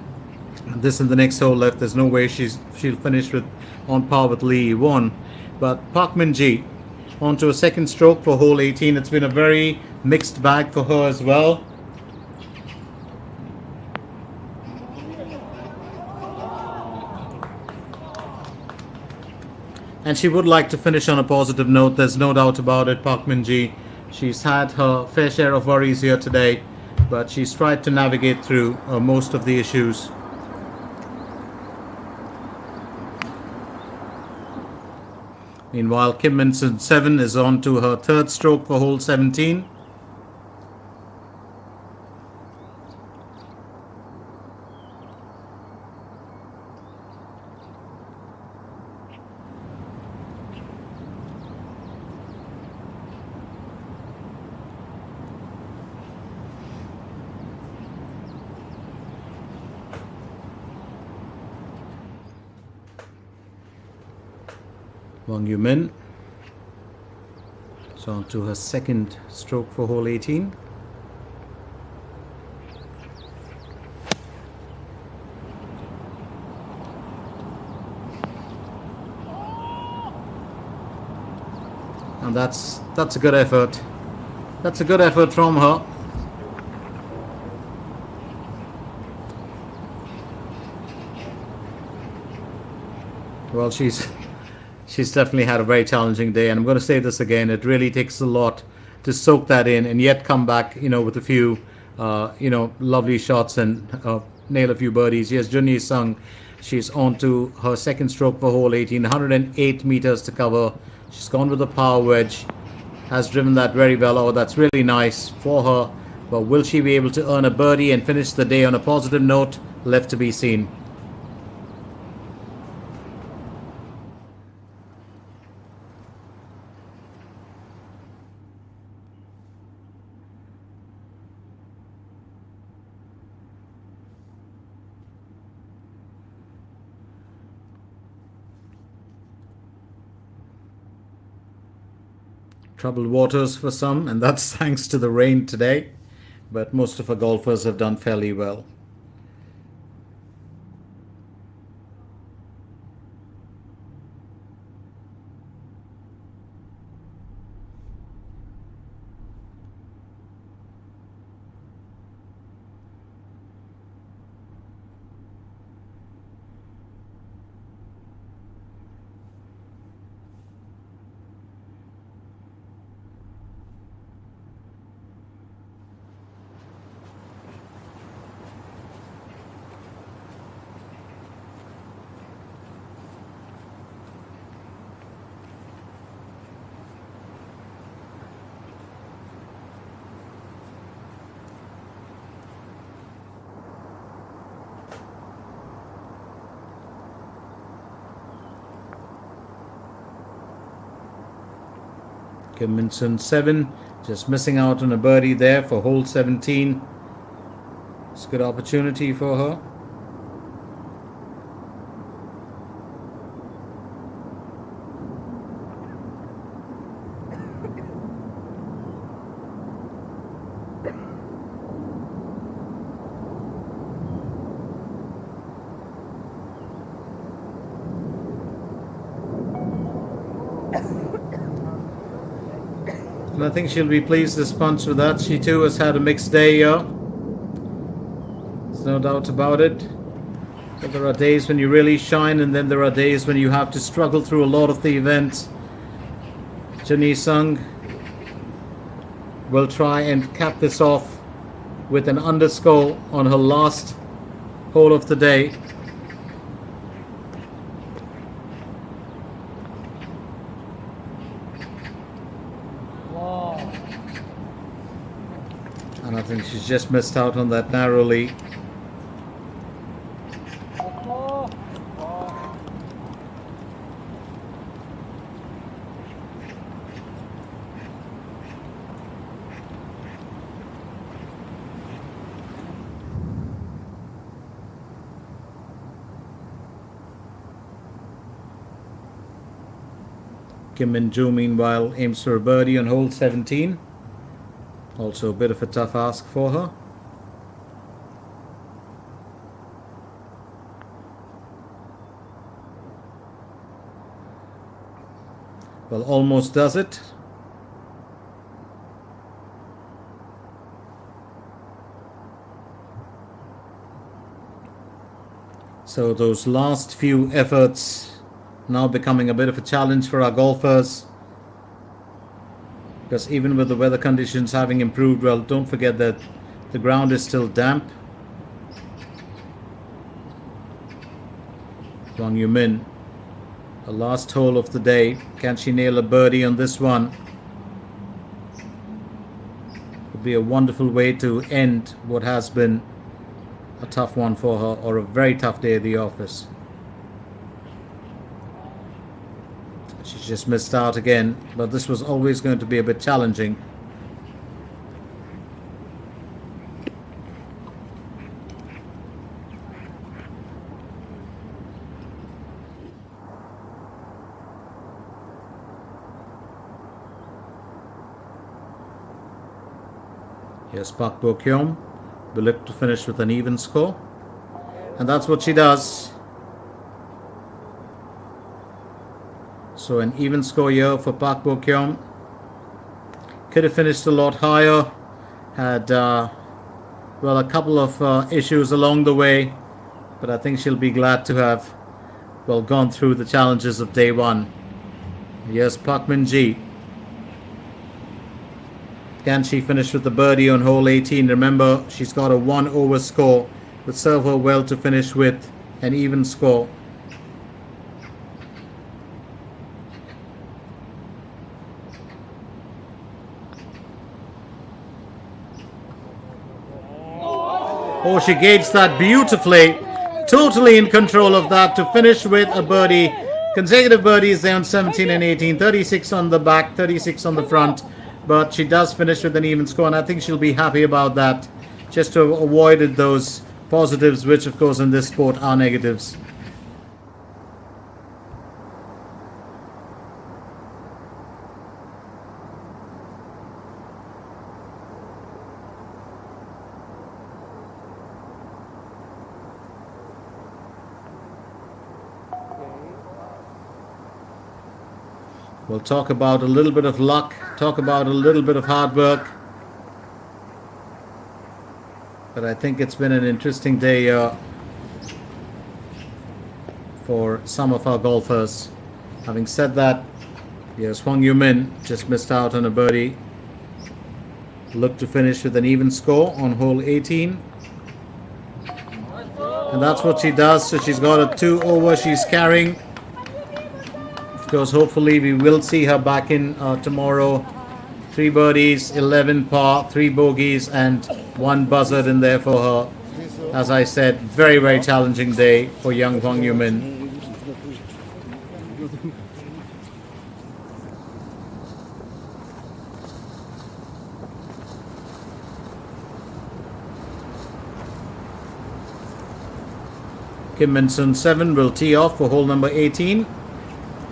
this in the next hole left, there's no way she'll finish on par with Lee Won. But Park Min-ji onto a second stroke for hole 18. It's been a very mixed bag for her as well. And she would like to finish on a positive note. There's no doubt about it, Park Min-ji. She's had her fair share of worries here today, but she's tried to navigate through most of the issues. Meanwhile, Kim Min-sun 7 is on to her third stroke for hole 17. Wang Yumin is on to her second stroke for hole 18. And that's a good effort. That's a good effort from her. Well, she's definitely had a very challenging day, and I'm going to say this again, it really takes a lot to soak that in and yet come back, with a few, lovely shots and nail a few birdies. Yes, Junhee Sung, she's on to her second stroke for hole 18, 108 meters to cover. She's gone with a power wedge, has driven that very well. Oh, that's really nice for her, but will she be able to earn a birdie and finish the day on a positive note? Left to be seen. Troubled waters for some, and that's thanks to the rain today, but most of our golfers have done fairly well. Kim Min-sun 7, just missing out on a birdie there for hole 17. It's a good opportunity for her. And I think she'll be pleased this punch with that. She too has had a mixed day here. There's no doubt about it. But there are days when you really shine, and then there are days when you have to struggle through a lot of the events. Junhee Sung will try and cap this off with an underscore on her last hole of the day. And I think she's just missed out on that narrowly. Kim Min-joo, meanwhile, aims for a birdie on hole 17. Also a bit of a tough ask for her. Well, almost does it. So those last few efforts now becoming a bit of a challenge for our golfers. Because even with the weather conditions having improved, well, don't forget that the ground is still damp. Wang Yumin, the last hole of the day. Can she nail a birdie on this one? Would be a wonderful way to end what has been a tough one for her, or a very tough day at the office. She's just missed out again, but this was always going to be a bit challenging. Here's Park Bo-kyung. We look to finish with an even score, and that's what she does. So an even score here for Park Bo-kyung. Could have finished a lot higher. Had well, a couple of issues along the way, but I think she'll be glad to have, well, gone through the challenges of day one. Here's Park Min-ji. Can she finish with the birdie on hole 18? Remember, she's got a 1 over score. Would serve her well to finish with an even score. Oh, she gauged that beautifully. Totally in control of that to finish with a birdie. Consecutive birdies there on 17 and 18. 36 on the back, 36 on the front. But she does finish with an even score, and I think she'll be happy about that, just to have avoided those positives, which of course in this sport are negatives. We'll talk about a little bit of luck, talk about a little bit of hard work. But I think it's been an interesting day for some of our golfers. Having said that, yes, Hwang Yu-min just missed out on a birdie. Look to finish with an even score on hole 18. And that's what she does. So she's got a 2 over. She's carrying. Of course, hopefully we will see her back in tomorrow. 3 birdies, 11 par, 3 bogeys, and 1 buzzard in there for her. As I said, very, very challenging day for young Hwang Yu-min. Kim Min-sun 7 will tee off for hole number 18.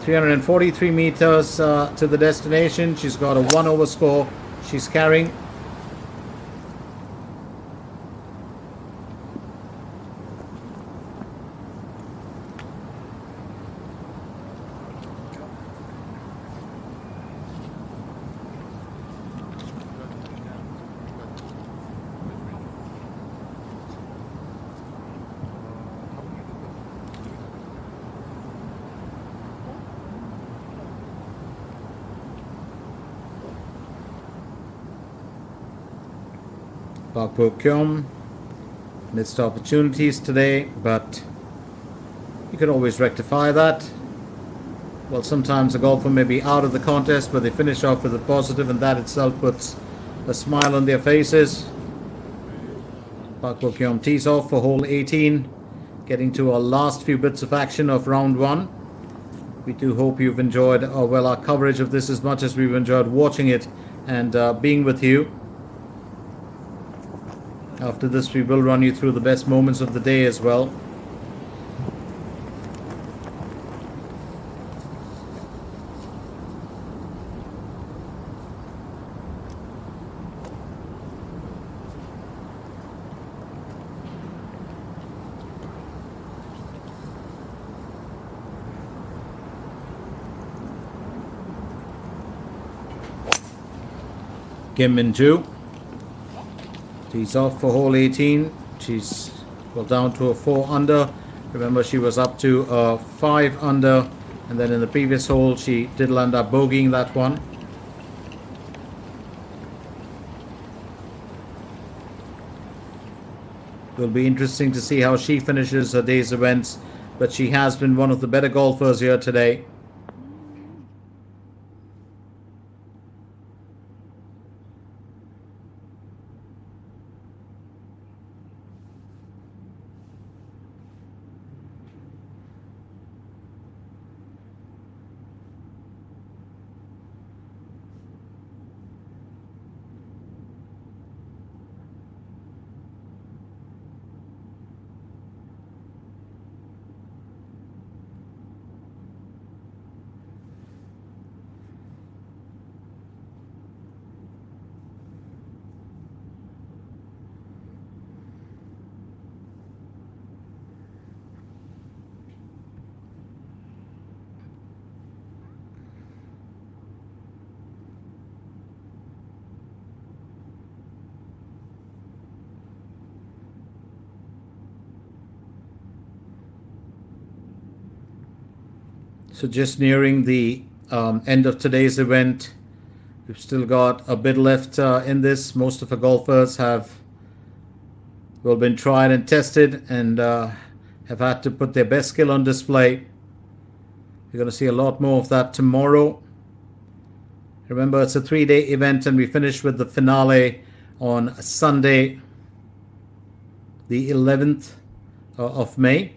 343 meters to the destination. She's got a 1 over score. She's carrying. Park Bo-kyung missed opportunities today, but you could always rectify that. Well, sometimes a golfer may be out of the contest, but they finish off with a positive, and that itself puts a smile on their faces. Park Bo-kyung tees off for hole 18, getting to our last few bits of action of round 1. We do hope you've enjoyed our coverage of this as much as we've enjoyed watching it and being with you. After this, we will run you through the best moments of the day as well. Kim Min-joo. Tees off for hole 18. She's well down to a 4 under. Remember, she was up to a 5 under, and then in the previous hole she did land up bogeying that one. Will be interesting to see how she finishes her day's events, but she has been one of the better golfers here today. So just nearing the end of today's event. We've still got a bit left in this. Most of the golfers have been tried and tested and have had to put their best skill on display. You're going to see a lot more of that tomorrow. Remember, it's a 3-day event, and we finish with the finale on Sunday, the 11th of May.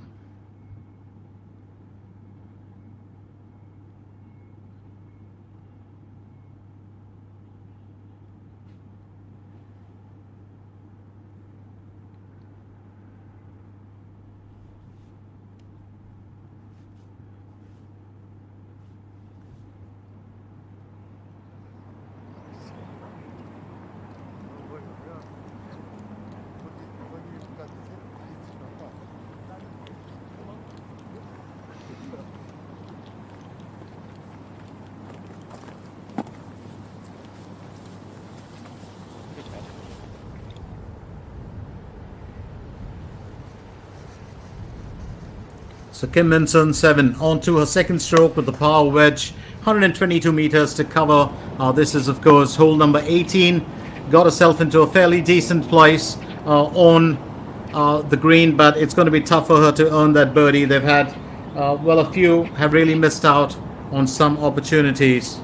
So Kim Min-sun 7 on to her second stroke with the par wedge, 122 meters to cover. This is, of course, hole number 18. Got herself into a fairly decent place on the green, but it's going to be tough for her to earn that birdie. They've had, a few have really missed out on some opportunities.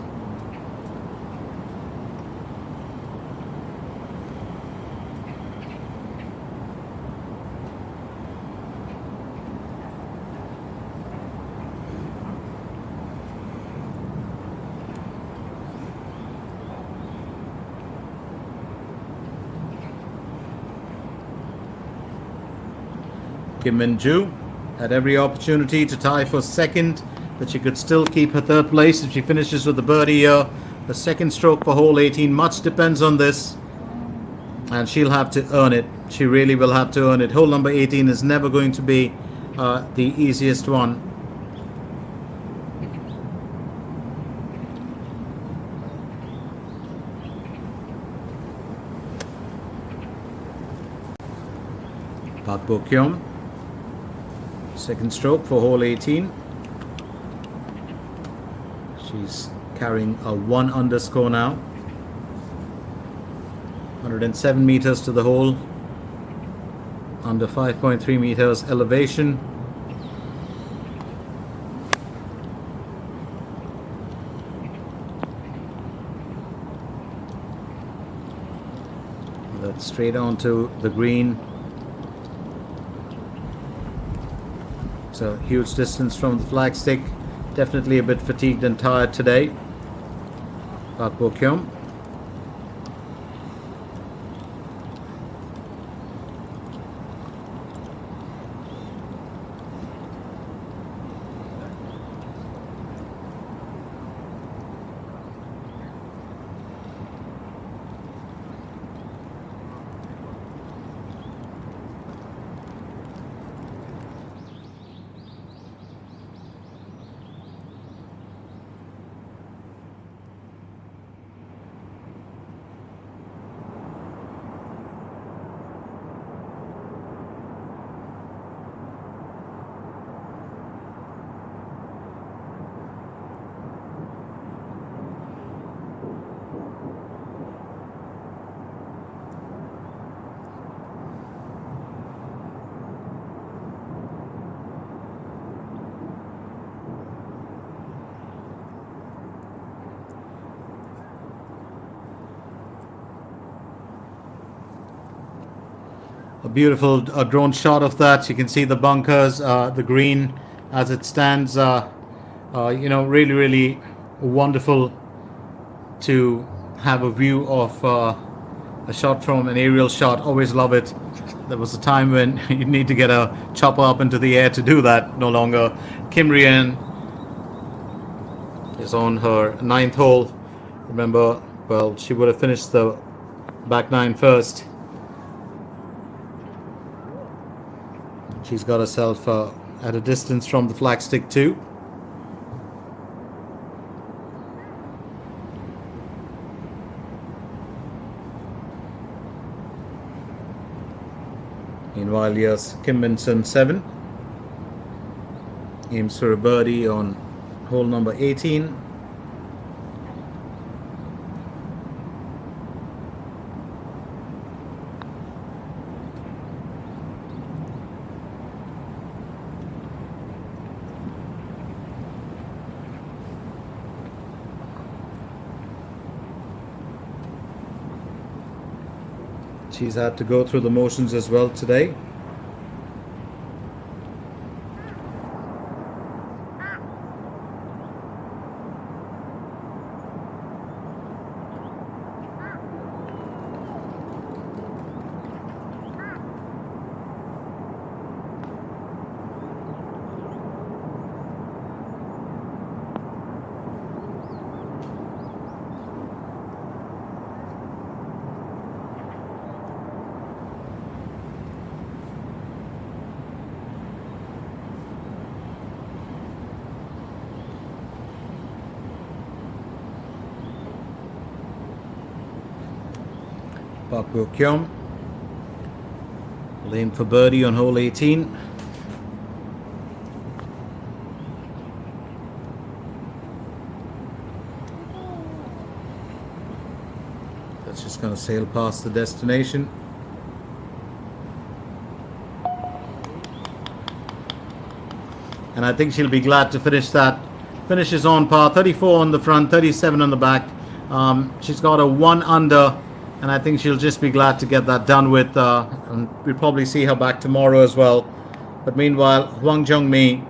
Kim Min-joo had every opportunity to tie for second, but she could still keep her third place if she finishes with the birdie here. The second stroke for hole 18, much depends on this, and she'll have to earn it. She really will have to earn it. Hole number 18 is never going to be the easiest one. Park Bo-kyung. Second stroke for hole 18. She's carrying a 1 under score now. 107 meters to the hole. Under 5.3 meters elevation. That's straight onto the green. A huge distance from the flagstick. Definitely a bit fatigued and tired today. Park Bo-kyung. beautiful drone shot of that. You can see the bunkers, the green as it stands. Really, really wonderful to have a view of a shot from an aerial shot. Always love it. There was a time when you need to get a chopper up into the air to do that. No longer. Kim Ryan is on her 9th hole. Remember, well, she would have finished the back 9 first. She's got herself at a distance from the flagstick too. Meanwhile, here's Kim Minson 7. Aims for a birdie on hole number 18. She's had to go through the motions as well today. Park Bo-kyung lane for birdie on hole 18. That's just going to sail past the destination. And I think she'll be glad to finish that. Finishes on par, 34 on the front, 37 on the back. She's got a 1 under. And I think she'll just be glad to get that done with. And we'll probably see her back tomorrow as well. But meanwhile, Hwang Jung-mi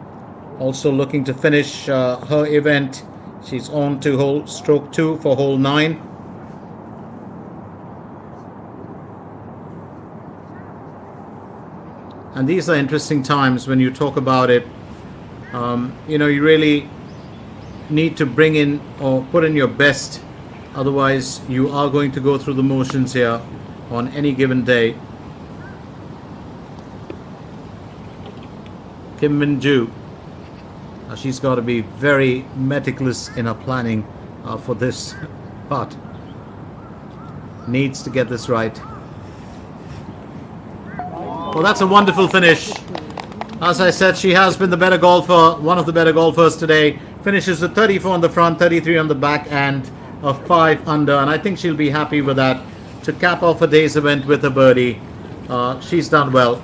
also looking to finish her event. She's on to stroke 2 for hole 9. And these are interesting times when you talk about it. You really need to bring in or put in your best. Otherwise, you are going to go through the motions here on any given day. Kim Min-ju. She's got to be very meticulous in her planning for this putt. Needs to get this right. Well, that's a wonderful finish. As I said, she has been the better golfer, one of the better golfers today. Finishes with 34 on the front, 33 on the back, and a 5 under, and I think she'll be happy with that to cap off a day's event with a birdie. She's done well.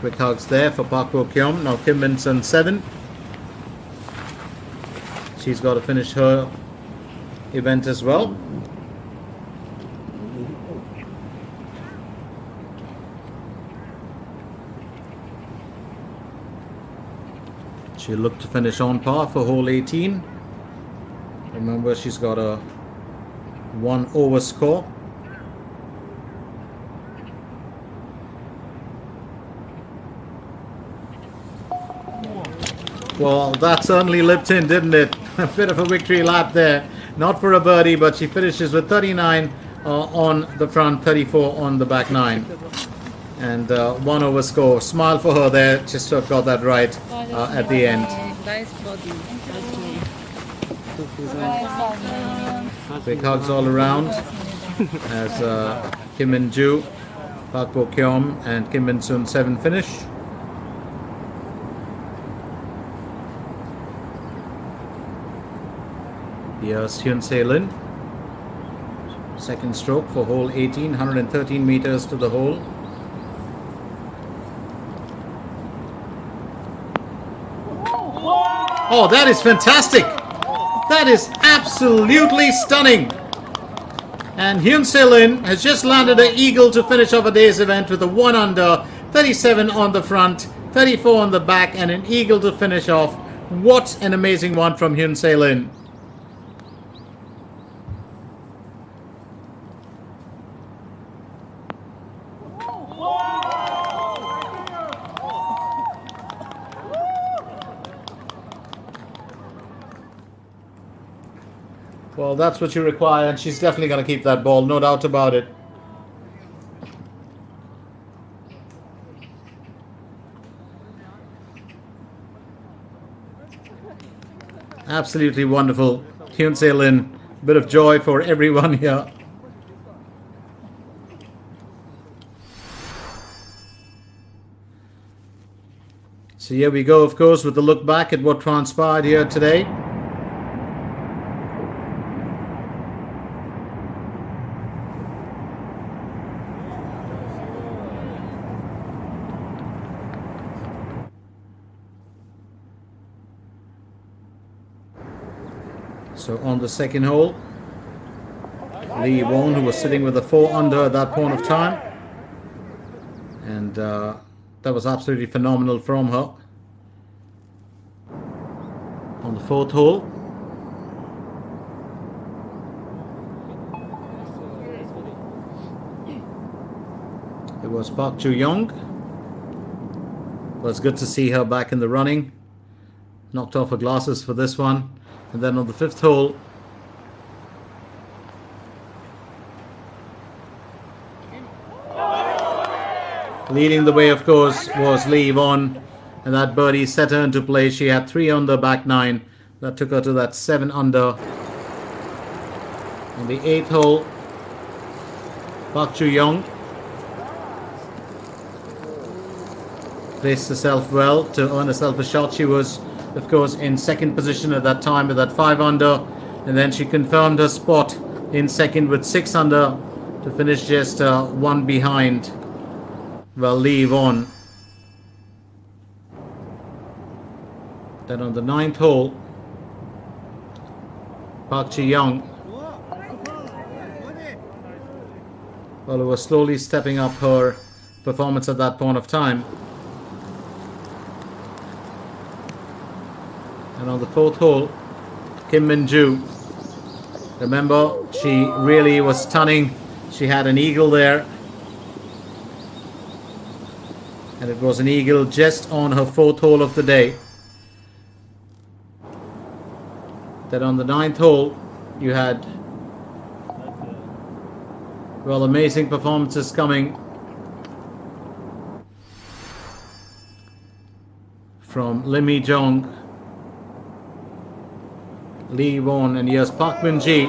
Quick hugs there for Park Bo-kyung. Now Kim Min-sun 7. She's got to finish her event as well. She'll look to finish on par for hole 18. Remember, she's got a 1 over score. Well, that certainly lipped in, didn't it? A bit of a victory lap there. Not for a birdie, but she finishes with 39 on the front, 34 on the back 9. And 1 over score. Smile for her there, just to have got that right at the end. Nice body. Big hugs all around as Kim Min-ju, Park Bo-kyung, and Kim Min-sun 7 finish. Here's Hyun Se-lin. Second stroke for hole 18, 113 meters to the hole. Oh, that is fantastic. That is absolutely stunning. And Hyun Se-lin has just landed an eagle to finish off a day's event with a 1 under, 37 on the front, 34 on the back, and an eagle to finish off. What an amazing one from Hyun Se-lin. Well, that's what you require, and she's definitely going to keep that ball, no doubt about it. Absolutely wonderful. Hyun Se-lin, bit of joy for everyone here. So here we go, of course, with a look back at what transpired here today. So on the second hole, Lee Won, who was sitting with a 4 under at that point of time, and that was absolutely phenomenal from her. On the fourth hole, it was Park Ju-young. It was good to see her back in the running. Knocked off her glasses for this one. And then on the fifth hole, leading the way, of course, was Lee Won, and that birdie set her into play. She had 3 under, back 9. That took her to that 7 under. On the 8th hole, Park Ju-young placed herself well to earn herself a shot. She was, of course, in second position at that time with that 5 under, and then she confirmed her spot in second with 6 under to finish just 1 behind, well, Lee Won. Then on the 9th hole, Park Ji-young, well, who was slowly stepping up her performance at that point of time. And on the 4th hole, Kim Min-joo, remember, she really was stunning. She had an eagle there, and it was an eagle just on her 4th hole of the day. Then on the 9th hole, you had, well, amazing performances coming from Lim Hee-jong, Lee Won, and yes, Park Min-ji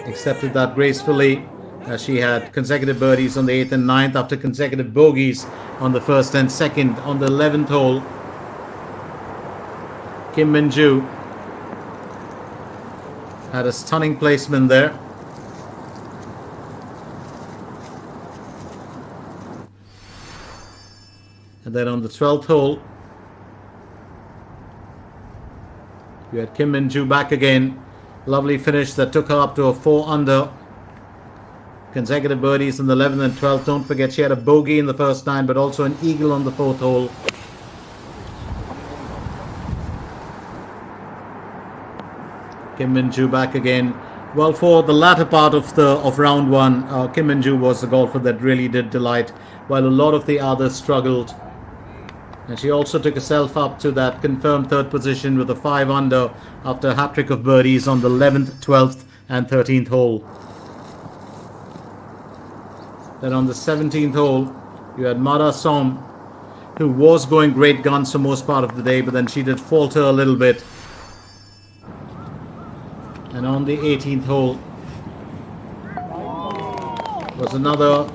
accepted that gracefully, as she had consecutive birdies on the 8th and 9th after consecutive bogeys on the 1st and 2nd. On the 11th hole, Kim Min-joo had a stunning placement there. And then on the 12th hole, you had Kim Min-joo back again. Lovely finish that took her up to a 4 under. Consecutive birdies on the 11th and 12th. Don't forget, she had a bogey in the first 9, but also an eagle on the 4th hole. Kim Min-joo back again. Well, for the latter part of round 1, Kim Min-joo was the golfer that really did delight, while a lot of the others struggled. And she also took herself up to that confirmed 3rd position with a 5 under after a hat-trick of birdies on the 11th, 12th and 13th hole. Then on the 17th hole, you had Mara Som, who was going great guns for most part of the day, but then she did falter a little bit. And on the 18th hole was another,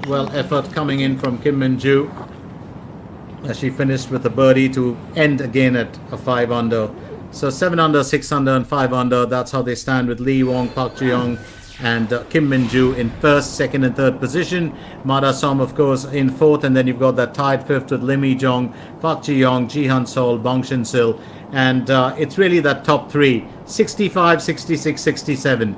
well, effort coming in from Kim Min-joo, as she finished with a birdie to end again at a 5 under. So 7 under, 6 under and 5 under. That's how they stand with Lee Won, Park Ji-young, and Kim Min-joo in first, second and third position. Mada Som, of course, in fourth, and then you've got that tied fifth with Lim Hee-jong, Park Ji-young, Ji-han Sol, Bong Shin-sil, and it's really that top three, 65, 66, 67.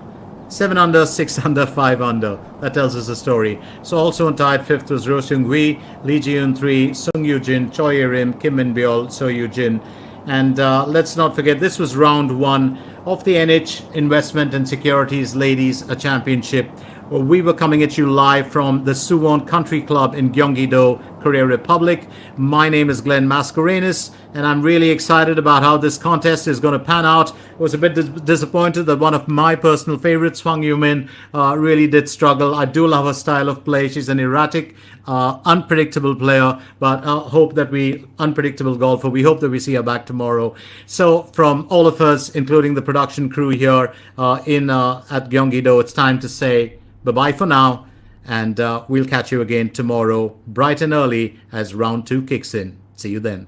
7 under, 6 under, 5 under. That tells us a story. So also on tied fifth was Ro Seung-hui, Lee Ji-eun 3, Sung Yoo-jin, Choi Ye-rim, Kim Min-byul, So Yoo-jin. And let's not forget, this was round one of the NH Investment and Securities Ladies Championship. We were coming at you live from the Suwon Country Club in Gyeonggi-do, Korea Republic. My name is Glenn Mascarenas, and I'm really excited about how this contest is going to pan out. I was a bit disappointed that one of my personal favorites, Hwang Yoo-min, really did struggle. I do love her style of play. She's an erratic, unpredictable player, but unpredictable golfer. We hope that we see her back tomorrow. So from all of us, including the production crew here at Gyeonggi-do, it's time to say bye-bye for now, and we'll catch you again tomorrow, bright and early, as round two kicks in. See you then.